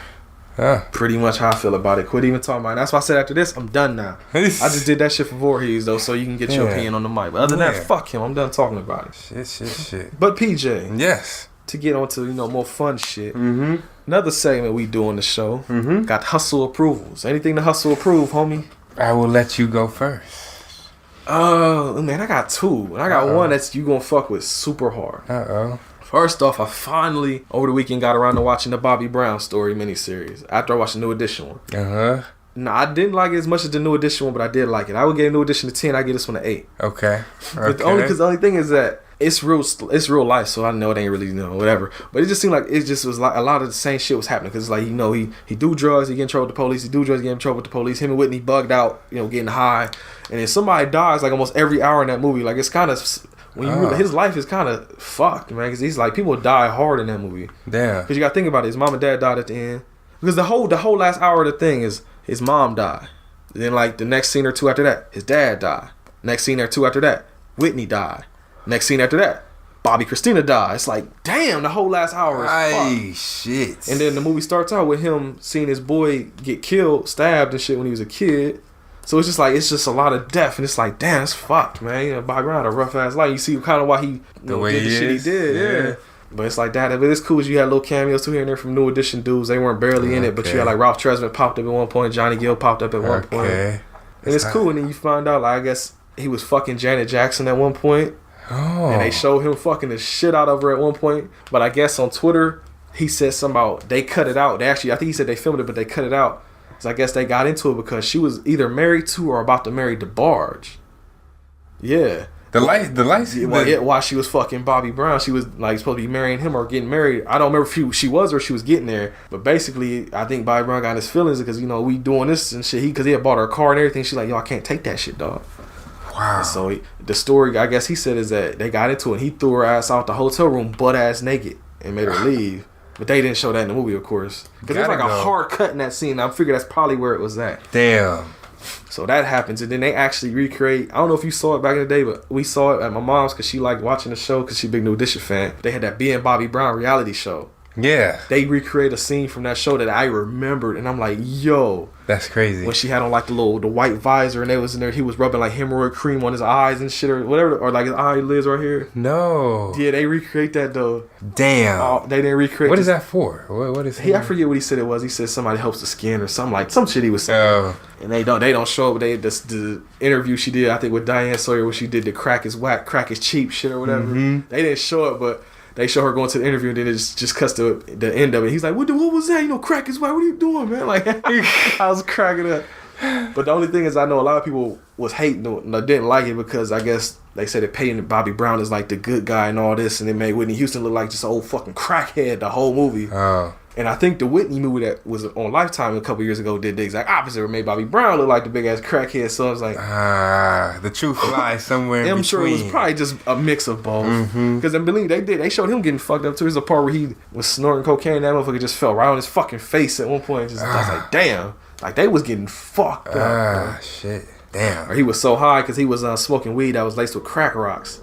Pretty much how I feel about it. Quit even talking about it. That's why I said after this, I'm done now. I just did that shit for Voorhees though, so you can get your opinion on the mic. But other than that, fuck him. I'm done talking about it. Shit. But PJ, yes. To get on to more fun shit. Another segment we do on the show. Got hustle approvals. Anything to hustle approve, homie? I will let you go first. Oh man, I got two, and I got one that's you gonna fuck with super hard. First off, I finally, over the weekend, got around to watching the Bobby Brown story miniseries after I watched the New Edition one. No, I didn't like it as much as the New Edition one, but I did like it. I would give New Edition a 10, I give this one an 8. Okay. But the only thing is that it's real life, so I know it ain't really, whatever. But it just seemed like it just was like a lot of the same shit was happening. Because it's like, he do drugs, he get in trouble with the police, he do drugs, he get in trouble with the police. Him and Whitney bugged out, getting high. And then somebody dies like almost every hour in that movie. Like, it's kind of... When you really, his life is kind of fucked, man, because he's like, people die hard in that movie. Damn. Because you got to think about it. His mom and dad died at the end. Because the whole last hour of the thing is his mom died. Then like the next scene or two after that, his dad died. Next scene or two after that, Whitney died. Next scene after that, Bobby Christina died. It's like, damn, the whole last hour is fucked. Shit. And then the movie starts out with him seeing his boy get killed, stabbed and shit when he was a kid. So it's just a lot of death, and it's like, damn, it's fucked, man. Bobby Brown had a rough ass life. You see kind of why he did the shit he did, yeah. But it's like that. But it's cool. You had little cameos too here and there from New Edition dudes. They weren't barely in it, but you had like Ralph Tresvant popped up at one point, Johnny Gill popped up at one point, and it's cool. And then you find out, like, I guess he was fucking Janet Jackson at one point, and they showed him fucking the shit out of her at one point. But I guess on Twitter he said something about they cut it out. I think he said they filmed it, but they cut it out. So I guess they got into it because she was either married to or about to marry DeBarge. Yeah. While she was fucking Bobby Brown, she was like supposed to be marrying him or getting married. I don't remember if she was or she was getting there. But basically, I think Bobby Brown got in his feelings because, we doing this and shit. Because he had bought her a car and everything. She's like, yo, I can't take that shit, dog. Wow. And so the story, I guess he said, is that they got into it. And he threw her ass out the hotel room butt-ass naked and made her leave. But they didn't show that in the movie, of course. Because there's like a hard cut in that scene. I figure that's probably where it was at. Damn. So that happens. And then they actually recreate... I don't know if you saw it back in the day, but we saw it at my mom's because she liked watching the show because she's a big New Edition fan. They had that Being Bobby Brown reality show. Yeah. They recreate a scene from that show that I remembered. And I'm like, yo... That's crazy. When she had on like the white visor and they was in there, he was rubbing like hemorrhoid cream on his eyes and shit or whatever, or like his eyelids right here. No. Yeah, they recreate that though. Damam. They didn't recreate. What is that for? What is? I forget what he said it was. He said somebody helps the skin or some shit he was saying. And they don't show up. The interview she did, I think with Diane Sawyer, where she did the crack is whack, crack is cheap shit or whatever. Mm-hmm. They didn't show it, but. They show her going to the interview and then it just cuts to the end of it. He's like, what was that? Crack is whack. What are you doing, man? Like, I was cracking up. But the only thing is I know a lot of people was hating it, didn't like it because I guess they said it painted Bobby Brown as like the good guy and all this, and it made Whitney Houston look like just an old fucking crackhead the whole movie. And I think the Whitney movie that was on Lifetime a couple years ago did the exact opposite. It made Bobby Brown look like the big ass crackhead. So I was like, the truth lies somewhere in I'm between. sure it was probably just a mix of both. Because I believe they showed him getting fucked up too. There's a part where he was snorting cocaine. That motherfucker just fell right on his fucking face at one point. I was like, damn. Like they was getting fucked up. Shit. Damn. Or he was so high because he was smoking weed that was laced with crack rocks.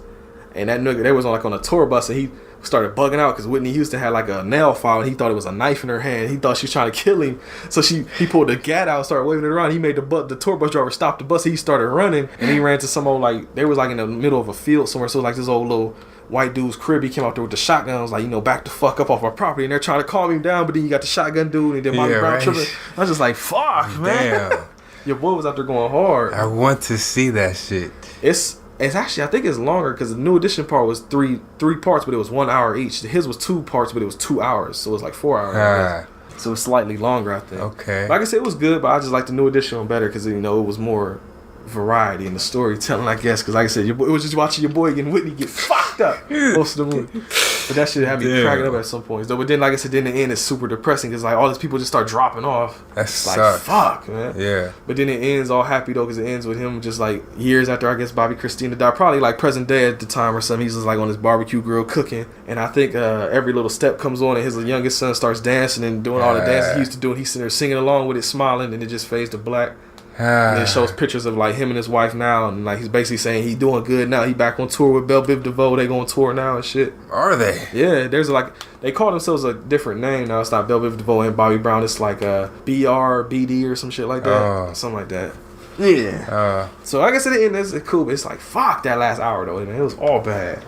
And that nigga, they was on a tour bus and he started bugging out because Whitney Houston had like a nail file and he thought it was a knife in her hand. He thought she was trying to kill him. So he pulled the gat out and started waving it around. He made the tour bus driver stop the bus. He started running and he ran to some old, like, they was like in the middle of a field somewhere. So like this old little white dude's crib. He came out there with the shotgun. I was like, back the fuck up off our property. And they're trying to calm him down, but then you got the shotgun dude and then Bobby Brown tripping. I was just like, fuck, man. Damn. Your boy was out there going hard. I want to see that shit. It's actually, I think it's longer because the new edition part was three parts, but it was 1 hour each. His was 2 parts, but it was 2 hours, so it was like 4 hours. So it's slightly longer, I think. Okay. Like I said, it was good, but I just like the new edition one better because it was more variety in the storytelling, I guess. Because like I said, it was just watching your boy getting Whitney get fucked up most of the movie. But that shit had me cracking up at some points. Though, but then, like I said, then the end is super depressing because like all these people just start dropping off. That sucks. Like fuck, man. Yeah. But then it ends all happy though because it ends with him just like years after I guess Bobby Christina died, probably like present day at the time or something. He's just like on his barbecue grill cooking, and I think every little step comes on and his youngest son starts dancing and doing all the dances he used to do, and he's sitting there singing along with it, smiling, and it just fades to black. And it shows pictures of like him and his wife now, and like he's basically saying he's doing good now. He back on tour with Belle Biv DeVoe. They go on tour now and shit. Are they? Yeah, there's like they call themselves a different name now. It's not Belle Biv DeVoe and Bobby Brown. It's like BRBD or some shit like that. Something like that. Yeah. So like I said, the end is cool, but it's like fuck that last hour though. Man, it was all bad.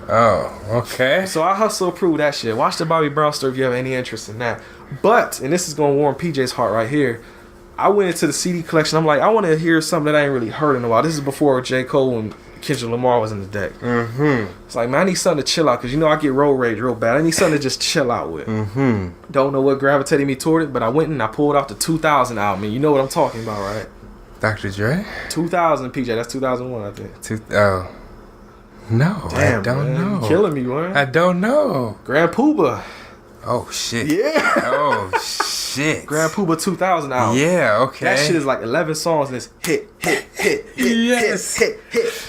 Oh, okay. So I hustle approve that shit. Watch the Bobby Brown story if you have any interest in that. But, and this is gonna warm PJ's heart right here, I went into the CD collection. I'm like, I want to hear something that I ain't really heard in a while. This is before J. Cole and Kendrick Lamar was in the deck. It's like, man, I need something to chill out because I get road rage real bad. I need something to just chill out with. Don't know what gravitated me toward it, but I went and I pulled off the 2000 album. And you know what I'm talking about, right? Dr. Dre? 2000, PJ. That's 2001, I think. No, damn, I don't know. You killing me, man. I don't know. Grand Poobah. Oh, shit. Yeah. Oh, shit. Grand Poobah 2000 album. Yeah, okay. That shit is like 11 songs and it's hit. Yes. Hit.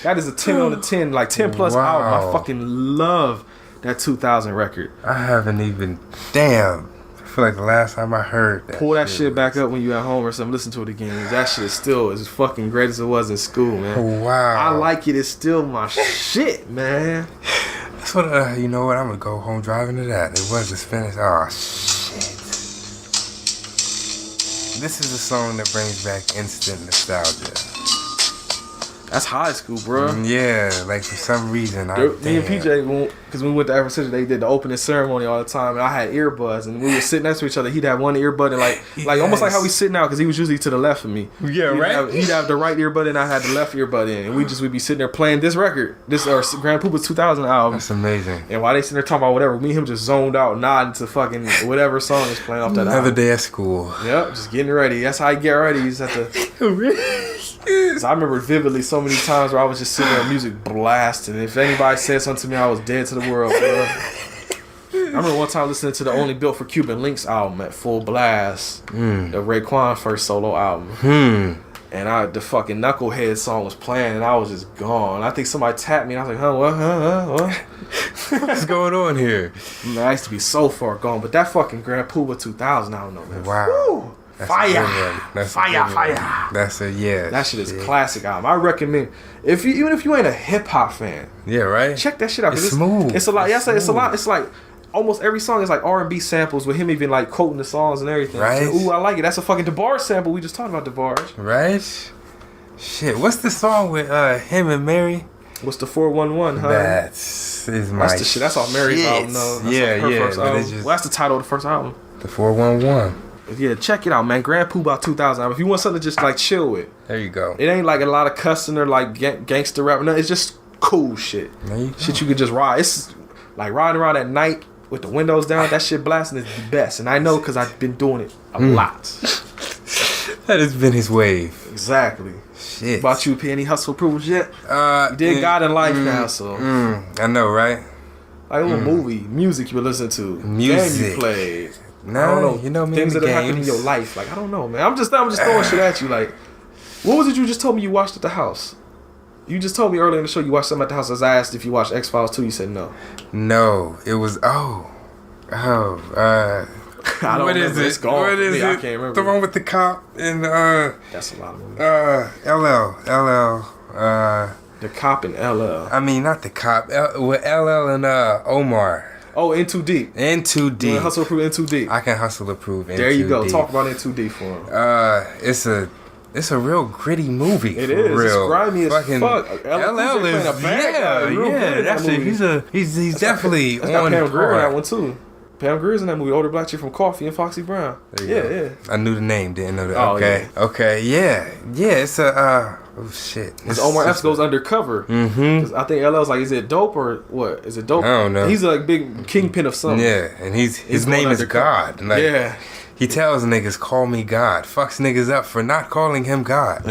That is a 10 on the 10, like 10 plus album. I fucking love that 2000 record. I haven't even, damn. I feel like the last time I heard that. Pull that shit back up when you at home or something. Listen to it again. That shit is still as fucking great as it was in school, man. Wow. I like it. It's still my shit, man. That's what, you know what? I'm going to go home driving to that. It was just finished. Oh, shit. This is a song that brings back instant nostalgia. That's high school, bro. Yeah, like for some reason. Me and PJ, because when we went to Africa City, they did the opening ceremony all the time, and I had earbuds, and we were sitting next to each other. He'd have one earbud, and like almost like how we sit now, because he was usually to the left of me. Yeah, right. He'd have the right earbud, and I had the left earbud in, and we'd be sitting there playing this record, this Grand Poobah 2000 album. That's amazing. And while they sitting there talking about whatever, me and him just zoned out, nodding to fucking whatever song is playing off that album. Another day at school. Yep, just getting ready. That's how you get ready. You just have to. So I remember vividly so many times where I was just sitting there, music blasting. If anybody said something to me, I was dead to the world, bro. I remember one time listening to the Only Built for Cuban Links album at full blast, the Raekwon first solo album. And the fucking Knucklehead song was playing, and I was just gone. I think somebody tapped me, and I was like, what? What's going on here? Man, I used to be so far gone, but that fucking Grand Poobah 2000, I don't know, man. Wow. Woo! That's fire. That's a That shit is classic album. I recommend even if you ain't a hip hop fan. Yeah, right. Check that shit out. It's smooth. It's a lot. It's a lot. It's like almost every song is like R&B samples with him even like quoting the songs and everything. Right. Ooh, I like it. That's a fucking DeBarge sample. We just talked about DeBarge. Right. Shit. What's the song with him and Mary? What's the 411? Huh? That's the shit. That's off Mary's album. No, that's her first album. Well, that's the title of the first album. The 411. Yeah, check it out, man. Grand Poobah 2000. If you want something to just like chill with, there you go. It ain't like a lot of cussing or like gangster rap. No, it's just cool shit. Shit you could just ride. It's like riding around at night with the windows down. That shit blasting is the best, and I know because I've been doing it a lot. That has been his wave. Exactly. Shit. About you, P? Any hustle approvals yet? You did God in Life now, so. I know, right? Like a little movie, music you would listen to, music game you played. No, I don't know. you know me Things in that the are happening in games. your life. Like, I don't know, man. I'm just throwing shit at you. Like, what was it you just told me you watched at the house? You just told me earlier in the show you watched something at the house. As I asked if you watched X-Files 2, you said no. No, it was I don't what remember. is it? It's gone. What is Me, it? I can't remember. The one with the cop and That's a lot of movies. LL. The Cop and LL. I mean, not the cop. With LL and Omar. Oh, In Too Deep. In Too Deep. Hustle Approve In Too Deep. I can hustle approve. There you go. Deep. Talk about In Too Deep for him. It's a real gritty movie. It for is. Real. It's grimy as Fucking fuck. LL is playing a bad guy. Real good in that That's it. movie. He's definitely That's got on Pam Grier in that par. one too. Pam Grier's in that movie. Older black chick from Coffee and Foxy Brown. There you go. Yeah. I knew the name, didn't know that. Oh, Okay. yeah. Okay. Yeah. It's a oh shit. Because Omar Epps goes undercover. Because I think LL's like, is it dope or what? Is it dope? I don't know. He's a like, big kingpin of something. Yeah, and his He's name going is undercover. God. Like, Yeah. He tells niggas, call me God. Fucks niggas up for not calling him God.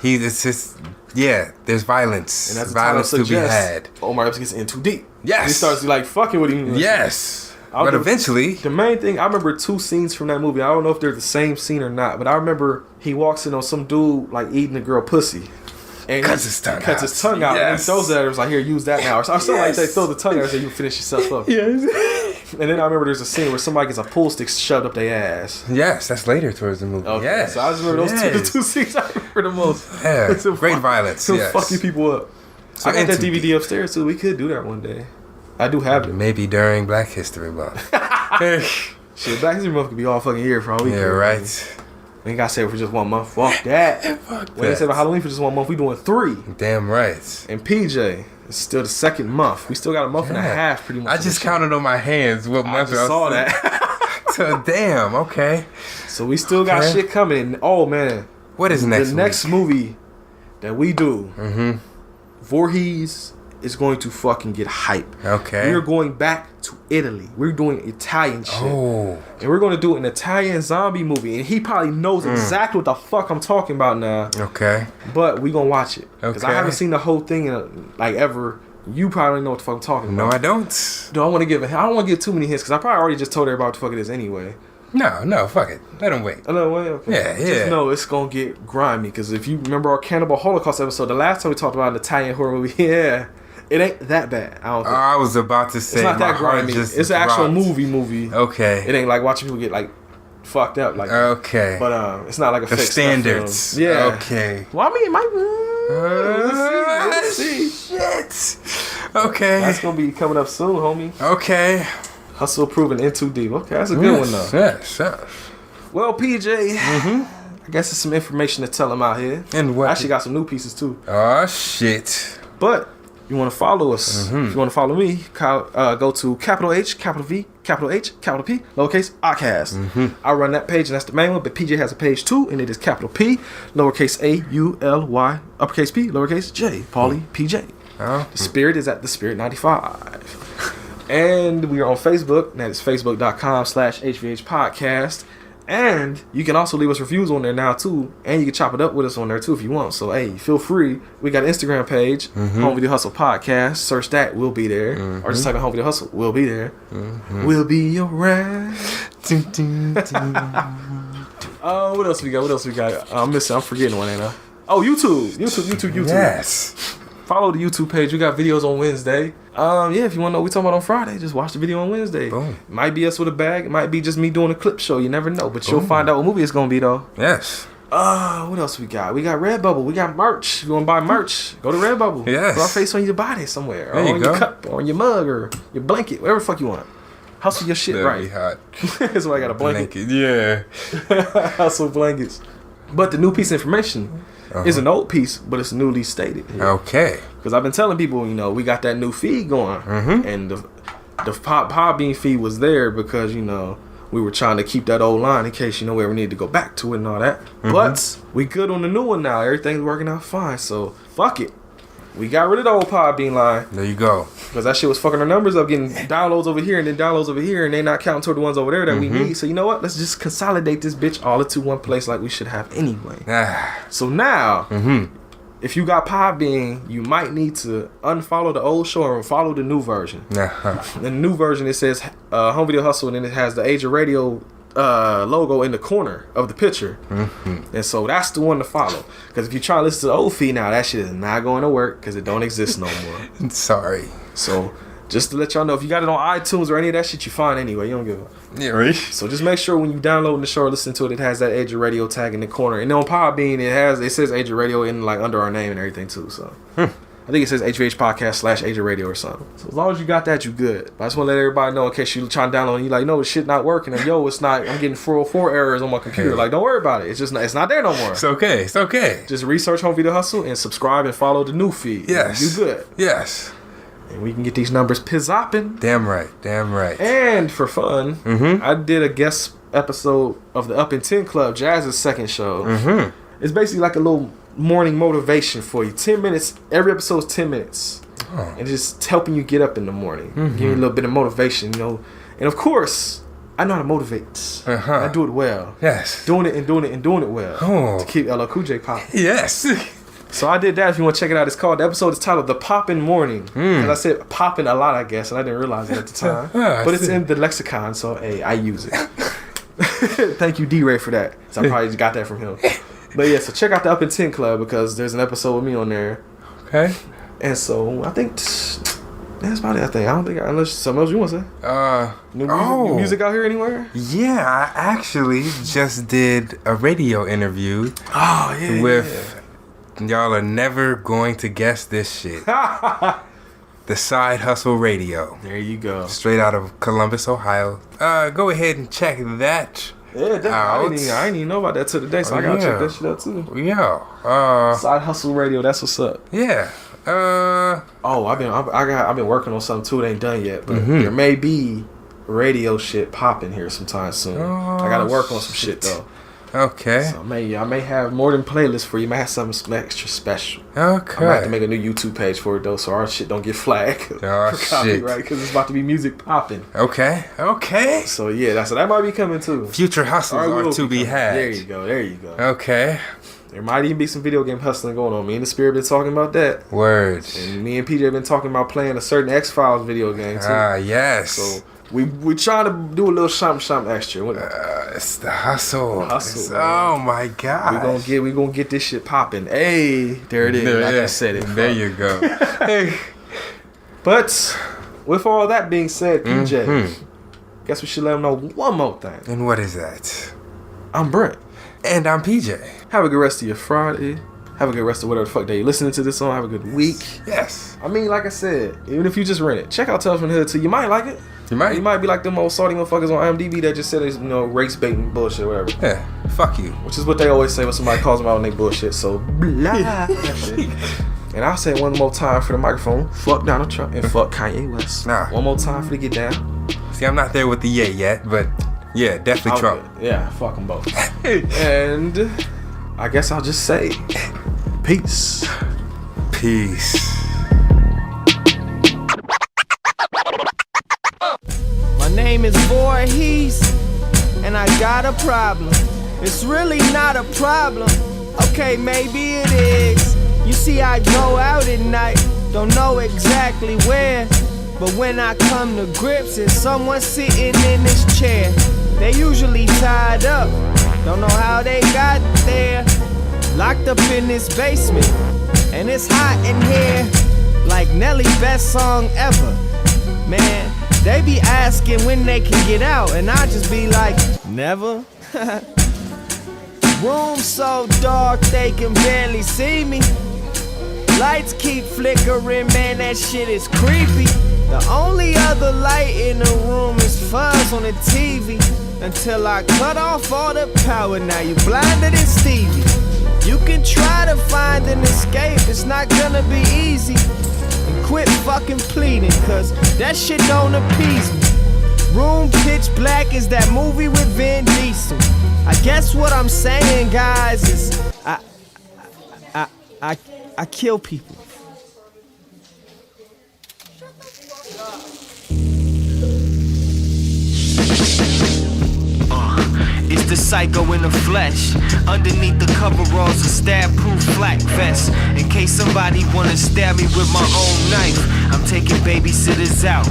It's just, there's violence. And that's violence to be had. Omar Epps gets in too deep. Yes. He starts like fucking with him. Yes. I'll But give- eventually, The main thing, I remember 2 scenes from that movie. I don't know if they're the same scene or not, but I remember he walks in on some dude like eating a girl pussy. And Cuts his tongue cuts out. his tongue out. And he Yes. throws it at her. It's like, here, use that now. Or something like that. Yes. Throw the tongue out and say, you finish yourself up. yes. And then I remember there's a scene where somebody gets a pool stick shoved up their ass. Yes, that's later towards the movie. Okay, Yes. so I just remember those the Yes. 2 scenes I remember the most. Yeah, It's a great fuck- violence, it's yes. fucking people up. So I got that into DVD upstairs too. We could do that one day. I do have it. Maybe during Black History Month. Shit, Black History Month could be all fucking year for all we Yeah, care. right. We ain't got to say it for just 1 month. Fuck that. We ain't say about Halloween for just 1 month. We doing 3. Damn right. And PJ, it's still the 2nd month. We still got a month and a Yeah. half pretty much. I just counted on my hands what I month just saw that. So damn, okay. So we still got Okay. shit coming. And oh man, What is next? the next movie that we do, Mm-hmm. Voorhees is going to fucking get hype. Okay. We're going back to Italy. We're doing Italian shit. Oh. And we're going to do an Italian zombie movie. And he probably knows exactly what the fuck I'm talking about now. Okay. But we going to watch it. Because I Okay. haven't seen the whole thing in like ever. You probably know what the fuck I'm talking No, about. I don't. I don't want to give too many hints because I probably already just told everybody what the fuck it is anyway. No, fuck it. Let him wait. Another way? Okay. Yeah, yeah. Just know it's going to get grimy because if you remember our Cannibal Holocaust episode, the last time we talked about an Italian horror movie, it ain't that bad. I don't think. I was about to say It's not my that heart grimy. just It's an actual dropped. movie. Okay. It ain't like watching people get like fucked up like Okay. But it's not like a The fake standards. stuff film. Yeah. Okay. Well, I mean, it might. Let's see. Shit. Okay. That's gonna be coming up soon, homie. Okay. Hustle Proven In Too Deep. Okay, that's a good one though. Yes. Well, PJ, I guess there's some information to tell them out here. And what? I actually got some new pieces too. Oh shit. But you want to follow us? If you want to follow me, go to capital H, capital V, capital H, capital P, lowercase Ocast. I run that page, and that's the main one. But PJ has a page too, and it is capital P, lowercase A U L Y, uppercase P, lowercase J, Paulie PJ. Oh. The Spirit is at the Spirit 95, and we are on Facebook. And that is facebook.com/HVH Podcast. And you can also leave us reviews on there now too, and you can chop it up with us on there too if you want. So hey, feel free. We got an Instagram page, Home Video Hustle Podcast. Search that, we'll be there. Or just type in Home Video Hustle, we'll be there. We'll be around. What else we got? I'm forgetting one, ain't I? Oh, YouTube. Yes. Follow the YouTube page. We got videos on Wednesday. If you want to know what we talking about on Friday, just watch the video on Wednesday. Boom. Might be us with a bag. It might be just me doing a clip show. You never know. But you'll find out what movie it's going to be, though. Yes. What else we got? We got Redbubble. We got merch. If you want to buy merch, go to Redbubble. Yes. Put our face on your body somewhere. There or you on go. your cup, or on your mug, or your blanket. Whatever the fuck you want. Hustle your shit That'd be right. hot. That's why I got a blanket. Yeah. Hustle blankets. But the new piece of information is an old piece, but it's newly stated here. Okay. Because I've been telling people, we got that new feed going. And the Podbean feed was there because, we were trying to keep that old line in case, we ever need to go back to it and all that. But we good on the new one now. Everything's working out fine. So, fuck it. We got rid of the old Podbean line. There you go. Because that shit was fucking our numbers up, getting downloads over here and then downloads over here, and they not counting toward the ones over there that we need. So, you know what? Let's just consolidate this bitch all into one place like we should have anyway. So now, if you got Podbean, you might need to unfollow the old show and follow the new version. The new version, it says Home Video Hustle, and then it has the Age of Radio logo in the corner of the picture. And so that's the one to follow. Because if you try to listen to the old feed now, that shit is not going to work because it don't exist no more. Sorry. So just to let y'all know, if you got it on iTunes or any of that shit, you fine anyway. You don't give a... Yeah, right. So just make sure when you download the show or listen to it, it has that Age of Radio tag in the corner. And on Podbean, it says Age of Radio in like under our name and everything too. So I think it says HVH Podcast / Age of Radio or something. So as long as you got that, you good. But I just want to let everybody know in case you trying to download and you like, no, this shit not working. And it's not. I'm getting 404 errors on my computer. Like, don't worry about it. It's just it's not there no more. It's okay. It's okay. Just research Home Video Hustle and subscribe and follow the new feed. Yes. You good. Yes. And we can get these numbers pizzopping. Damn right. Damn right. And for fun, I did a guest episode of the Up in 10 Club, Jazz's second show. It's basically like a little morning motivation for you. 10 minutes. Every episode is 10 minutes. And it's just helping you get up in the morning. Give you a little bit of motivation, And of course, I know how to motivate. I do it well. Yes. Doing it well. To keep LL Cool J popping. Yes. So I did that. If you want to check it out, it's called, the episode is titled The Poppin' Morning. And I said poppin' a lot, I guess, and I didn't realize it at the time. But it's in the lexicon, so hey, I use it. Thank you, D-Ray, for that. So I probably just got that from him. But yeah, so check out the Up in 10 Club because there's an episode with me on there. Okay. And so I think that's about it. I don't think unless something else you want to say. New music out here anywhere? Yeah, I actually just did a radio interview. With y'all are never going to guess this shit. The Side Hustle Radio. There you go. Straight out of Columbus, Ohio. Go ahead and check that. Yeah, definitely. I didn't even know about that till today, so I gotta check that shit out too. Yeah. Side Hustle Radio, that's what's up. Yeah. I've been working on something too. It ain't done yet, but there may be radio shit popping here sometime soon. I gotta work on some shit though. Okay. So I may have more than playlists for you. I may have something extra special. Okay. I might have to make a new YouTube page for it though, so our shit don't get flagged for copyright because it's about to be music popping. Okay. So yeah, that might be coming too. Future hustles are to be had. There you go. Okay. There might even be some video game hustling going on. Me and the Spirit been talking about that. Words. And me and PJ been talking about playing a certain X-Files video game too. Yes. So we trying to do a little something extra. It's the hustle. Oh my God. We gonna get this shit popping. Hey, there it is. Like I said it. There you go. Hey. But with all that being said, PJ, guess we should let them know one more thing. And what is that? I'm Brent. And I'm PJ. Have a good rest of your Friday. Have a good rest of whatever the fuck day you're listening to this on. Have a good week. Yes. I mean, like I said, even if you just rent it, check out Tales from the Hood too. You might like it. You might be like them old salty motherfuckers on IMDb that just said it's, race baiting bullshit, whatever. Yeah, fuck you. Which is what they always say when somebody calls them out on their bullshit. So, blah. And I'll say it one more time for the microphone. Fuck Donald Trump and fuck Kanye West. One more time for the get down. See, I'm not there with the yet, but yeah, definitely Trump. Yeah, fuck them both. And I guess I'll just say, peace. Peace. My name is Voorhees, and I got a problem. It's really not a problem. Okay, maybe it is. You see, I go out at night, don't know exactly where. But when I come to grips, it's someone sitting in this chair. They usually tied up, don't know how they got there. Locked up in this basement, and it's hot in here. Like Nelly's best song ever. Man, they be asking when they can get out, and I just be like, never. Room so dark they can barely see me. Lights keep flickering, man, that shit is creepy. The only other light in the room is fuzz on the TV. Until I cut off all the power, now you blinder than Stevie. You can try to find an escape, it's not gonna be easy. And quit fucking pleading, cause that shit don't appease me. Room pitch black is that movie with Vin Diesel. I guess what I'm saying, guys, is I kill people. It's the psycho in the flesh. Underneath the coveralls, a stab-proof flak vest. In case somebody wanna stab me with my own knife. I'm taking babysitters out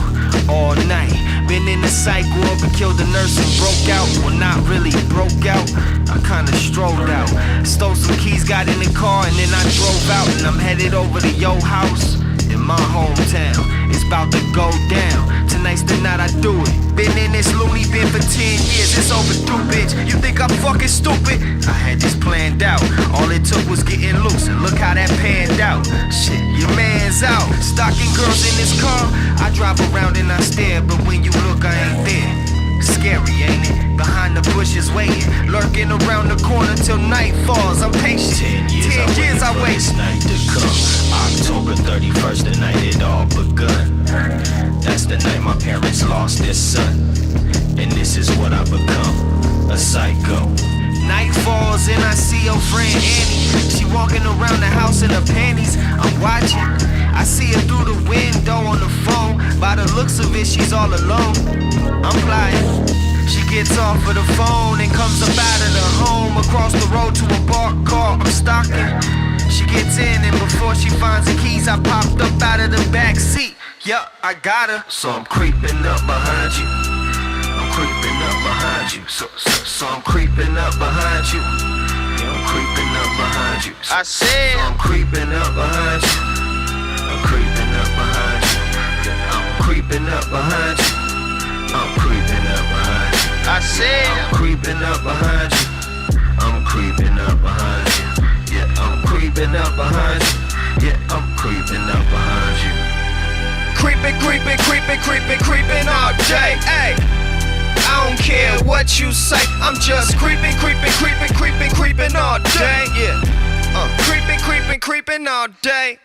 all night. Been in the psych ward, but killed a nurse and broke out. Well, not really broke out, I kinda strolled out. Stole some keys, got in the car, and then I drove out. And I'm headed over to your house in my hometown. It's about to go down. Tonight's the night I do it. Been in this loony bin for 10 years. It's overdue, bitch. You think I'm fucking stupid? I had this planned out. All it took was getting loose, and look how that panned out. Shit, your man's out. Stalking girls in this car. I drive around and I stare, but when you look, I ain't there. Scary, ain't it? Behind the bushes waiting, lurking around the corner till night falls. I'm patient. 10 years I wait. This night to come. October 31st, the night it all begun. That's the night my parents lost their son. And this is what I become, a psycho. Night falls and I see your friend Annie. She walking around the house in her panties. I'm watching. I see her through the window on the phone. By the looks of it, she's all alone. I'm flying. She gets off of the phone and comes up out of the home across the road to a parked car. I'm stalking. She gets in and before she finds the keys, I popped up out of the back seat. Yup, I got her. So I'm creeping up behind you. I'm creeping up behind you. So I'm creeping up behind you. Yeah, I'm creeping up behind you. I said I'm creeping up behind you. I'm creeping up behind you. Yeah, I'm creeping up behind you. I'm creeping up behind you. I said I'm creeping up behind you. I'm creeping up behind you. Yeah, I'm creeping up behind you. Yeah, I'm creeping up behind you. creeping, creeping, creeping, creeping, creeping all day. Ay, I don't care what you say. I'm just creeping, creeping, creeping, creeping, creeping all day. Yeah, creeping, creeping, creeping all day.